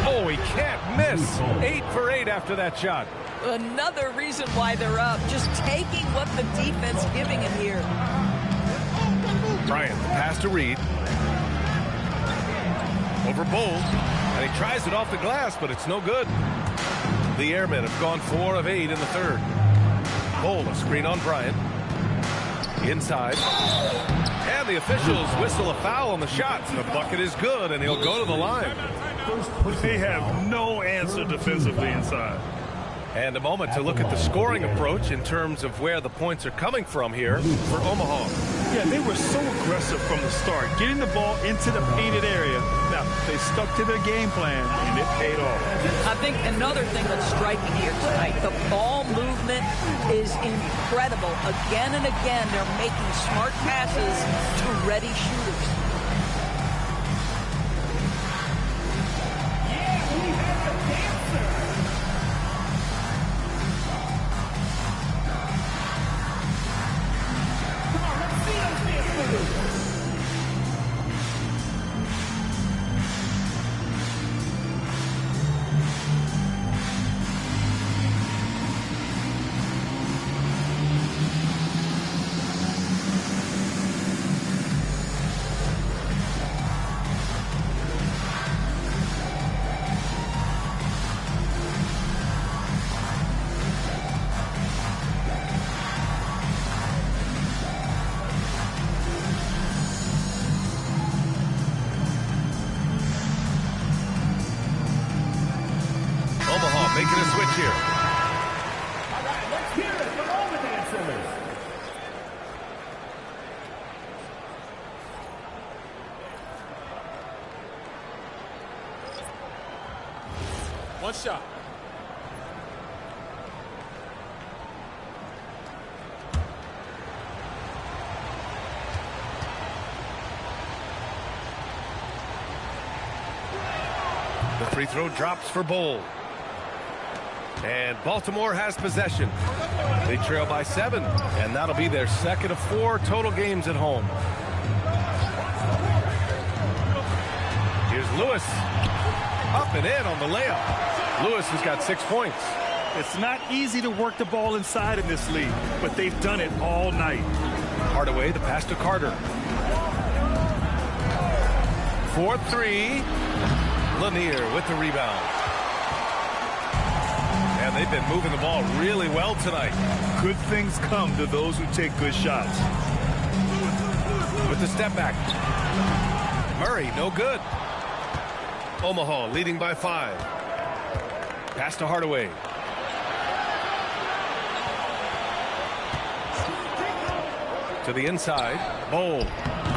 Oh, he can't miss. 8 for 8 after that shot. Another reason why they're up. Just taking what the defense giving him here. Bryant, pass to Reed. Over Bowl. And he tries it off the glass, but it's no good. The Airmen have gone 4 of 8 in the third. Bowl, a screen on Bryant. Inside. And the officials whistle a foul on the shot. The bucket is good, and he'll go to the line. They have no answer defensively inside. And a moment to look at the scoring approach in terms of where the points are coming from here for Omaha. Yeah, they were so aggressive from the start, getting the ball into the painted area. Now, they stuck to their game plan, and it paid off. I think another thing that's striking here tonight, the ball movement is incredible. Again and again, they're making smart passes to ready shooters. Making a switch here. All right, let's hear it for all the dancers. One shot. The free throw drops for Bowl. And Baltimore has possession. They trail by 7, and that'll be their second of 4 total games at home. Here's Lewis. Up and in on the layup. Lewis has got 6 points. It's not easy to work the ball inside in this league, but they've done it all night. Hardaway, the pass to Carter. 4-3. Lanier with the rebound. And they've been moving the ball really well tonight. Good things come to those who take good shots. With the step back. Murray, no good. Omaha leading by 5. Pass to Hardaway. To the inside. Bowl.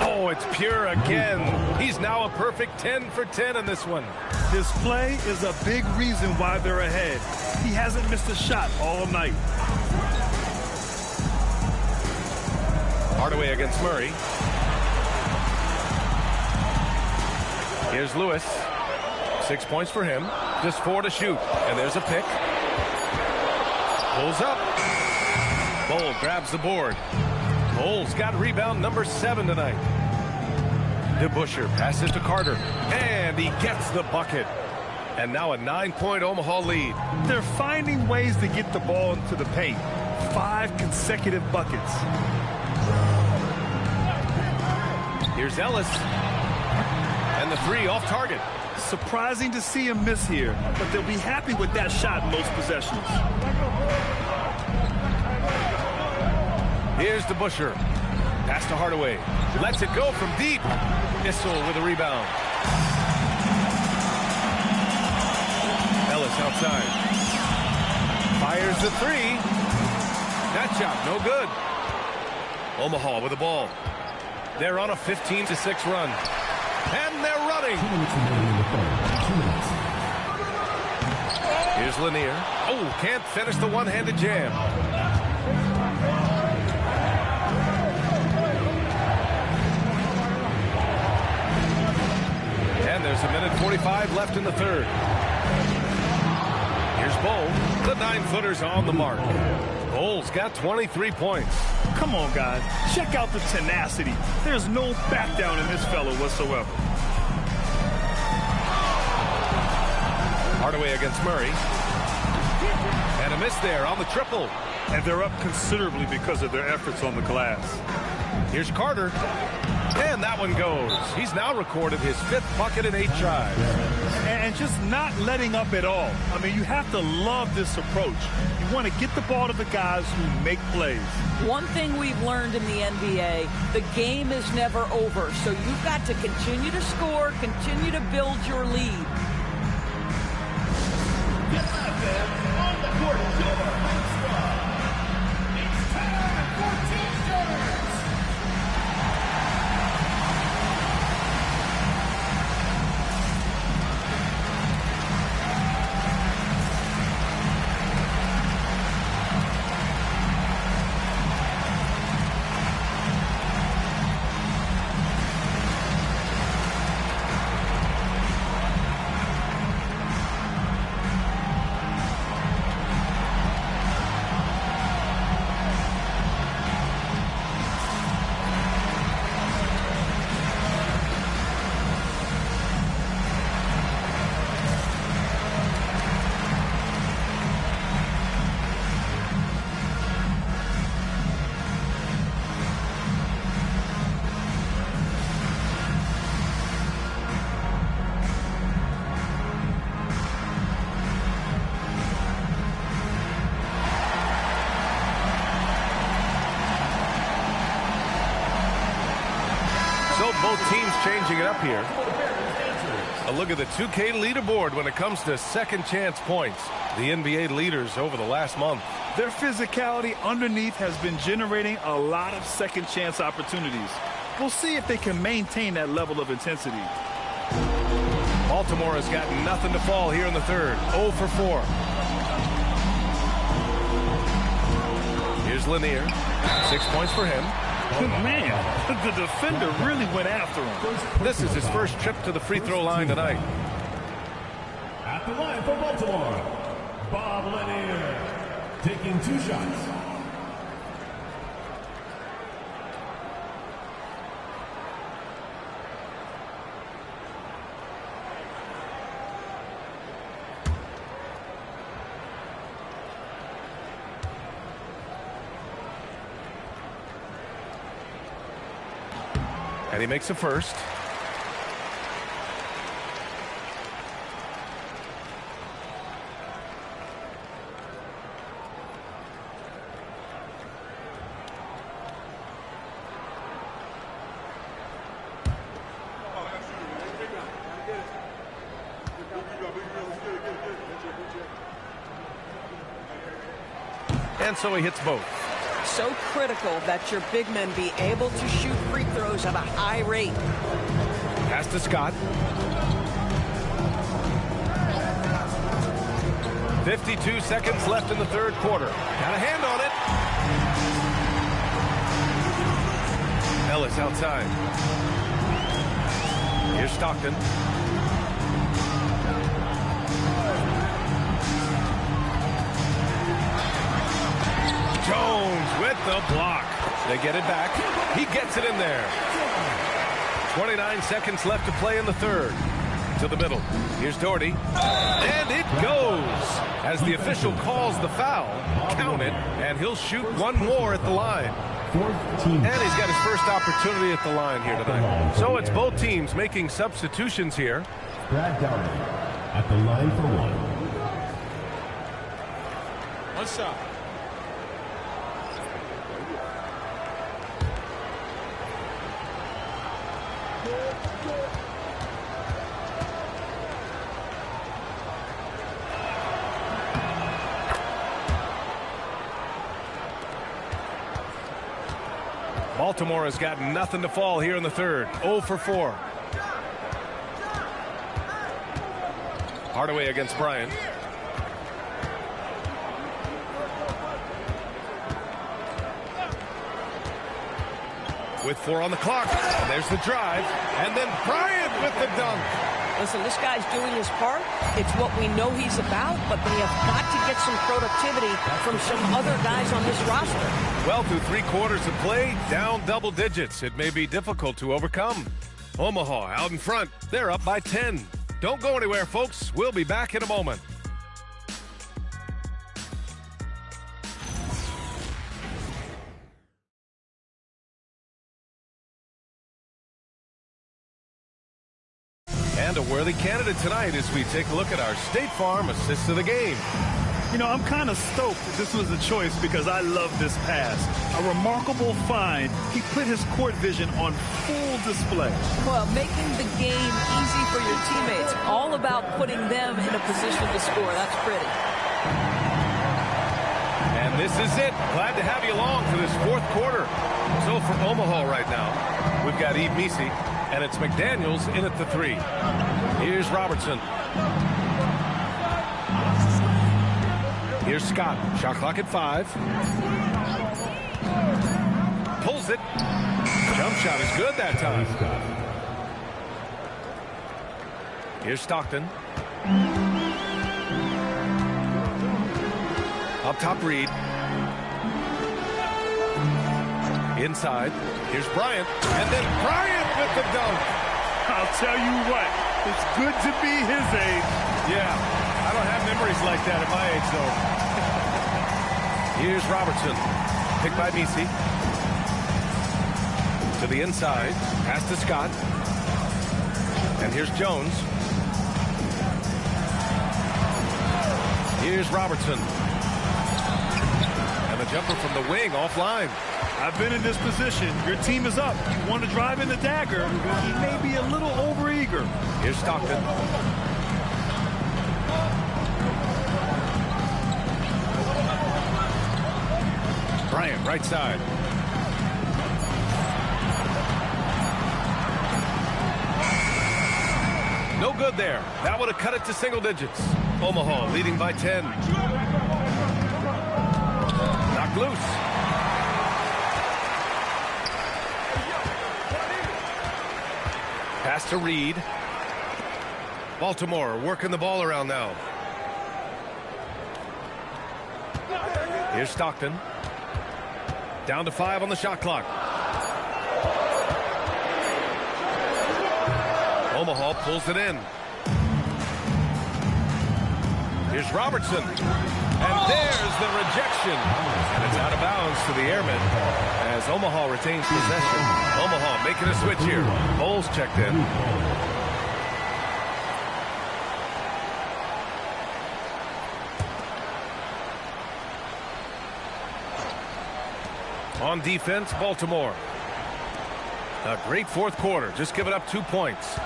Oh, it's Pure again. He's now a perfect 10 for 10 in this one. This play is a big reason why they're ahead. He hasn't missed a shot all night. Hardaway against Murray. Here's Lewis. 6 points for him. Just 4 to shoot. And there's a pick. Pulls up. Bowl grabs the board. Bowl's got rebound number 7 tonight. DeBusschere passes to Carter. And he gets the bucket. And now a 9-point Omaha lead. They're finding ways to get the ball into the paint. 5 consecutive buckets. Here's Ellis. And the 3 off target. Surprising to see him miss here, but they'll be happy with that shot most possessions. Here's DeBusschere. Pass to Hardaway. Lets it go from deep. Issel with a rebound. Ellis outside. Fires the 3. That shot no good. Omaha with the ball. They're on a 15-6 run. And they're running. Here's Lanier. Oh, can't finish the one-handed jam. There's a minute 45 left in the third. Here's Bowl. The 9-footer's on the mark. Bowl's got 23 points. Come on, guys. Check out the tenacity. There's no back down in this fellow whatsoever. Hardaway against Murray. And a miss there on the triple. And they're up considerably because of their efforts on the glass. Here's Carter. And that one goes. He's now recorded his 5th bucket in 8 tries. And just not letting up at all. I mean, you have to love this approach. You want to get the ball to the guys who make plays. One thing we've learned in the NBA, the game is never over. So you've got to continue to score, continue to build your lead. On the court, it's time for team starters. Both teams changing it up here. A look at the 2K leaderboard when it comes to second chance points. The NBA leaders over the last month. Their physicality underneath has been generating a lot of second chance opportunities. We'll see if they can maintain that level of intensity. Baltimore has got nothing to fall here in the third. 0 for 4. Here's Lanier. 6 points for him. Man, the defender really went after him. This is his first trip to the free throw line tonight. At the line for Baltimore, Bob Lanier, taking 2 shots. And he makes a first. And so he hits both. So critical that your big men be able to shoot free throws at a high rate. Pass to Scott. 52 seconds left in the third quarter. Got a hand on it. Ellis outside. Here's Stockton. Jones with the block. They get it back. He gets it in there. 29 seconds left to play in the third. To the middle. Here's Doherty. And it goes. As the official calls the foul, count it, and he'll shoot one more at the line. And he's got his first opportunity at the line here tonight. So it's both teams making substitutions here. Brad Doherty at the line for 1. One shot. Baltimore has got nothing to fall here in the third. 0 for 4. Hardaway against Bryant. With 4 on the clock. And there's the drive. And then Bryant with the dunk. Listen, this guy's doing his part. It's what we know he's about, but they have got to get some productivity from some other guys on this roster. Well, through 3 quarters of play, down double digits. It may be difficult to overcome. Omaha out in front. They're up by 10. Don't go anywhere, folks. We'll be back in a moment. And a worthy candidate tonight as we take a look at our State Farm assist of the game. You know, I'm kind of stoked that this was the choice because I love this pass. A remarkable find. He put his court vision on full display. Well, making the game easy for your teammates. All about putting them in a position to score. That's pretty. And this is it. Glad to have you along for this 4th quarter. So for Omaha right now, we've got Yves Missi, and it's McDaniels in at the 3. Here's Robertson. Here's Scott. Shot clock at 5. Pulls it. Jump shot is good that time. Here's Stockton. Up top, Reed. Inside. Here's Bryant. And then Bryant with the dunk. I'll tell you what. It's good to be his age. Yeah. I don't have memories like that at my age, though. Here's Robertson. Picked by Missi. To the inside. Pass to Scott. And here's Jones. Here's Robertson. And the jumper from the wing offline. I've been in this position. Your team is up. You want to drive in the dagger. He may be a little overeager. Here's Stockton. Bryant, right side. No good there. That would have cut it to single digits. Omaha leading by 10. Knocked loose. Pass to Reed. Baltimore working the ball around now. Here's Stockton. Down to 5 on the shot clock. Omaha pulls it in. Here's Robertson. And there's the rejection. And it's out of bounds to the Airmen as Omaha retains possession. Omaha making a switch here. Bowles checked in. On defense, Baltimore. A great 4th quarter. Just giving up 2 points.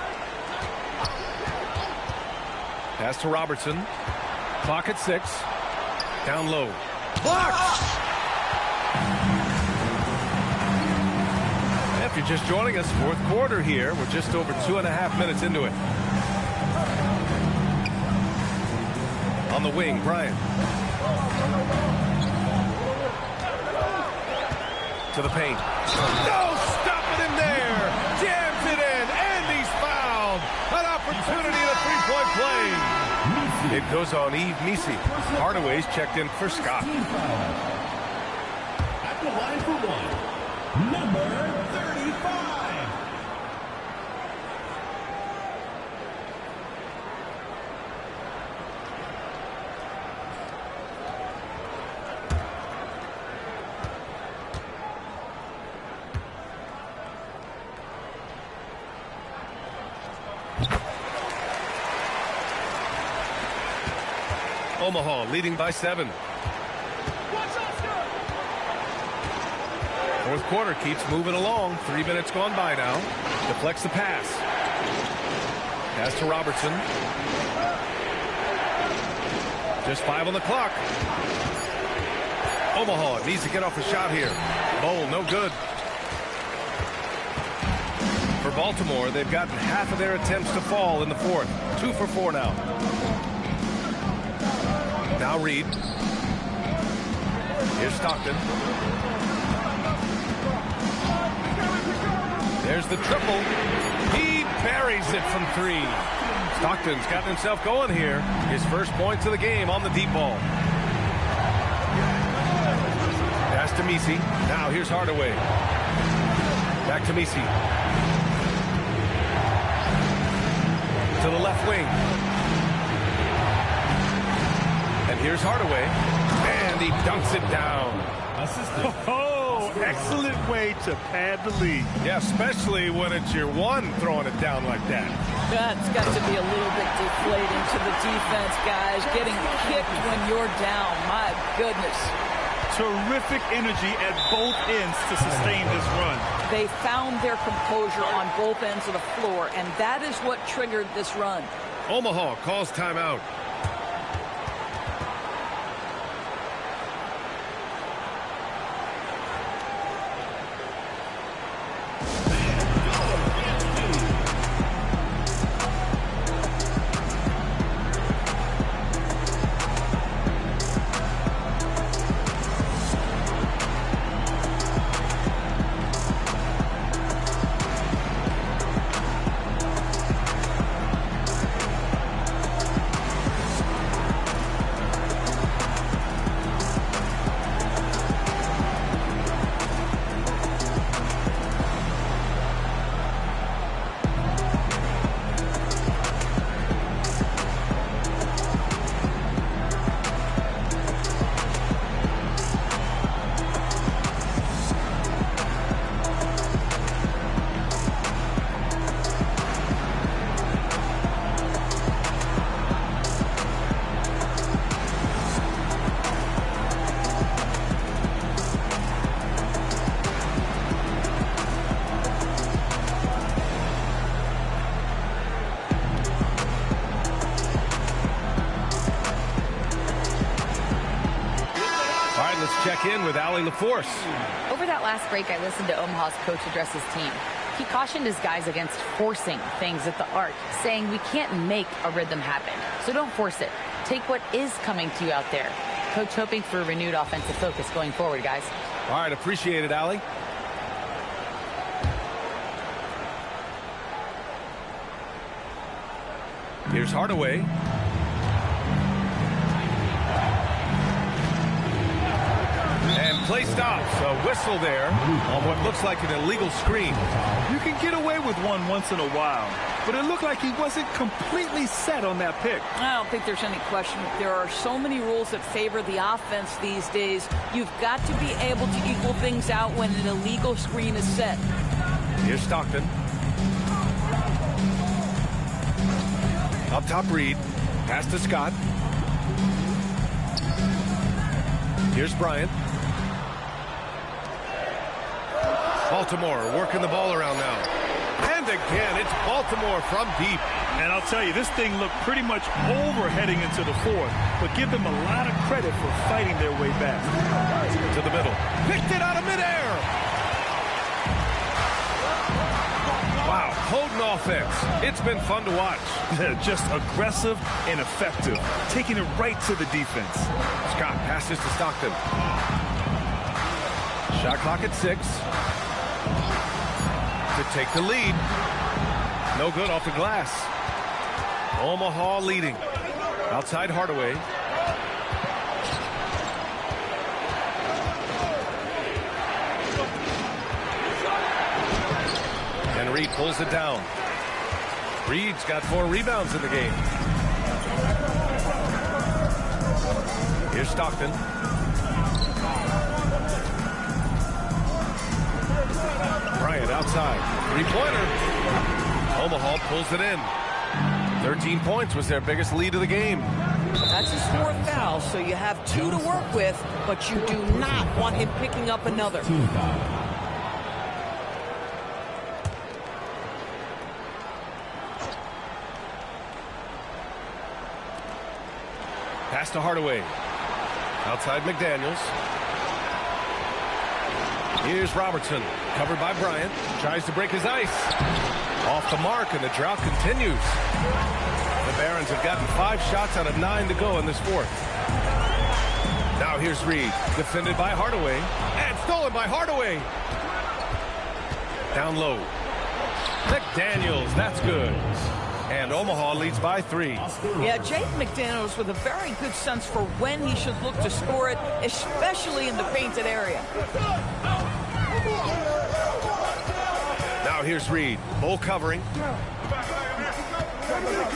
Pass to Robertson. Clock at 6. Down low. Blocked! If you're just joining us, 4th quarter here. We're just over 2.5 minutes into it. On the wing, Bryant. To the paint. No, stop it in there. Jams it in, and he's fouled. An opportunity at a 3-point play. It goes on Yves Missi. Hardaway's checked in for Scott. At the line for 1, number 35. Omaha leading by 7. 4th quarter keeps moving along. 3 minutes gone by now. Deflects the pass. Pass to Robertson. Just 5 on the clock. Omaha needs to get off a shot here. Bowl, no good. For Baltimore, they've gotten half of their attempts to fall in the 4th. 2 for 4 now. Now Reed. Here's Stockton. There's the triple. He buries it from 3. Stockton's gotten himself going here. His first points of the game on the deep ball. Pass to Messi. Now here's Hardaway. Back to Messi. To the left wing. And here's Hardaway. And he dunks it down. Oh, excellent way to pad the lead. Yeah, especially when it's your one throwing it down like that. That's got to be a little bit deflating to the defense, guys. Getting kicked when you're down. My goodness. Terrific energy at both ends to sustain this run. They found their composure on both ends of the floor, and that is what triggered this run. Omaha calls timeout. Check in with Allie LaForce. Over that last break, I listened to Omaha's coach address his team. He cautioned his guys against forcing things at the arc, saying we can't make a rhythm happen. So don't force it. Take what is coming to you out there. Coach hoping for a renewed offensive focus going forward, guys. All right, appreciate it, Allie. Here's Hardaway. And play stops. A whistle there on what looks like an illegal screen. You can get away with one once in a while, but it looked like he wasn't completely set on that pick. I don't think there's any question. There are so many rules that favor the offense these days. You've got to be able to equal things out when an illegal screen is set. Here's Stockton. Up top, Reed. Pass to Scott. Here's Bryant. Baltimore working the ball around now. And again, it's Baltimore from deep. And I'll tell you, this thing looked pretty much over heading into the fourth, but give them a lot of credit for fighting their way back. To the middle. Picked it out of midair. Wow, potent offense. It's been fun to watch. Just aggressive and effective, taking it right to the defense. Scott passes to Stockton. Shot clock at 6. To take the lead. No good off the glass. Omaha leading. Outside Hardaway. And Reed pulls it down. Reed's got 4 rebounds in the game. Here's Stockton. Bryant outside. 3-pointer. Omaha pulls it in. 13 points was their biggest lead of the game. That's his 4th foul, so you have 2 to work with, but you do not want him picking up another. Pass to Hardaway. Outside McDaniels. Here's Robertson. Covered by Bryant. Tries to break his ice. Off the mark, and the drought continues. The Barons have gotten 5 shots out of 9 to go in this fourth. Now here's Reed. Defended by Hardaway. And stolen by Hardaway. Down low. McDaniels. That's good. And Omaha leads by 3. Yeah, Jaden McDaniels with a very good sense for when he should look to score it, especially in the painted area. Now here's Reed. Bull covering.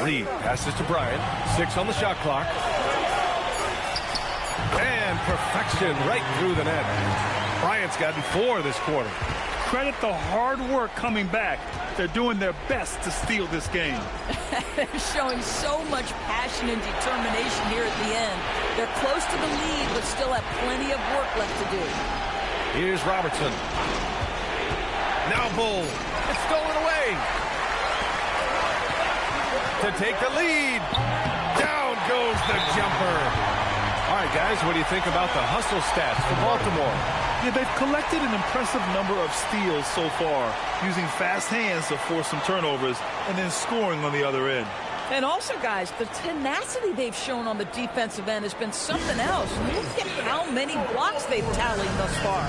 Reed passes to Bryant. 6 on the shot clock. And perfection right through the net. Bryant's gotten 4 this quarter. Credit the hard work coming back. They're doing their best to steal this game. They're showing so much passion and determination here at the end. They're close to the lead, but still have plenty of work left to do. Here's Robertson. Now Bull. It's stolen away. To take the lead. Down goes the jumper. All right, guys, what do you think about the hustle stats for Baltimore? Yeah, they've collected an impressive number of steals so far, using fast hands to force some turnovers and then scoring on the other end. And also, guys, the tenacity they've shown on the defensive end has been something else. Look at how many blocks they've tallied thus far.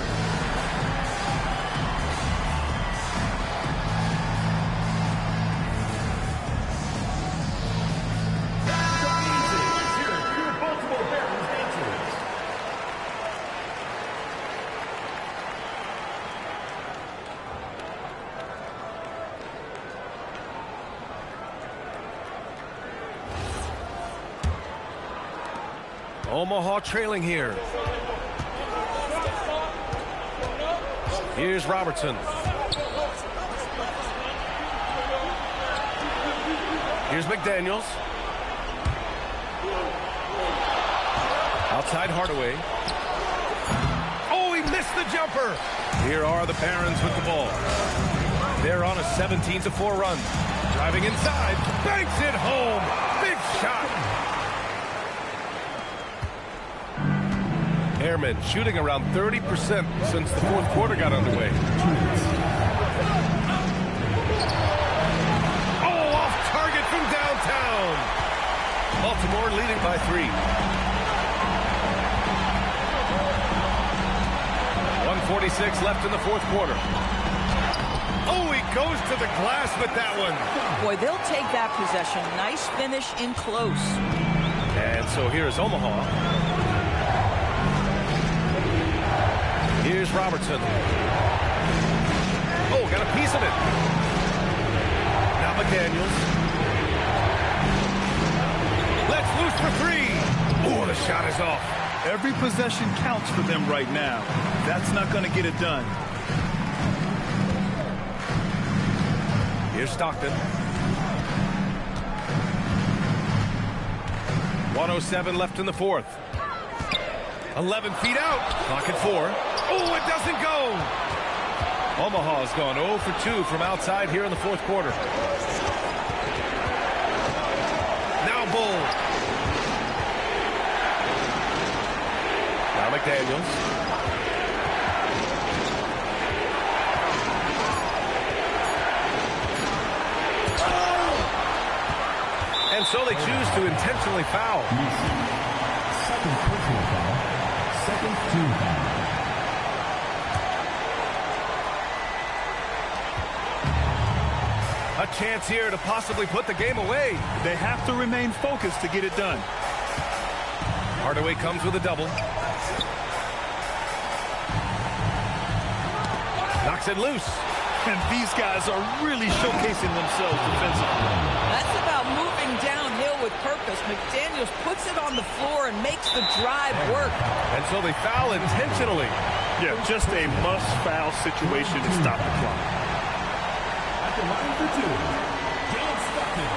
Omaha trailing here. Here's Robertson. Here's McDaniels. Outside Hardaway. Oh, he missed the jumper. Here are the Barons with the ball. They're on a 17-4 run. Driving inside. Banks it home. Big shot. Airmen shooting around 30% since the fourth quarter got underway. Oh, off target from downtown. Baltimore leading by 3. 1:46 left in the fourth quarter. Oh, he goes to the glass with that one. Boy, they'll take that possession. Nice finish in close. And so here's Omaha. Here's Robertson. Oh, got a piece of it. Now McDaniels. Let's loose for 3. Oh, the shot is off. Every possession counts for them right now. That's not going to get it done. Here's Stockton. 1:07 left in the fourth. 11 feet out. Clock at 4. Oh, it doesn't go. Omaha's gone 0 for 2 from outside here in the fourth quarter. Now Bull. Now McDaniels. And so they choose to intentionally foul. Second personal foul. Second team foul. A chance here to possibly put the game away. They have to remain focused to get it done. Hardaway comes with a double. Knocks it loose. And these guys are really showcasing themselves defensively. That's about moving downhill with purpose. McDaniels puts it on the floor and makes the drive work. And so they foul intentionally. Yeah, just a must-foul situation to stop the clock. At the line for 2, John Stockton.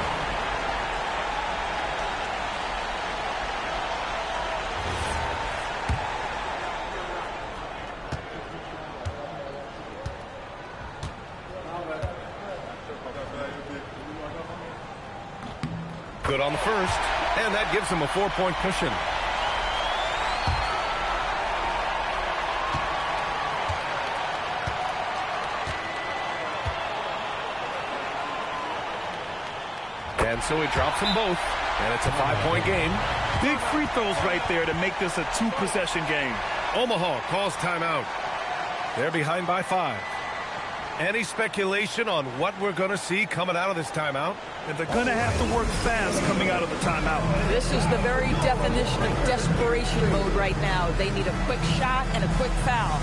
Good on the first, and that gives them a 4-point cushion. And so he drops them both, and it's a 5-point game. Big free throws right there to make this a 2-possession game. Omaha calls timeout. They're behind by 5. Any speculation on what we're going to see coming out of this timeout? And they're going to have to work fast coming out of the timeout. This is the very definition of desperation mode right now. They need a quick shot and a quick foul.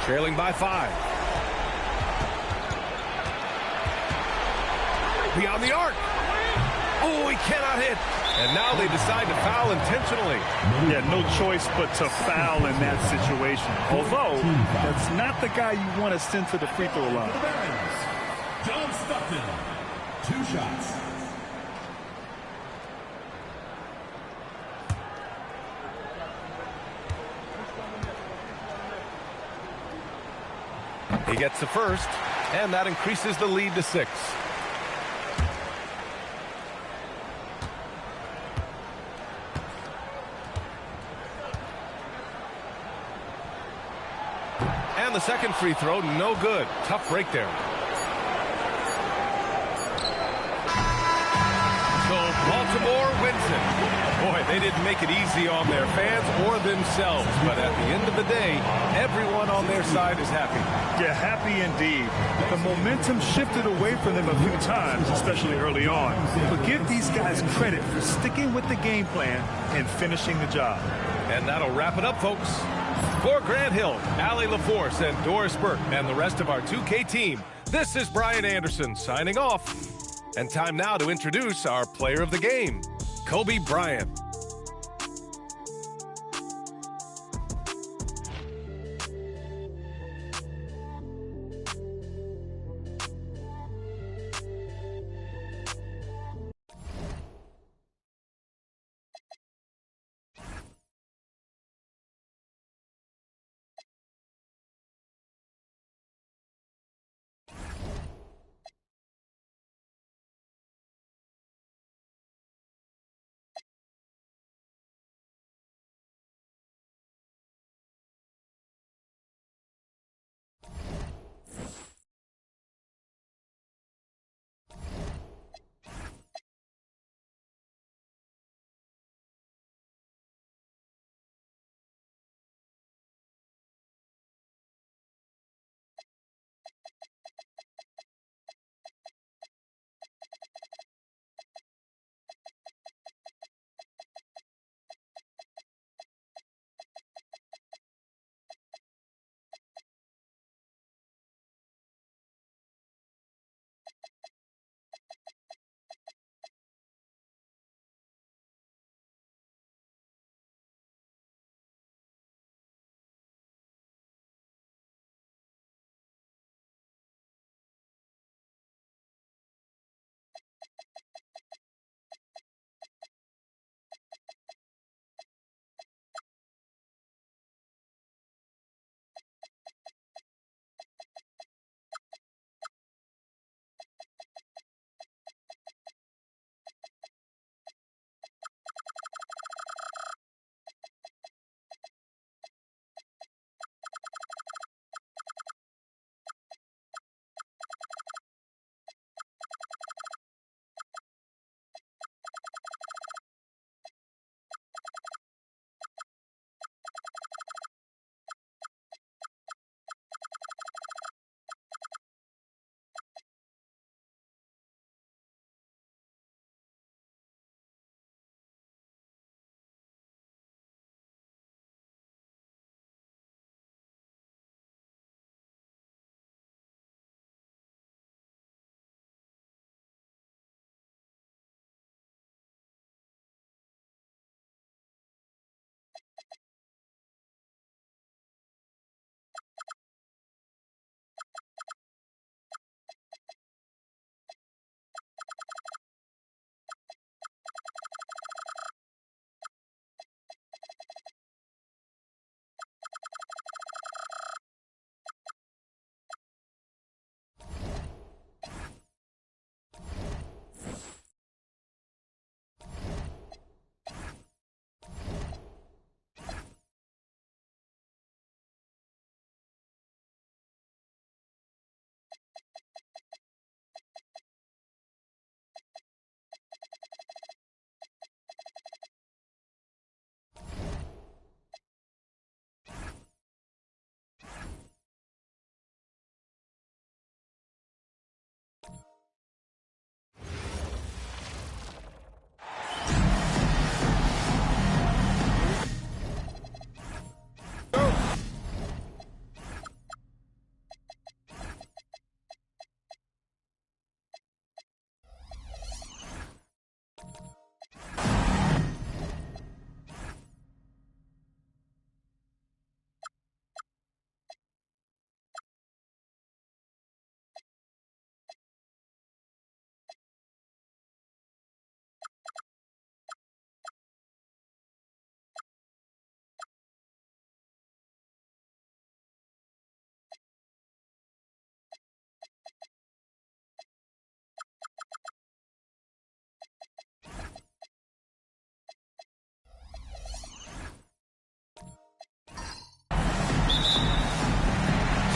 Trailing by 5. Beyond the arc. Oh, he cannot hit. And now they decide to foul intentionally. Yeah, no choice but to foul in that situation. Although, that's not the guy you want to send to the free throw line. John Stockton, 2 shots. He gets the first, and that increases the lead to 6. And the second free throw, no good. Tough break there. So Baltimore wins it. Boy, they didn't make it easy on their fans or themselves. But at the end of the day, everyone on their side is happy. Yeah, happy indeed. The momentum shifted away from them a few times, especially early on. But give these guys credit for sticking with the game plan and finishing the job. And that'll wrap it up, folks. For Grant Hill, Allie LaForce, and Doris Burke, and the rest of our 2K team, this is Brian Anderson signing off. And time now to introduce our player of the game, Kobe Bryant.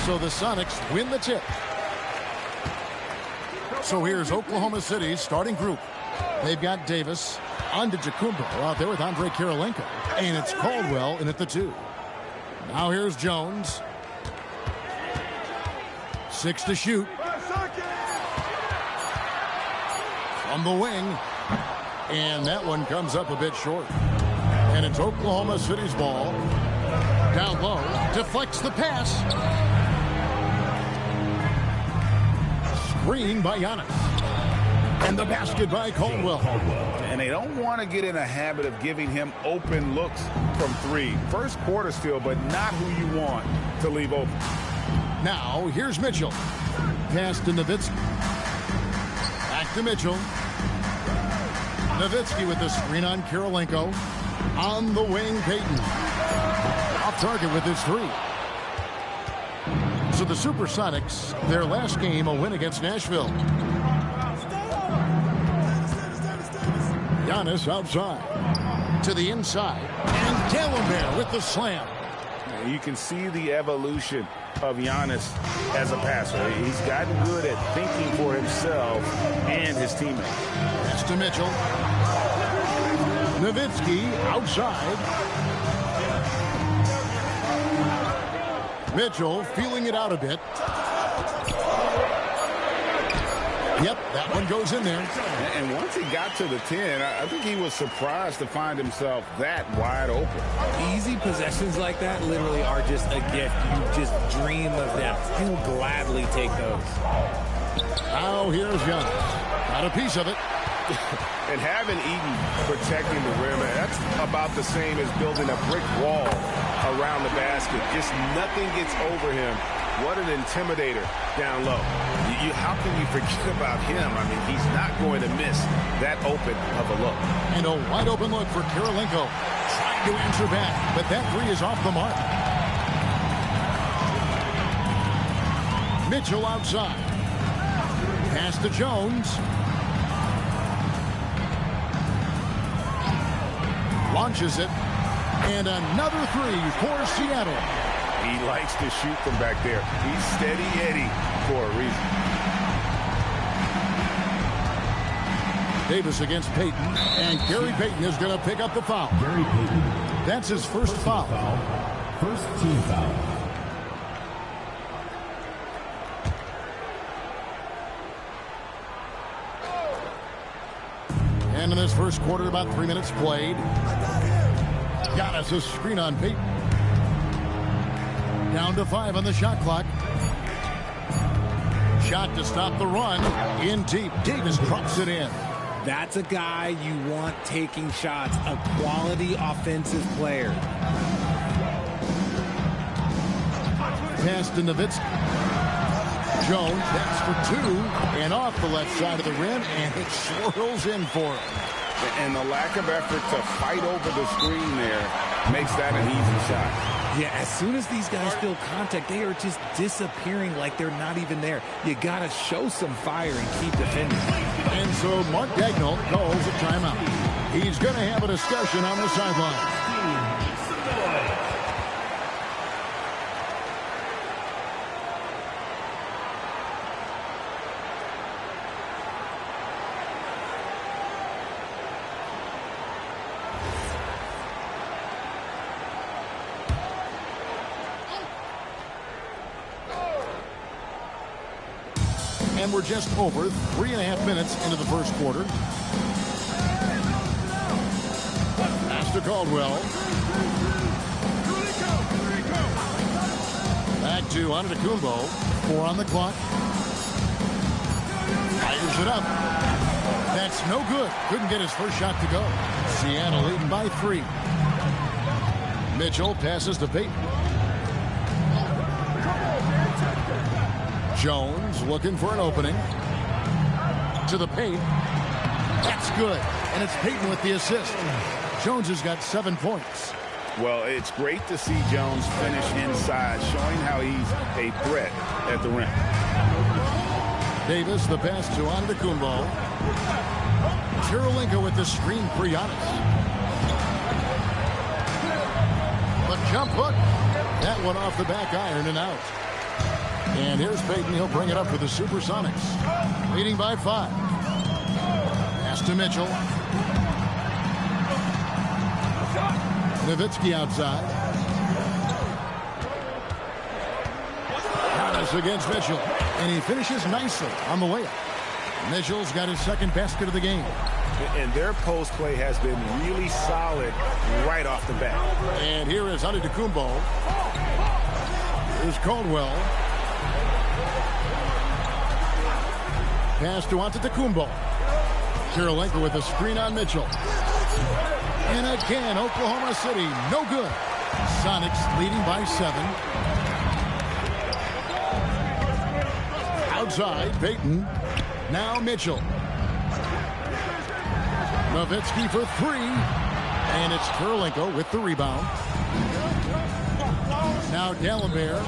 So the Sonics win the tip. So here's Oklahoma City's starting group. They've got Davis, Antetokounmpo out there with Andrei Kirilenko. And it's Caldwell in at the 2. Now here's Jones. 6 to shoot. From the wing. And that one comes up a bit short. And it's Oklahoma City's ball. Down low. Deflects the pass. Screen by Giannis. And the basket by Caldwell. And they don't want to get in a habit of giving him open looks from 3. First quarter still, but not who you want to leave open. Now, here's Mitchell. Pass to Nowitzki. Back to Mitchell. Nowitzki with the screen on Kirilenko. On the wing, Payton. Off target with his 3. So the Supersonics, their last game, a win against Nashville. Giannis outside. To the inside. And Gallimore with the slam. You can see the evolution of Giannis as a passer. He's gotten good at thinking for himself and his teammates. Pass to Mitchell. Nowitzki outside. Mitchell feeling it out a bit. Yep, that one goes in there. And once he got to the 10, I think he was surprised to find himself that wide open. Easy possessions like that literally are just a gift. You just dream of them. He'll gladly take those. Now here's Giannis. Got a piece of it. And having Eaton protecting the rim, that's about the same as building a brick wall around the basket. Just nothing gets over him. What an intimidator down low. How can you forget about him? I mean, he's not going to miss that open of a look. And a wide open look for Kirilenko. Trying to answer back, but that 3 is off the mark. Mitchell outside. Pass to Jones. Launches it. And another 3 for Seattle. He likes to shoot from back there. He's steady Eddie for a reason. Davis against Payton. And Gary Payton is going to pick up the foul. Gary Payton. That's his first foul. First team foul. And in this first quarter, about 3 minutes played. Giannis a screen on Payton. Down to 5 on the shot clock. Shot to stop the run. In deep. Davis drops it in. That's a guy you want taking shots. A quality offensive player. Pass to Nowitzki. Jones, that's for 2. And off the left side of the rim. And it swirls in for him. And the lack of effort to fight over the screen there makes that an easy shot. Yeah, as soon as these guys feel contact, they are just disappearing like they're not even there. You got to show some fire and keep defending. And so Mark Daigneault calls a timeout. He's going to have a discussion on the sideline. And we're just over 3.5 minutes into the first quarter. Pass to Caldwell. Back to Antetokounmpo. 4 on the clock. Fires it up. That's no good. Couldn't get his first shot to go. Seattle leading by 3. Mitchell passes to Payton. Jones looking for an opening. To the paint. That's good. And it's Payton with the assist. Jones has got 7 points. Well, it's great to see Jones finish inside, showing how he's a threat at the rim. Davis, the pass to Antetokounmpo. Kirilenko with the screen for Giannis. The jump hook. That one off the back iron and out. And here's Payton. He'll bring it up for the Supersonics. Leading by 5. Pass to Mitchell. Nowitzki outside. Giannis against Mitchell. And he finishes nicely on the layup. Mitchell's got his second basket of the game. And their post play has been really solid right off the bat. And here is Antetokounmpo. Here's Caldwell. Pass to Antetokounmpo. Kirilenko with a screen on Mitchell. And again, Oklahoma City, no good. Sonics leading by 7. Outside, Payton. Now Mitchell. Nowitzki for 3. And it's Kirilenko with the rebound. Now Gallinberg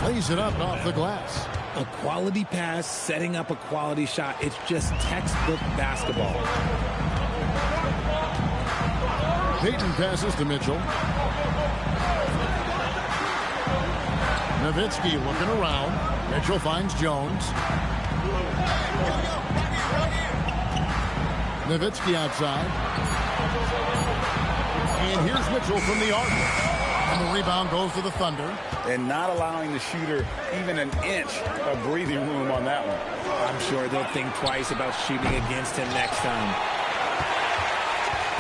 plays it up off the glass. A quality pass, setting up a quality shot. It's just textbook basketball. Payton passes to Mitchell. Nowitzki looking around. Mitchell finds Jones. Nowitzki outside. And here's Mitchell from the arc. And the rebound goes to the Thunder. And not allowing the shooter even an inch of breathing room on that one. I'm sure they'll think twice about shooting against him next time.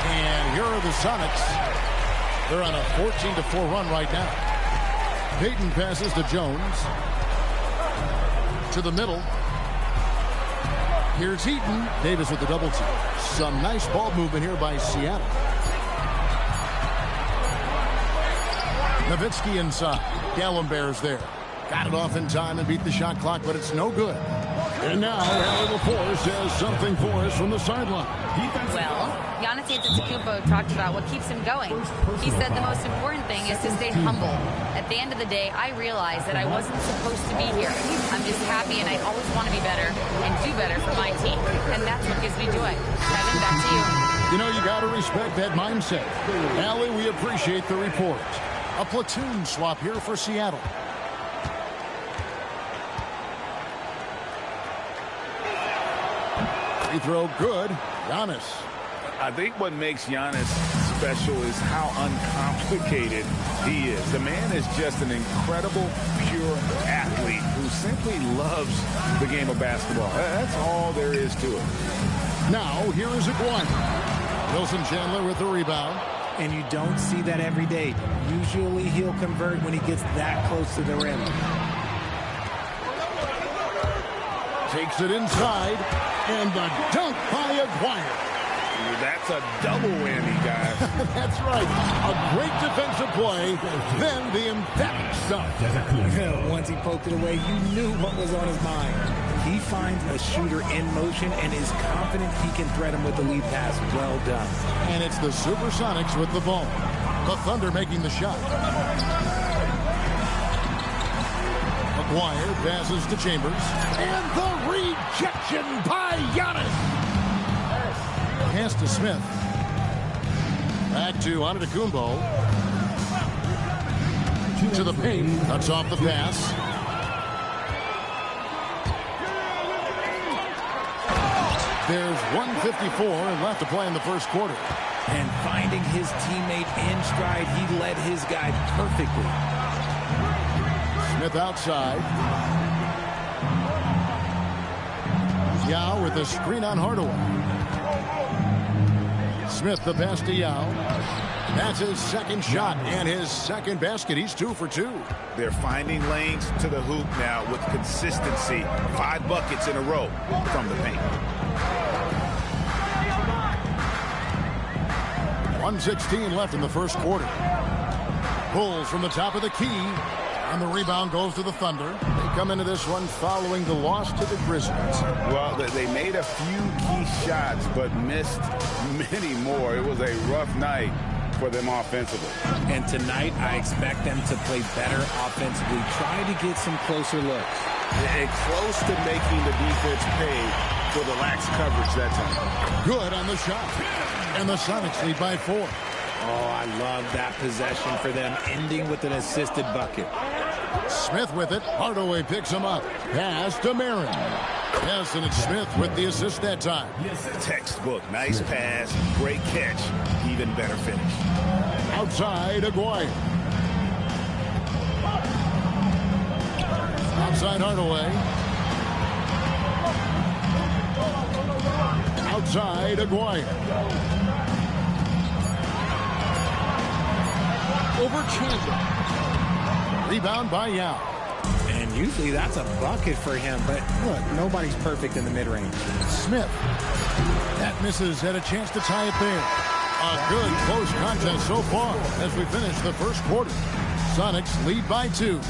And here are the Sonics. They're on a 14-4 run right now. Payton passes to Jones. To the middle. Here's Heaton. Davis with the double team. Some nice ball movement here by Seattle. Nowitzki inside. Gallinberg's there. Got it off in time and beat the shot clock, but it's no good. And now, Allie LaForce has something for us from the sideline. Well, Giannis Antetokounmpo talked about what keeps him going. He said the most important thing is to stay humble. At the end of the day, I realized that I wasn't supposed to be here. I'm just happy, and I always want to be better and do better for my team. And that's what gives me joy. Kevin, back to you. You know, you got to respect that mindset. Allie, we appreciate the report. A platoon swap here for Seattle. Free throw good. Giannis. I think what makes Giannis special is how uncomplicated he is. The man is just an incredible, pure athlete who simply loves the game of basketball. That's all there is to it. Now, here is Aguirre. Wilson Chandler with the rebound. And you don't see that every day. Usually he'll convert when he gets that close to the rim. Takes it inside, and the dunk by Aguirre. That's a double whammy, guys. That's right. A great defensive play, then the emphatic stuff. Once he poked it away, you knew what was on his mind. He finds a shooter in motion and is confident he can thread him with the lead pass. Well done. And it's the Supersonics with the ball. The Thunder making the shot. Aguirre passes to Chambers. And the rejection by Giannis. Pass to Smith. Back to Antetokounmpo. To the paint. Cuts off the pass. There's 1:54 left to play in the first quarter. And finding his teammate in stride, he led his guy perfectly. Smith outside. Yao with a screen on Hardaway. Smith the pass to Yao. That's his second shot and his second basket. He's 2 for 2. They're finding lanes to the hoop now with consistency. 5 buckets in a row from the paint. 1:16 left in the first quarter. Bulls from the top of the key. And the rebound goes to the Thunder. They come into this one following the loss to the Grizzlies. Well, they made a few key shots, but missed many more. It was a rough night for them offensively. And tonight, I expect them to play better offensively. Try to get some closer looks. And close to making the defense pay for the lax coverage that time. Good on the shot. And the Sonics lead by 4. Oh, I love that possession for them, ending with an assisted bucket. Smith with it. Hardaway picks him up. Pass to Marin. Yes, and it's Smith with the assist that time. Textbook. Nice pass. Great catch. Even better finish. Outside, Aguirre. Outside, Hardaway. Outside, Aguirre. Over Chandler. Rebound by Yao. And usually that's a bucket for him, but look, nobody's perfect in the mid-range. Smith. That misses. Had a chance to tie it there. A good close contest so far as we finish the first quarter. Sonics lead by 2.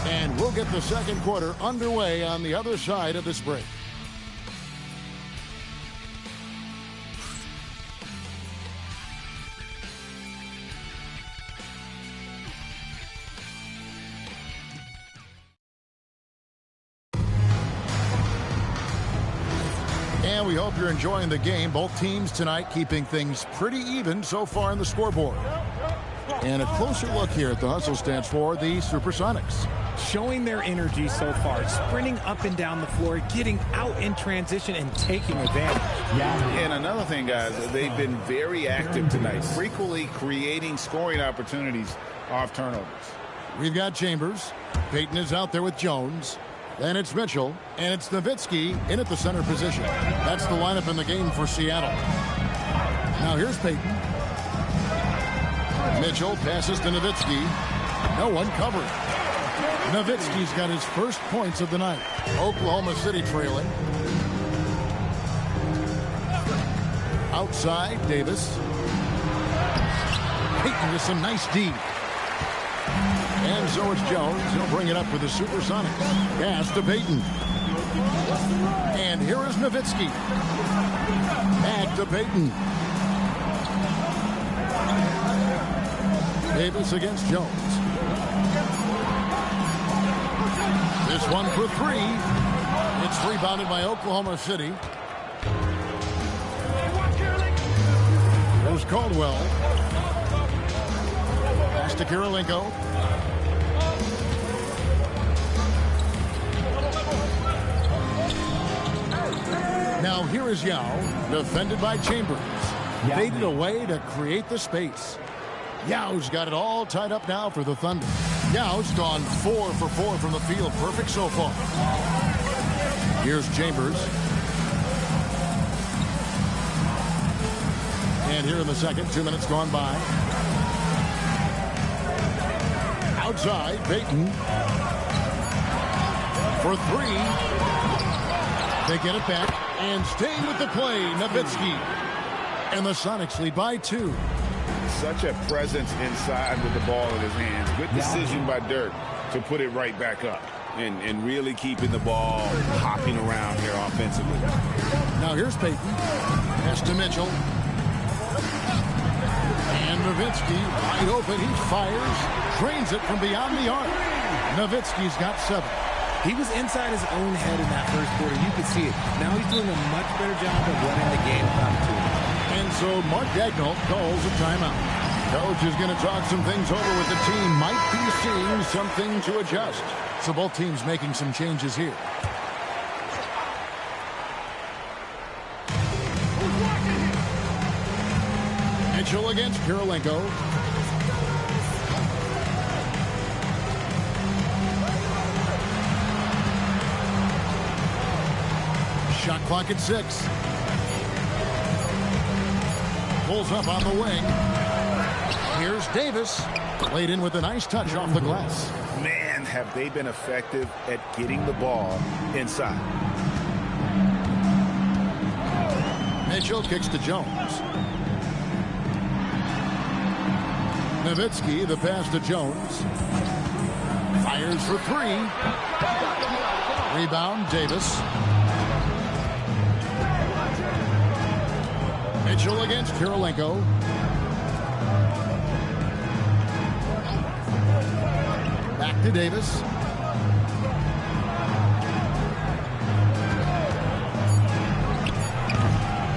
And we'll get the second quarter underway on the other side of this break. And we hope you're enjoying the game. Both teams tonight keeping things pretty even so far in the scoreboard. And a closer look here at the hustle stats for the Supersonics. Showing their energy so far, sprinting up and down the floor, getting out in transition and taking advantage. And another thing, guys, they've been very active tonight, frequently creating scoring opportunities off turnovers. We've got Chambers. Payton is out there with Jones. Then it's Mitchell, and it's Nowitzki in at the center position. That's the lineup in the game for Seattle. Now here's Payton. Mitchell passes to Nowitzki. No one covered. Nowitzki's got his first points of the night. Oklahoma City trailing. Outside, Davis. Payton with some nice D. And so it's Jones. He'll bring it up for the Supersonics. Pass to Payton. And here is Nowitzki. Back to Payton. Davis against Jones. This one for 3. It's rebounded by Oklahoma City. Here's Caldwell. Pass to Kirilenko. Now here is Yao, defended by Chambers. Faded away to create the space. Yao's got it all tied up now for the Thunder. Yao's gone 4 for 4 from the field. Perfect so far. Here's Chambers. And here in the second, 2 minutes gone by. Outside, Payton. For 3. They get it back. And staying with the play, Nowitzki. And the Sonics lead by 2. Such a presence inside with the ball in his hands. Good decision by Dirk to put it right back up. And really keeping the ball hopping around here offensively. Now here's Payton. Pass to Mitchell. And Nowitzki wide open. He fires. Drains it from beyond the arc. Nowitzki's got 7. He was inside his own head in that first quarter. You could see it. Now he's doing a much better job of running the game opportunity. And so Mark Daigneault calls a timeout. Coach is going to talk some things over with the team. Might be seeing something to adjust. So both teams making some changes here. Mitchell against Kirilenko. Shot clock at 6. Pulls up on the wing. Here's Davis. Played in with a nice touch off the glass. Man, have they been effective at getting the ball inside. Mitchell kicks to Jones. Nowitzki, the pass to Jones. Fires for 3. Rebound, Davis. Mitchell against Kirilenko. Back to Davis.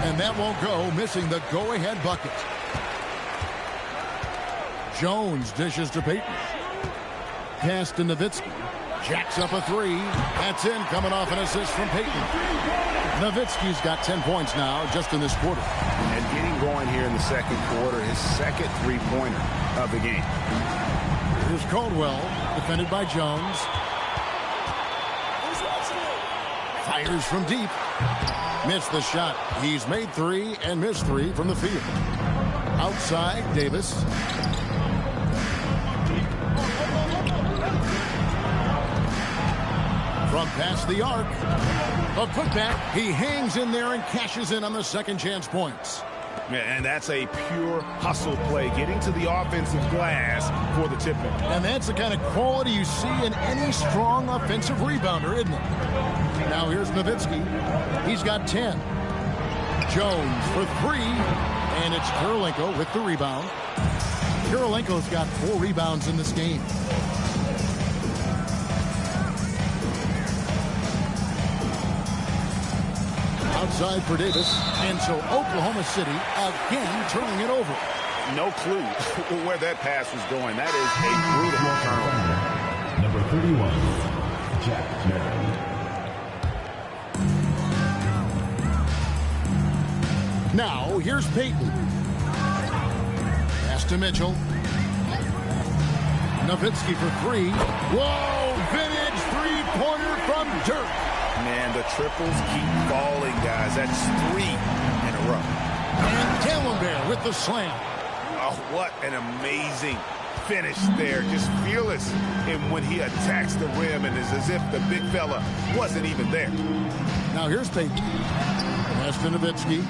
And that won't go, missing the go-ahead bucket. Jones dishes to Payton. pass to Nowitzki. Jacks up a three. That's in, coming off an assist from Payton. Nowitzki's got 10 points now just in this quarter. And getting going here in the second quarter, his second three-pointer of the game. Here's Caldwell, defended by Jones. Fires from deep. Missed the shot. He's made three and missed three from the field. Outside, Davis. From past the arc. A putback. He hangs in there and cashes in on the second chance points. And that's a pure hustle play, getting to the offensive glass for the tip-in. And that's the kind of quality you see in any strong offensive rebounder, isn't it? Now here's Nowitzki. He's got 10. Jones for three. And it's Kirilenko with the rebound. Kirilenko's got 4 rebounds in this game. Outside for Davis. And so Oklahoma City again turning it over. No clue where that pass was going. That is a brutal turnover. Number 31, Jack Merrill. Now, here's Payton. Pass to Mitchell. Nowitzki for three. Whoa! Vintage three-pointer from Dirk. Man, the triples keep falling, guys. That's 3 in a row. And Dallenberg with the slam. Oh, what an amazing finish there. Just fearless when he attacks the rim, and it's as if the big fella wasn't even there. Now, here's Payton. Pass to Nowitzki.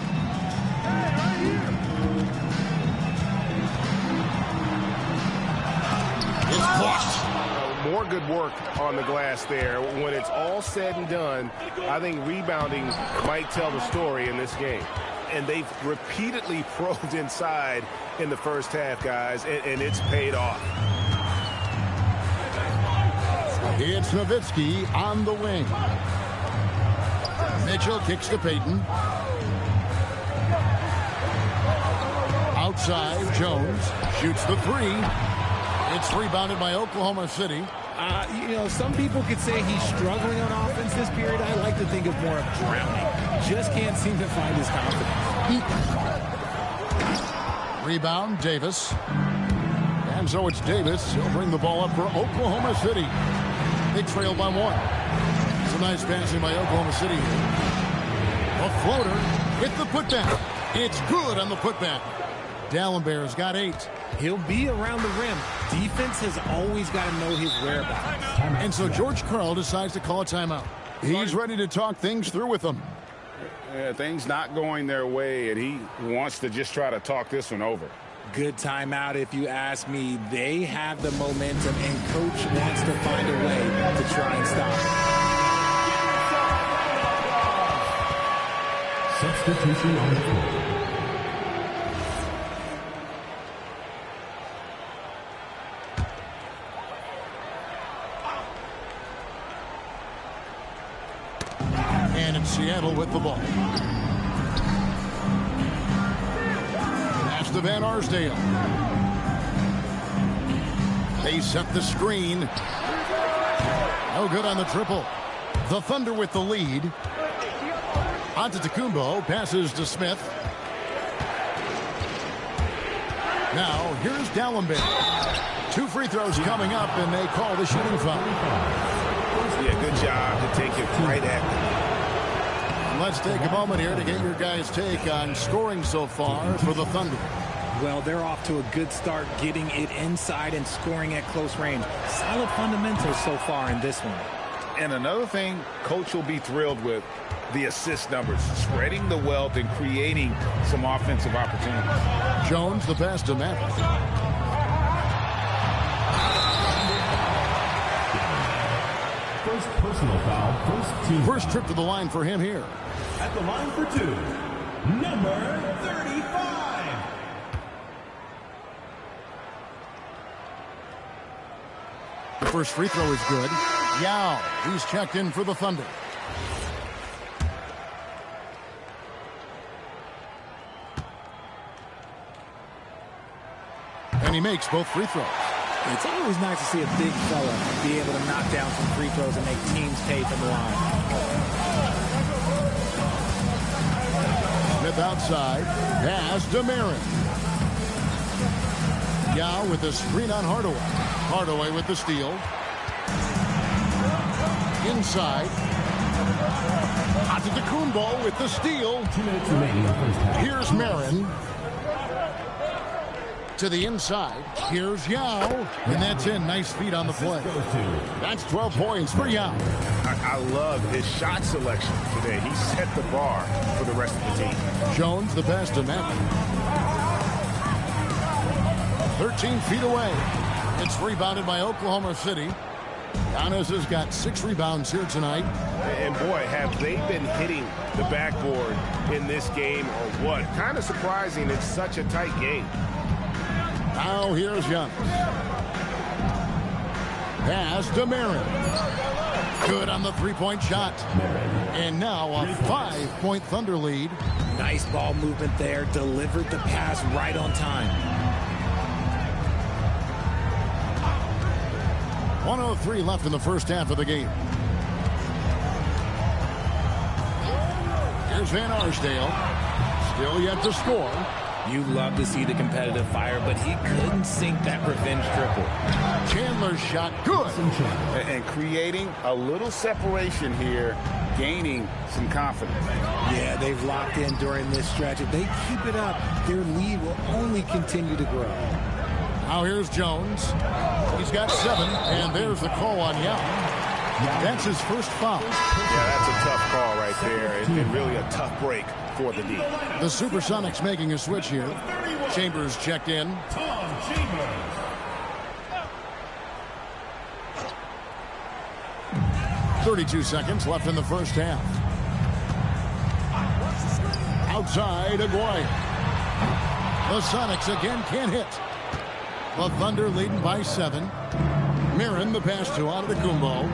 It's blocked. More good work on the glass there. When it's all said and done, I think rebounding might tell the story in this game. And they've repeatedly probed inside in the first half, guys, and it's paid off. It's Nowitzki on the wing. Mitchell kicks to Payton. Outside, Jones shoots the three. It's rebounded by Oklahoma City. You know, some people could say he's struggling on offense this period. I like to think of more of drowning. Just can't seem to find his confidence. Rebound, Davis. And so it's Davis. He'll bring the ball up for Oklahoma City. They trail by 1. It's a nice passing by Oklahoma City. A floater with the putback. It's good on the putback. Dallenberg's got 8. He'll be around the rim. Defense has always got to know his whereabouts. And so George Karl decides to call a timeout. He's ready to talk things through with them. Yeah, things not going their way, and he wants to just try to talk this one over. Good timeout, if you ask me. They have the momentum, and Coach wants to find a way to try and stop it. Substitution on the court. And it's Seattle with the ball. Pass to Van Arsdale. They set the screen. No good on the triple. The Thunder with the lead. Antetokounmpo passes to Smith. Now, here's Dallenberg. 2 free throws coming up, and they call the shooting foul. Yeah, good job to take it right at them. Let's take a moment here to get your guys' take on scoring so far for the Thunder. Well, they're off to a good start getting it inside and scoring at close range. Solid fundamentals so far in this one. And another thing Coach will be thrilled with, the assist numbers, spreading the wealth and creating some offensive opportunities. Jones, the pass to Matt. First personal foul, first team. First trip to the line for him here. At the line for 2, number 35. The first free throw is good. Yao, he's checked in for the Thunder. And he makes both free throws. It's always nice to see a big fella be able to knock down some free throws and make teams pay from the line. Smith outside. Pass to Marin. Yao with the screen on Hardaway. Hardaway with the steal. Inside. Antetokounmpo with the steal. 2 minutes remaining in the first half. Here's Marin. To the inside. Here's Yao. And that's in. Nice feet on the play. That's 12 points for Yao. I love his shot selection today. He set the bar for the rest of the team. Jones the pass to Mack. 13 feet away. It's rebounded by Oklahoma City. Giannis has got 6 rebounds here tonight. And boy, have they been hitting the backboard in this game or what? Kind of surprising. It's such a tight game. Now here's Giannis. Pass to Marin. Good on the three-point shot. And now a 5-point Thunder lead. Nice ball movement there. Delivered the pass right on time. 1:03 left in the first half of the game. Here's Van Arsdale. Still yet to score. You love to see the competitive fire, but he couldn't sink that revenge triple. Chandler's shot, good. And creating a little separation here, gaining some confidence. Yeah, they've locked in during this stretch. If they keep it up, their lead will only continue to grow. Now here's Jones. He's got 7, and there's the call on Yao. That's his first foul. Yeah, that's a tough call right there. And really a tough break for the D. The Supersonics making a switch here. Chambers checked in. 32 seconds left in the first half. Outside, Aguayo. The Sonics again can't hit. The Thunder leading by 7. Marin the pass to Antetokounmpo.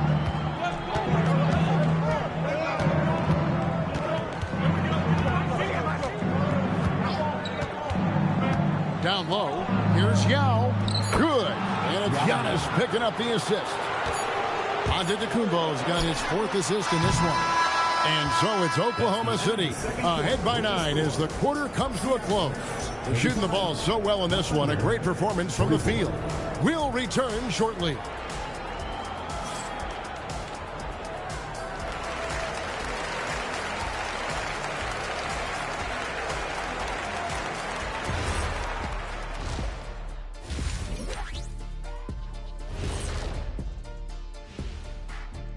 Down low. Here's Yao. Good. And it's Giannis picking up the assist. Antetokounmpo's got his 4th assist in this one. And so it's Oklahoma City ahead by 9 as the quarter comes to a close. Shooting the ball so well in this one. A great performance from the field. We'll return shortly.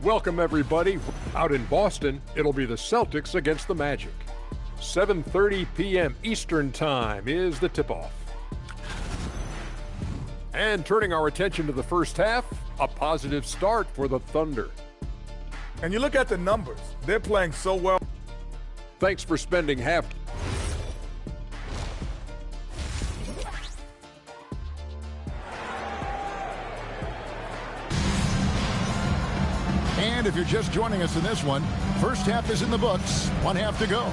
Welcome, everybody. Out in Boston, it'll be the Celtics against the Magic. 7:30 p.m. Eastern Time is the tip-off. And turning our attention to the first half, a positive start for the Thunder. And you look at the numbers. They're playing so well. Thanks for spending half. And if you're just joining us in this one, first half is in the books. 1 half to go.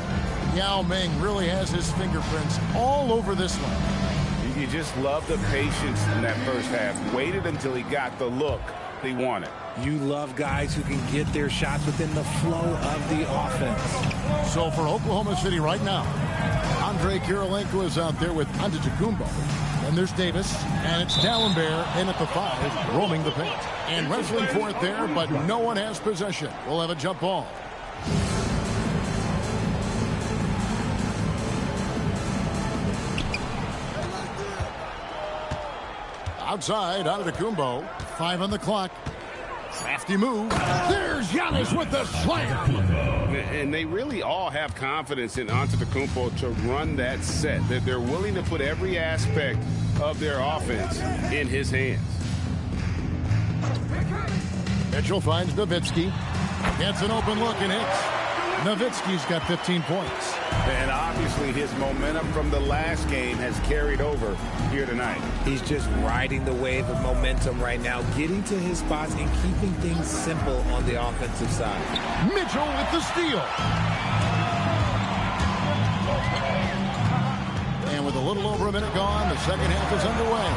Yao Ming really has his fingerprints all over this one. You just love the patience in that first half. Waited until he got the look he wanted. You love guys who can get their shots within the flow of the offense. So for Oklahoma City right now, Andre Kirilenko is out there with Antetokounmpo. And there's Davis, and it's Dallenberg in at the 5, roaming the paint. And wrestling for it there, but no one has possession. We'll have a jump ball. Outside, Antetokounmpo, 5 on the clock. Crafty move. There's Giannis with the slam. And they really all have confidence in Antetokounmpo to run that set. That they're willing to put every aspect of their offense in his hands. Mitchell finds Nowitzki. Gets an open look and hits. Nowitzki's got 15 points. And obviously his momentum from the last game has carried over here tonight. He's just riding the wave of momentum right now, getting to his spots and keeping things simple on the offensive side. Mitchell with the steal. And with a little over a minute gone, the second half is underway.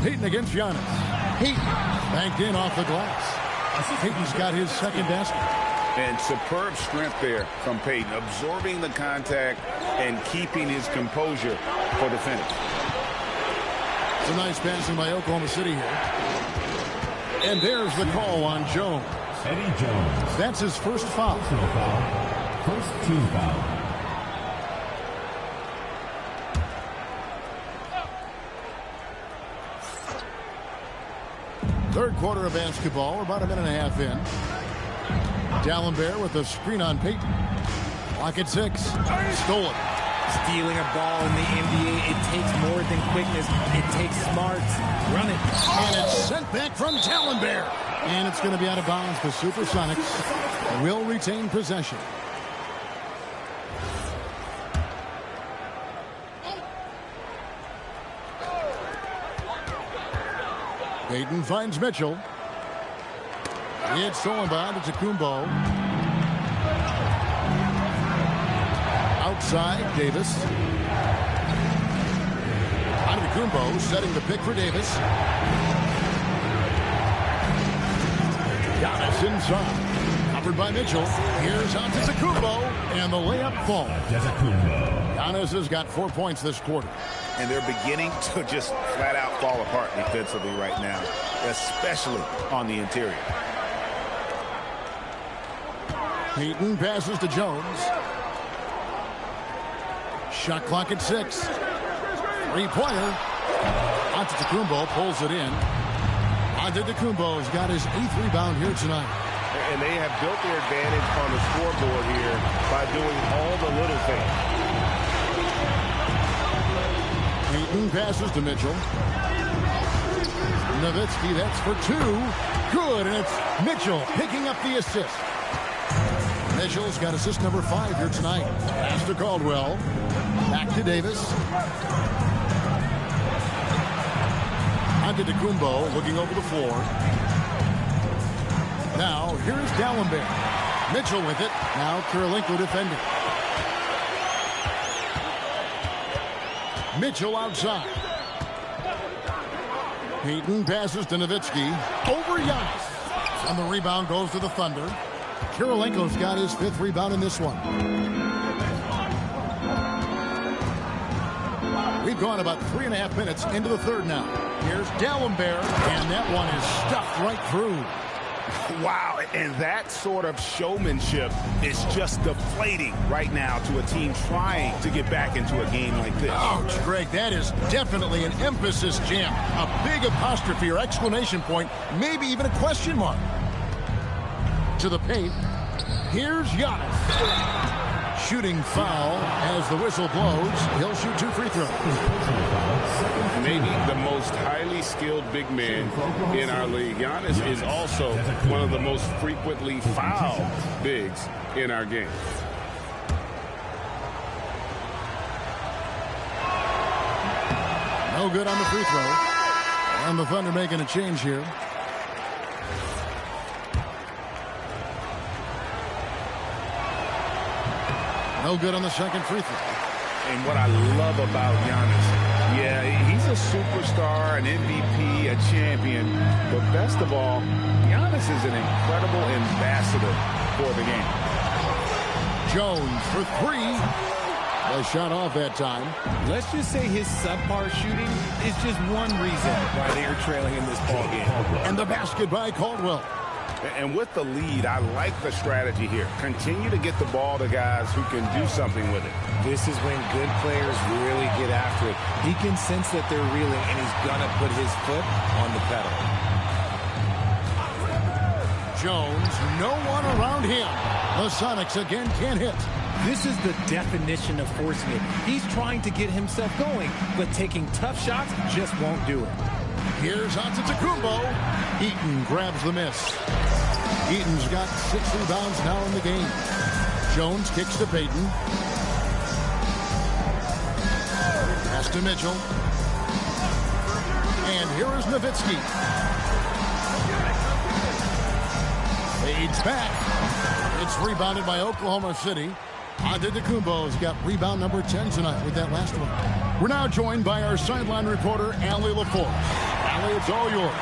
Payton against Giannis. Payton banked in off the glass. Payton's got his second basket. And superb strength there from Payton, absorbing the contact and keeping his composure for the finish. It's a nice passing by Oklahoma City here. And there's the call on Jones. Eddie Jones. That's his first foul. Personal foul. First team foul. Third quarter of basketball. We're about a minute and a half in. Dallenberg with a screen on Payton. Clock at 6. Stolen. Stealing a ball in the NBA, it takes more than quickness. It takes smarts. Run it. And it's sent back from Dallenberg. And it's going to be out of bounds. The Supersonics will retain possession. Payton finds Mitchell. It's stolen by Antetokounmpo. Outside, Davis. Antetokounmpo setting the pick for Davis. Giannis inside. Covered by Mitchell. Here's Antetokounmpo. And the layup falls. Giannis has got 4 points this quarter. And they're beginning to just flat out fall apart defensively right now, especially on the interior. Payton passes to Jones. Shot clock at 6. Three-pointer. Antetokounmpo pulls it in. Antetokounmpo's got his 8th rebound here tonight. And they have built their advantage on the scoreboard here by doing all the little things. Payton passes to Mitchell. Nowitzki, that's for 2. Good, and it's Mitchell picking up the assist. Mitchell's got assist number 5 here tonight. Pass to Caldwell. Back to Davis. Antetokounmpo looking over the floor. Now, here's Dallenberg. Mitchell with it. Now, Kirilenko defending. Mitchell outside. Payton passes to Nowitzki. Over Giannis. And the rebound goes to the Thunder. Kirilenko's got his 5th rebound in this one. We've gone about 3.5 minutes into the third now. Here's Dallenberg, and that one is stuffed right through. Wow, and that sort of showmanship is just deflating right now to a team trying to get back into a game like this. Ouch, Greg, that is definitely an emphasis jam. A big apostrophe or exclamation point, maybe even a question mark. To the paint, here's Giannis. Shooting foul as the whistle blows. He'll shoot 2 free throws. Maybe the most highly skilled big man in our league. Giannis is also one of the most frequently fouled bigs in our game. No good on the free throw. And the Thunder making a change here. No good on the second free throw. And what I love about Giannis, yeah, he's a superstar, an MVP, a champion. But best of all, Giannis is an incredible ambassador for the game. Jones for 3. The shot off that time. Let's just say his subpar shooting is just one reason why they are trailing in this ball game. And the basket by Caldwell. And with the lead, I like the strategy here. Continue to get the ball to guys who can do something with it. This is when good players really get after it. He can sense that they're reeling, and he's going to put his foot on the pedal. Jones, no one around him. The Sonics again can't hit. This is the definition of forcing it. He's trying to get himself going, but taking tough shots just won't do it. Here's Antetokounmpo. Eaton grabs the miss. Eaton's got 6 rebounds now in the game. Jones kicks to Payton. Pass to Mitchell. And here is Nowitzki. Fades back. It's rebounded by Oklahoma City. Antetokounmpo's got rebound number 10 tonight with that last one. We're now joined by our sideline reporter, Allie LaForce. Allie, it's all yours.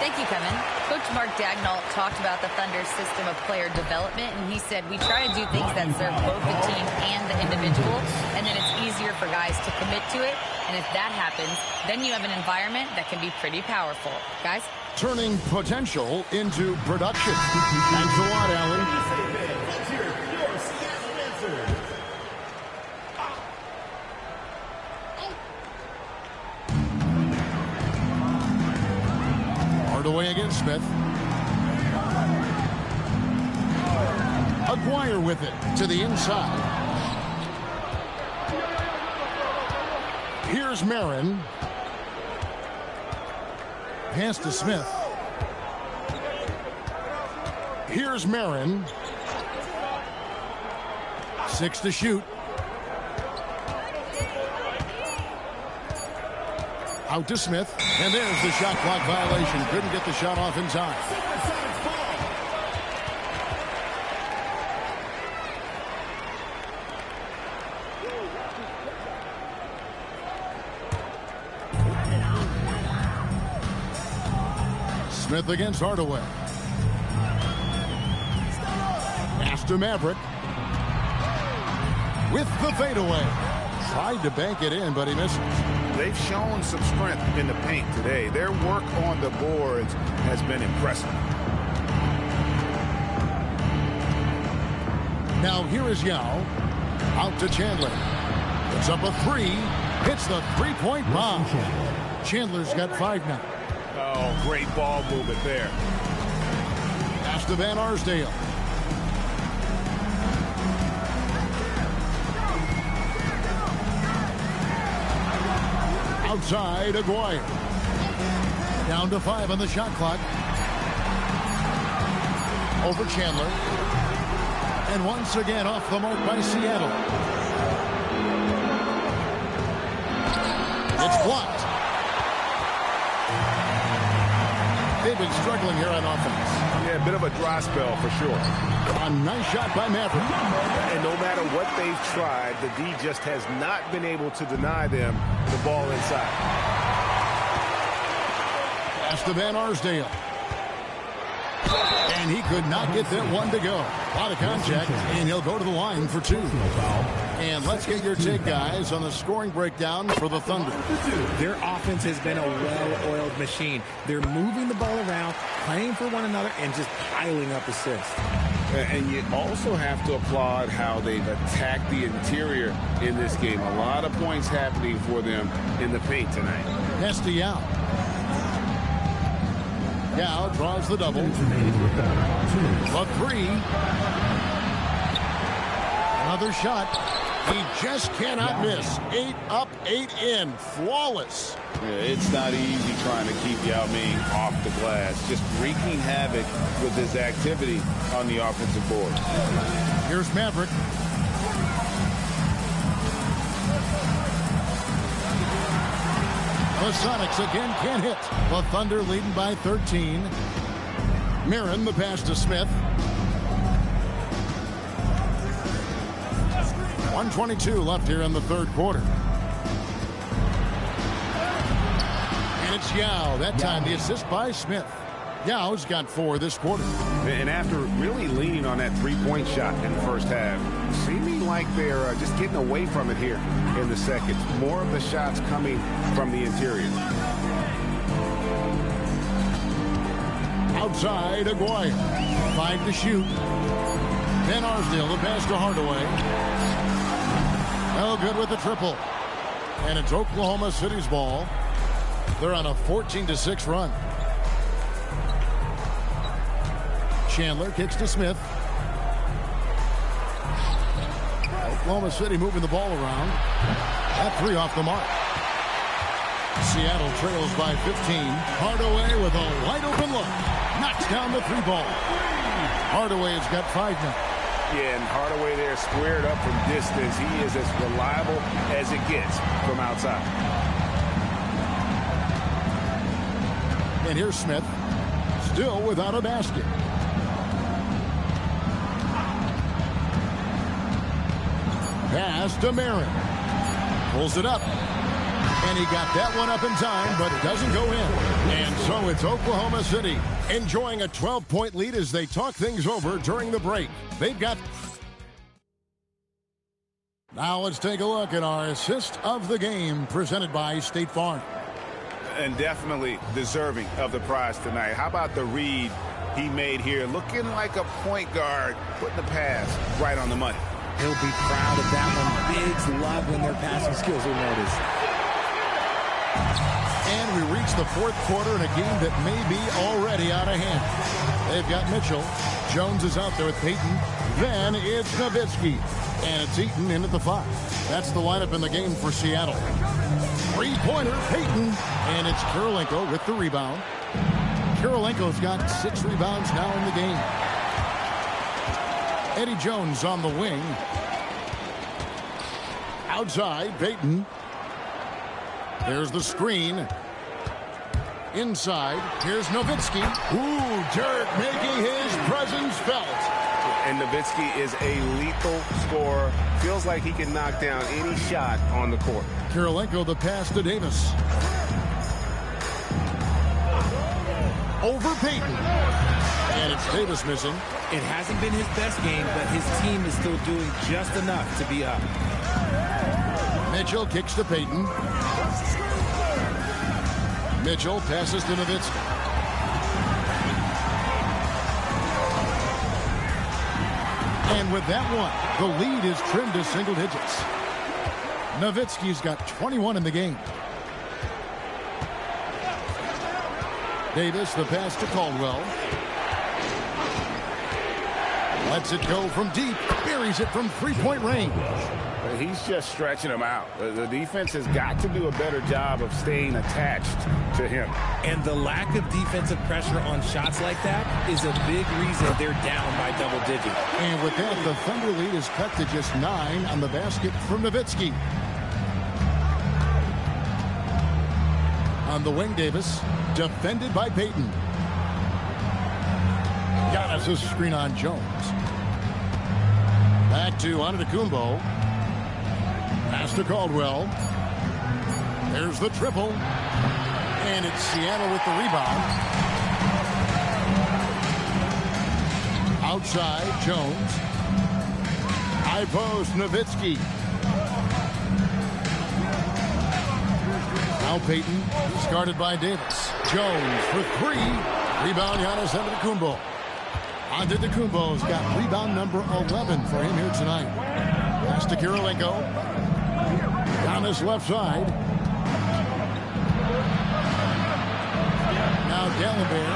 Thank you, Kevin. Coach Mark Dagnall talked about the Thunder's system of player development, and he said, we try to do things that serve both the team and the individual, and then it's easier for guys to commit to it. And if that happens, then you have an environment that can be pretty powerful. Guys? Turning potential into production. Thanks a lot, Allie. Hardaway against Smith. Aguirre with it to the inside. Here's Marin. Pass to Smith. Here's Marin. 6 to shoot. Out to Smith. And there's the shot clock violation. Couldn't get the shot off in time. Smith against Hardaway. Pass to Maverick. With the fadeaway. Tried to bank it in, but he misses. They've shown some strength in the paint today. Their work on the boards has been impressive. Now here is Yao. Out to Chandler. It's up a 3. Hits the three-point bomb. Chandler's got 5 now. Oh, great ball movement there. Pass to Van Arsdale. Outside, Aguirre. Down to 5 on the shot clock. Over Chandler. And once again off the mark by Seattle. It's blocked. They've been struggling here on offense. Yeah, a bit of a dry spell for sure. A nice shot by Maverick. And no matter what they've tried, the D just has not been able to deny them the ball inside. Pass to Van Arsdale. And he could not get that one to go. A lot of contact, and he'll go to the line for 2. And let's get your take, guys, on the scoring breakdown for the Thunder. Their offense has been a well-oiled machine. They're moving the ball around, playing for one another, and just piling up assists. And you also have to applaud how they've attacked the interior in this game. A lot of points happening for them in the paint tonight. Pass to Yao. Yao draws the double. A 3. Another shot. He just cannot miss. 8 up, 8 in. Flawless. Yeah, it's not easy trying to keep Yao Ming off the glass. Just wreaking havoc with his activity on the offensive board. Here's Maverick. The Sonics again can't hit. The Thunder leading by 13. Marin, the pass to Smith. 1:22 left here in the third quarter. And it's Yao. That time the assist by Smith. Yao's got 4 this quarter. And after really leaning on that three-point shot in the first half, seeming like they're just getting away from it here in the second. More of the shots coming from the interior. Outside, Aguirre. 5 to shoot. Van Arsdale, the pass to Hardaway. Oh, good with the triple. And it's Oklahoma City's ball. They're on a 14-6 run. Chandler kicks to Smith. Oklahoma City moving the ball around. That 3 off the mark. Seattle trails by 15. Hardaway with a wide open look. Knocks down the 3 ball. Hardaway's got 5 now. Yeah, and Hardaway there squared up from distance. He is as reliable as it gets from outside. And here's Smith. Still without a basket. Pass to Marin. Pulls it up. And he got that one up in time, but doesn't go in. And so it's Oklahoma City enjoying a 12-point lead as they talk things over during the break. They've got... Now let's take a look at our assist of the game presented by State Farm. And definitely deserving of the prize tonight. How about the read he made here? Looking like a point guard, putting the pass right on the money. He'll be proud of that one. Bigs love when their passing skills are noticed. And we reach the fourth quarter in a game that may be already out of hand. They've got Mitchell. Jones is out there with Payton. Then it's Nowitzki. And it's Eaton in at the 5. That's the lineup in the game for Seattle. Three-pointer, Payton. And it's Kirilenko with the rebound. Kirilenko's got 6 rebounds now in the game. Eddie Jones on the wing. Outside, Payton. There's the screen. Inside, here's Nowitzki. Ooh, Dirk making his presence felt. And Nowitzki is a lethal scorer. Feels like he can knock down any shot on the court. Kirilenko, the pass to Davis. Over Payton. And it's Davis missing. It hasn't been his best game, but his team is still doing just enough to be up. Mitchell kicks to Payton. Mitchell passes to Nowitzki. And with that one, the lead is trimmed to single digits. Nowitzki's got 21 in the game. Davis, the pass to Caldwell. Lets it go from deep. Buries it from three-point range. He's just stretching him out. The defense has got to do a better job of staying attached to him. And the lack of defensive pressure on shots like that is a big reason they're down by double digits. And with that, the Thunder lead is cut to just 9 on the basket from Nowitzki. On the wing, Davis, defended by Payton. Giannis' screen on Jones. Back to Antetokounmpo. Pass to Caldwell. There's the triple. And it's Seattle with the rebound. Outside, Jones. High post, Nowitzki. Now Payton, discarded by Davis. Jones for 3. Rebound, Giannis Antetokounmpo. Antetokounmpo's got rebound number 11 for him here tonight. Pass to Kirilenko. Giannis left side. Now Gallagher.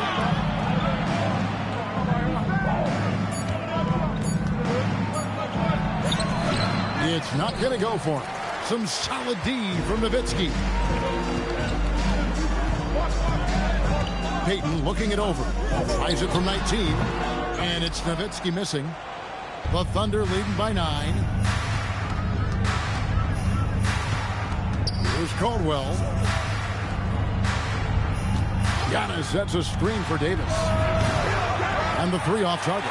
It's not going to go for him. Some solid D from Nowitzki. Payton looking it over. Tries it from 19. And it's Nowitzki missing. The Thunder leading by 9. Here's Caldwell. Giannis sets a screen for Davis. And the 3 off target.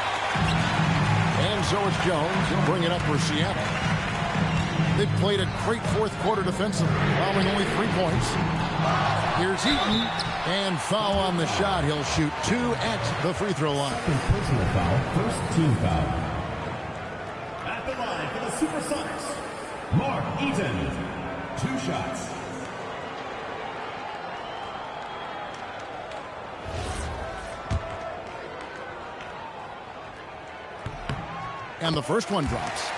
And so it's Jones. He'll bring it up for Seattle. They've played a great fourth quarter defensively, allowing only 3 points. Here's Eaton. And foul on the shot. He'll shoot 2 at the free throw line. Personal foul, first team foul. At the line for the Supersonics, Mark Eaton. 2 shots. And the first one drops.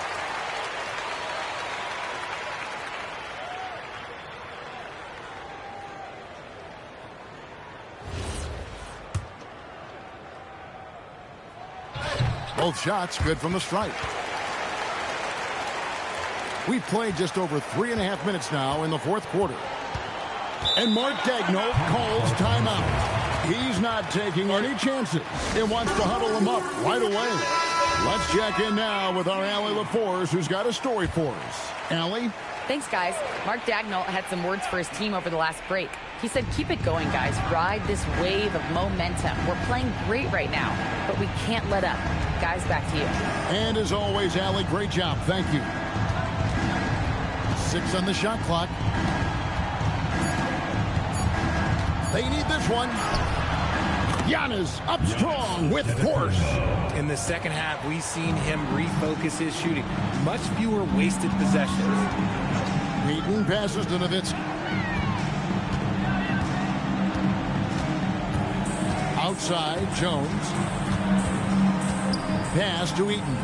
Both shots good from the stripe. We've played just over 3.5 minutes now in the fourth quarter. And Mark Daigneault calls timeout. He's not taking any chances. He wants to huddle them up right away. Let's check in now with our Allie LaForce, who's got a story for us. Allie? Thanks, guys. Mark Daigneault had some words for his team over the last break. He said, keep it going, guys. Ride this wave of momentum. We're playing great right now, but we can't let up. Guys, back to you. And as always, Allie, great job. Thank you. 6 on the shot clock. They need this one. Giannis up strong with force. In the second half, we've seen him refocus his shooting. Much fewer wasted possessions. Payton passes to Nowitzki. Outside, Jones. Pass to Eaton.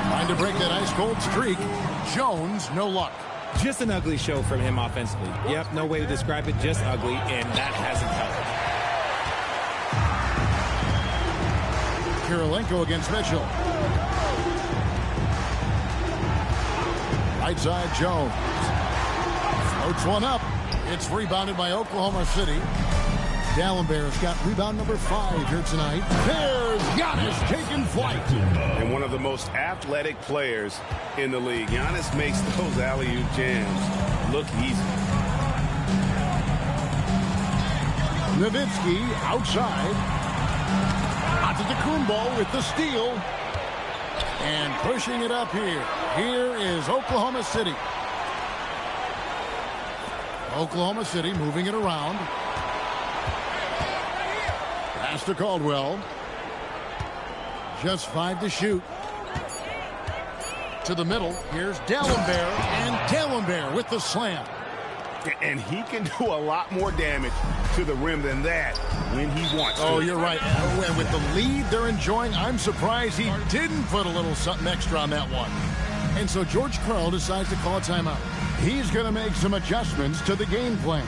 Trying to break that ice-cold streak. Jones, no luck. Just an ugly show from him offensively. Yep, no way to describe it, just ugly, and that hasn't helped. Kirilenko against Mitchell. Right side, Jones. Floats one up. It's rebounded by Oklahoma City. Dallenberg's got rebound number 5 here tonight. There's Giannis taking flight. And one of the most athletic players in the league. Giannis makes those alley-oop jams look easy. Nowitzki outside. Antetokounmpo with the steal. And pushing it up here. Here is Oklahoma City. Oklahoma City moving it around. Pass to Caldwell. Just 5 to shoot. To the middle. Here's Dallenberg. And Dallenberg with the slam. And he can do a lot more damage to the rim than that when he wants to. Oh, you're right. And with the lead they're enjoying, I'm surprised he didn't put a little something extra on that one. And so George Karl decides to call a timeout. He's going to make some adjustments to the game plan.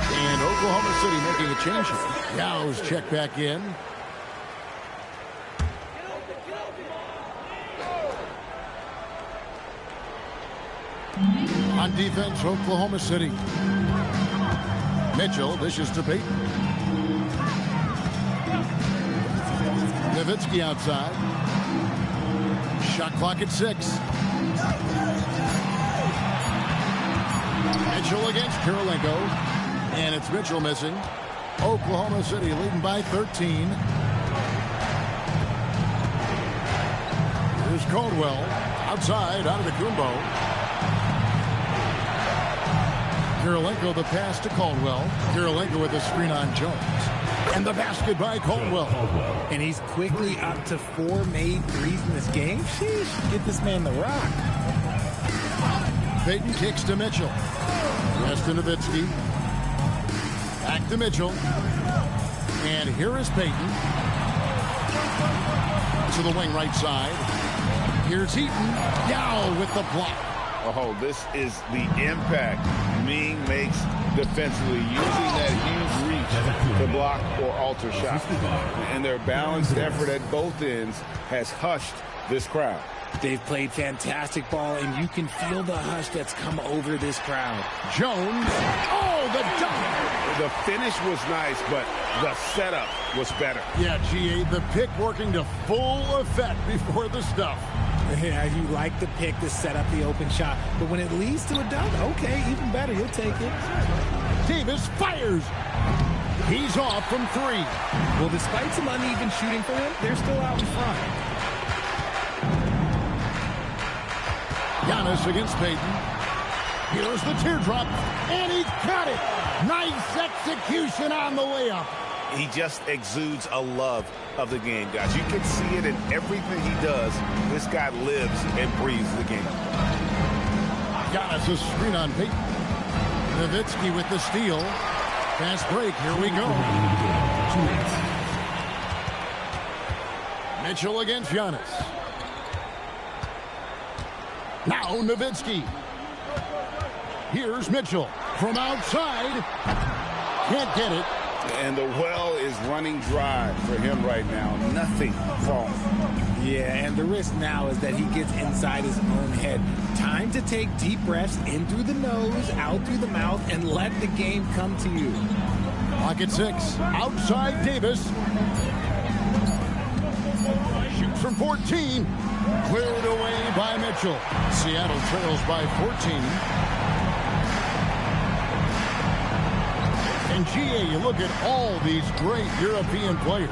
And Oklahoma City making a change here. Yow's check back in. On defense, Oklahoma City. Mitchell, dishes to Payton. Nowitzki outside. Shot clock at 6. Mitchell against Kirilenko. And it's Mitchell missing. Oklahoma City leading by 13. Here's Caldwell. Outside, Antetokounmpo. Kirilenko the pass to Caldwell. Kirilenko with a screen on Jones. And the basket by Caldwell. And he's quickly up to 4 made threes in this game. Sheesh, get this man the rock. Payton kicks to Mitchell. Pass to Nowitzki. Back to Mitchell. And here is Payton. To the wing right side. Here's Eaton. Yow with the block. Oh, this is the impact Ming makes defensively, using that huge reach to block or alter shots. And their balanced effort at both ends has hushed this crowd. They've played fantastic ball, and you can feel the hush that's come over this crowd. Jones. Oh, the dunk. The finish was nice, but the setup was better. Yeah, GA, the pick working to full effect before the stuff. Yeah, you like the pick to set up the open shot, but when it leads to a dunk, okay, even better, you'll take it. Davis fires. He's off from 3. Well, despite some uneven shooting for him, they're still out in front. Giannis against Payton. Here's the teardrop, and he's got it. Nice execution on the layup. He just exudes a love of the game, guys. You can see it in everything he does. This guy lives and breathes the game. Giannis a screen on Payton. Nowitzki with the steal. Fast break. Here we go. Mitchell against Giannis. Now Nowitzki. Here's Mitchell from outside. Can't get it. And the well is running dry for him right now. Nothing falling. Yeah, and the risk now is that he gets inside his own head. Time to take deep breaths in through the nose, out through the mouth, and let the game come to you. Pocket 6. Outside Davis. shoots from 14. Cleared away by Mitchell. Seattle trails by 14. And GA, you look at all these great European players.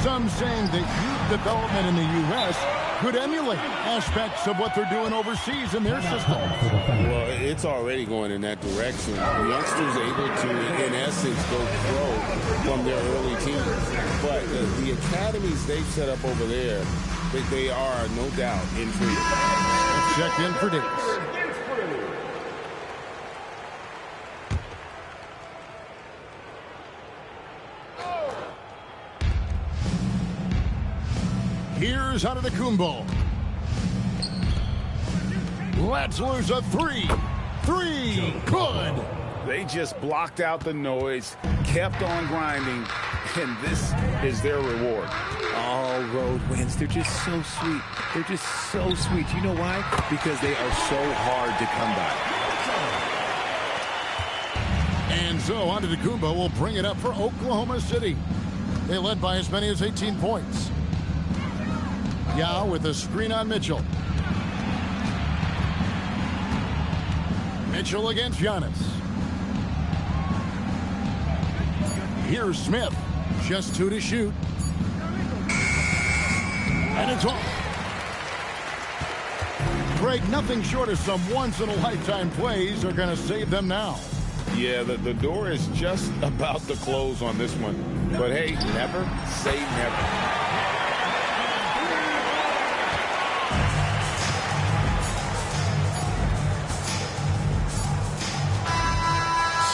Some saying that youth development in the U.S. could emulate aspects of what they're doing overseas in their system. Well, it's already going in that direction. Youngsters able to, in essence, go pro from their early teens. But the academies they've set up over there, they are, no doubt, intriguing. Let's check in for Davis. Here's Antetokounmpo. Let's lose a three. Three. Good. They just blocked out the noise, kept on grinding, and this is their reward. All road wins. They're just so sweet. They're just so sweet. You know why? Because they are so hard to come by. And so Antetokounmpo will bring it up for Oklahoma City. They led by as many as 18 points. Yao with a screen on Mitchell. Mitchell against Giannis. Here's Smith. Just 2 to shoot. And it's off. Greg, nothing short of some once-in-a-lifetime plays are going to save them now. Yeah, the door is just about to close on this one. But hey, never say never.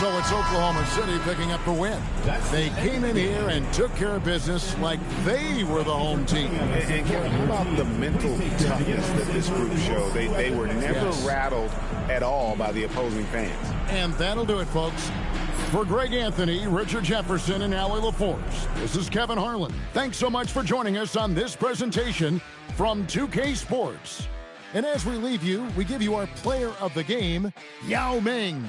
So it's Oklahoma City picking up the win. They came in here and took care of business like they were the home team. And Kevin, how about the mental toughness that this group showed? They were never rattled at all by the opposing fans. And that'll do it, folks. For Greg Anthony, Richard Jefferson, and Allie LaForce, this is Kevin Harlan. Thanks so much for joining us on this presentation from 2K Sports. And as we leave you, we give you our player of the game, Yao Ming.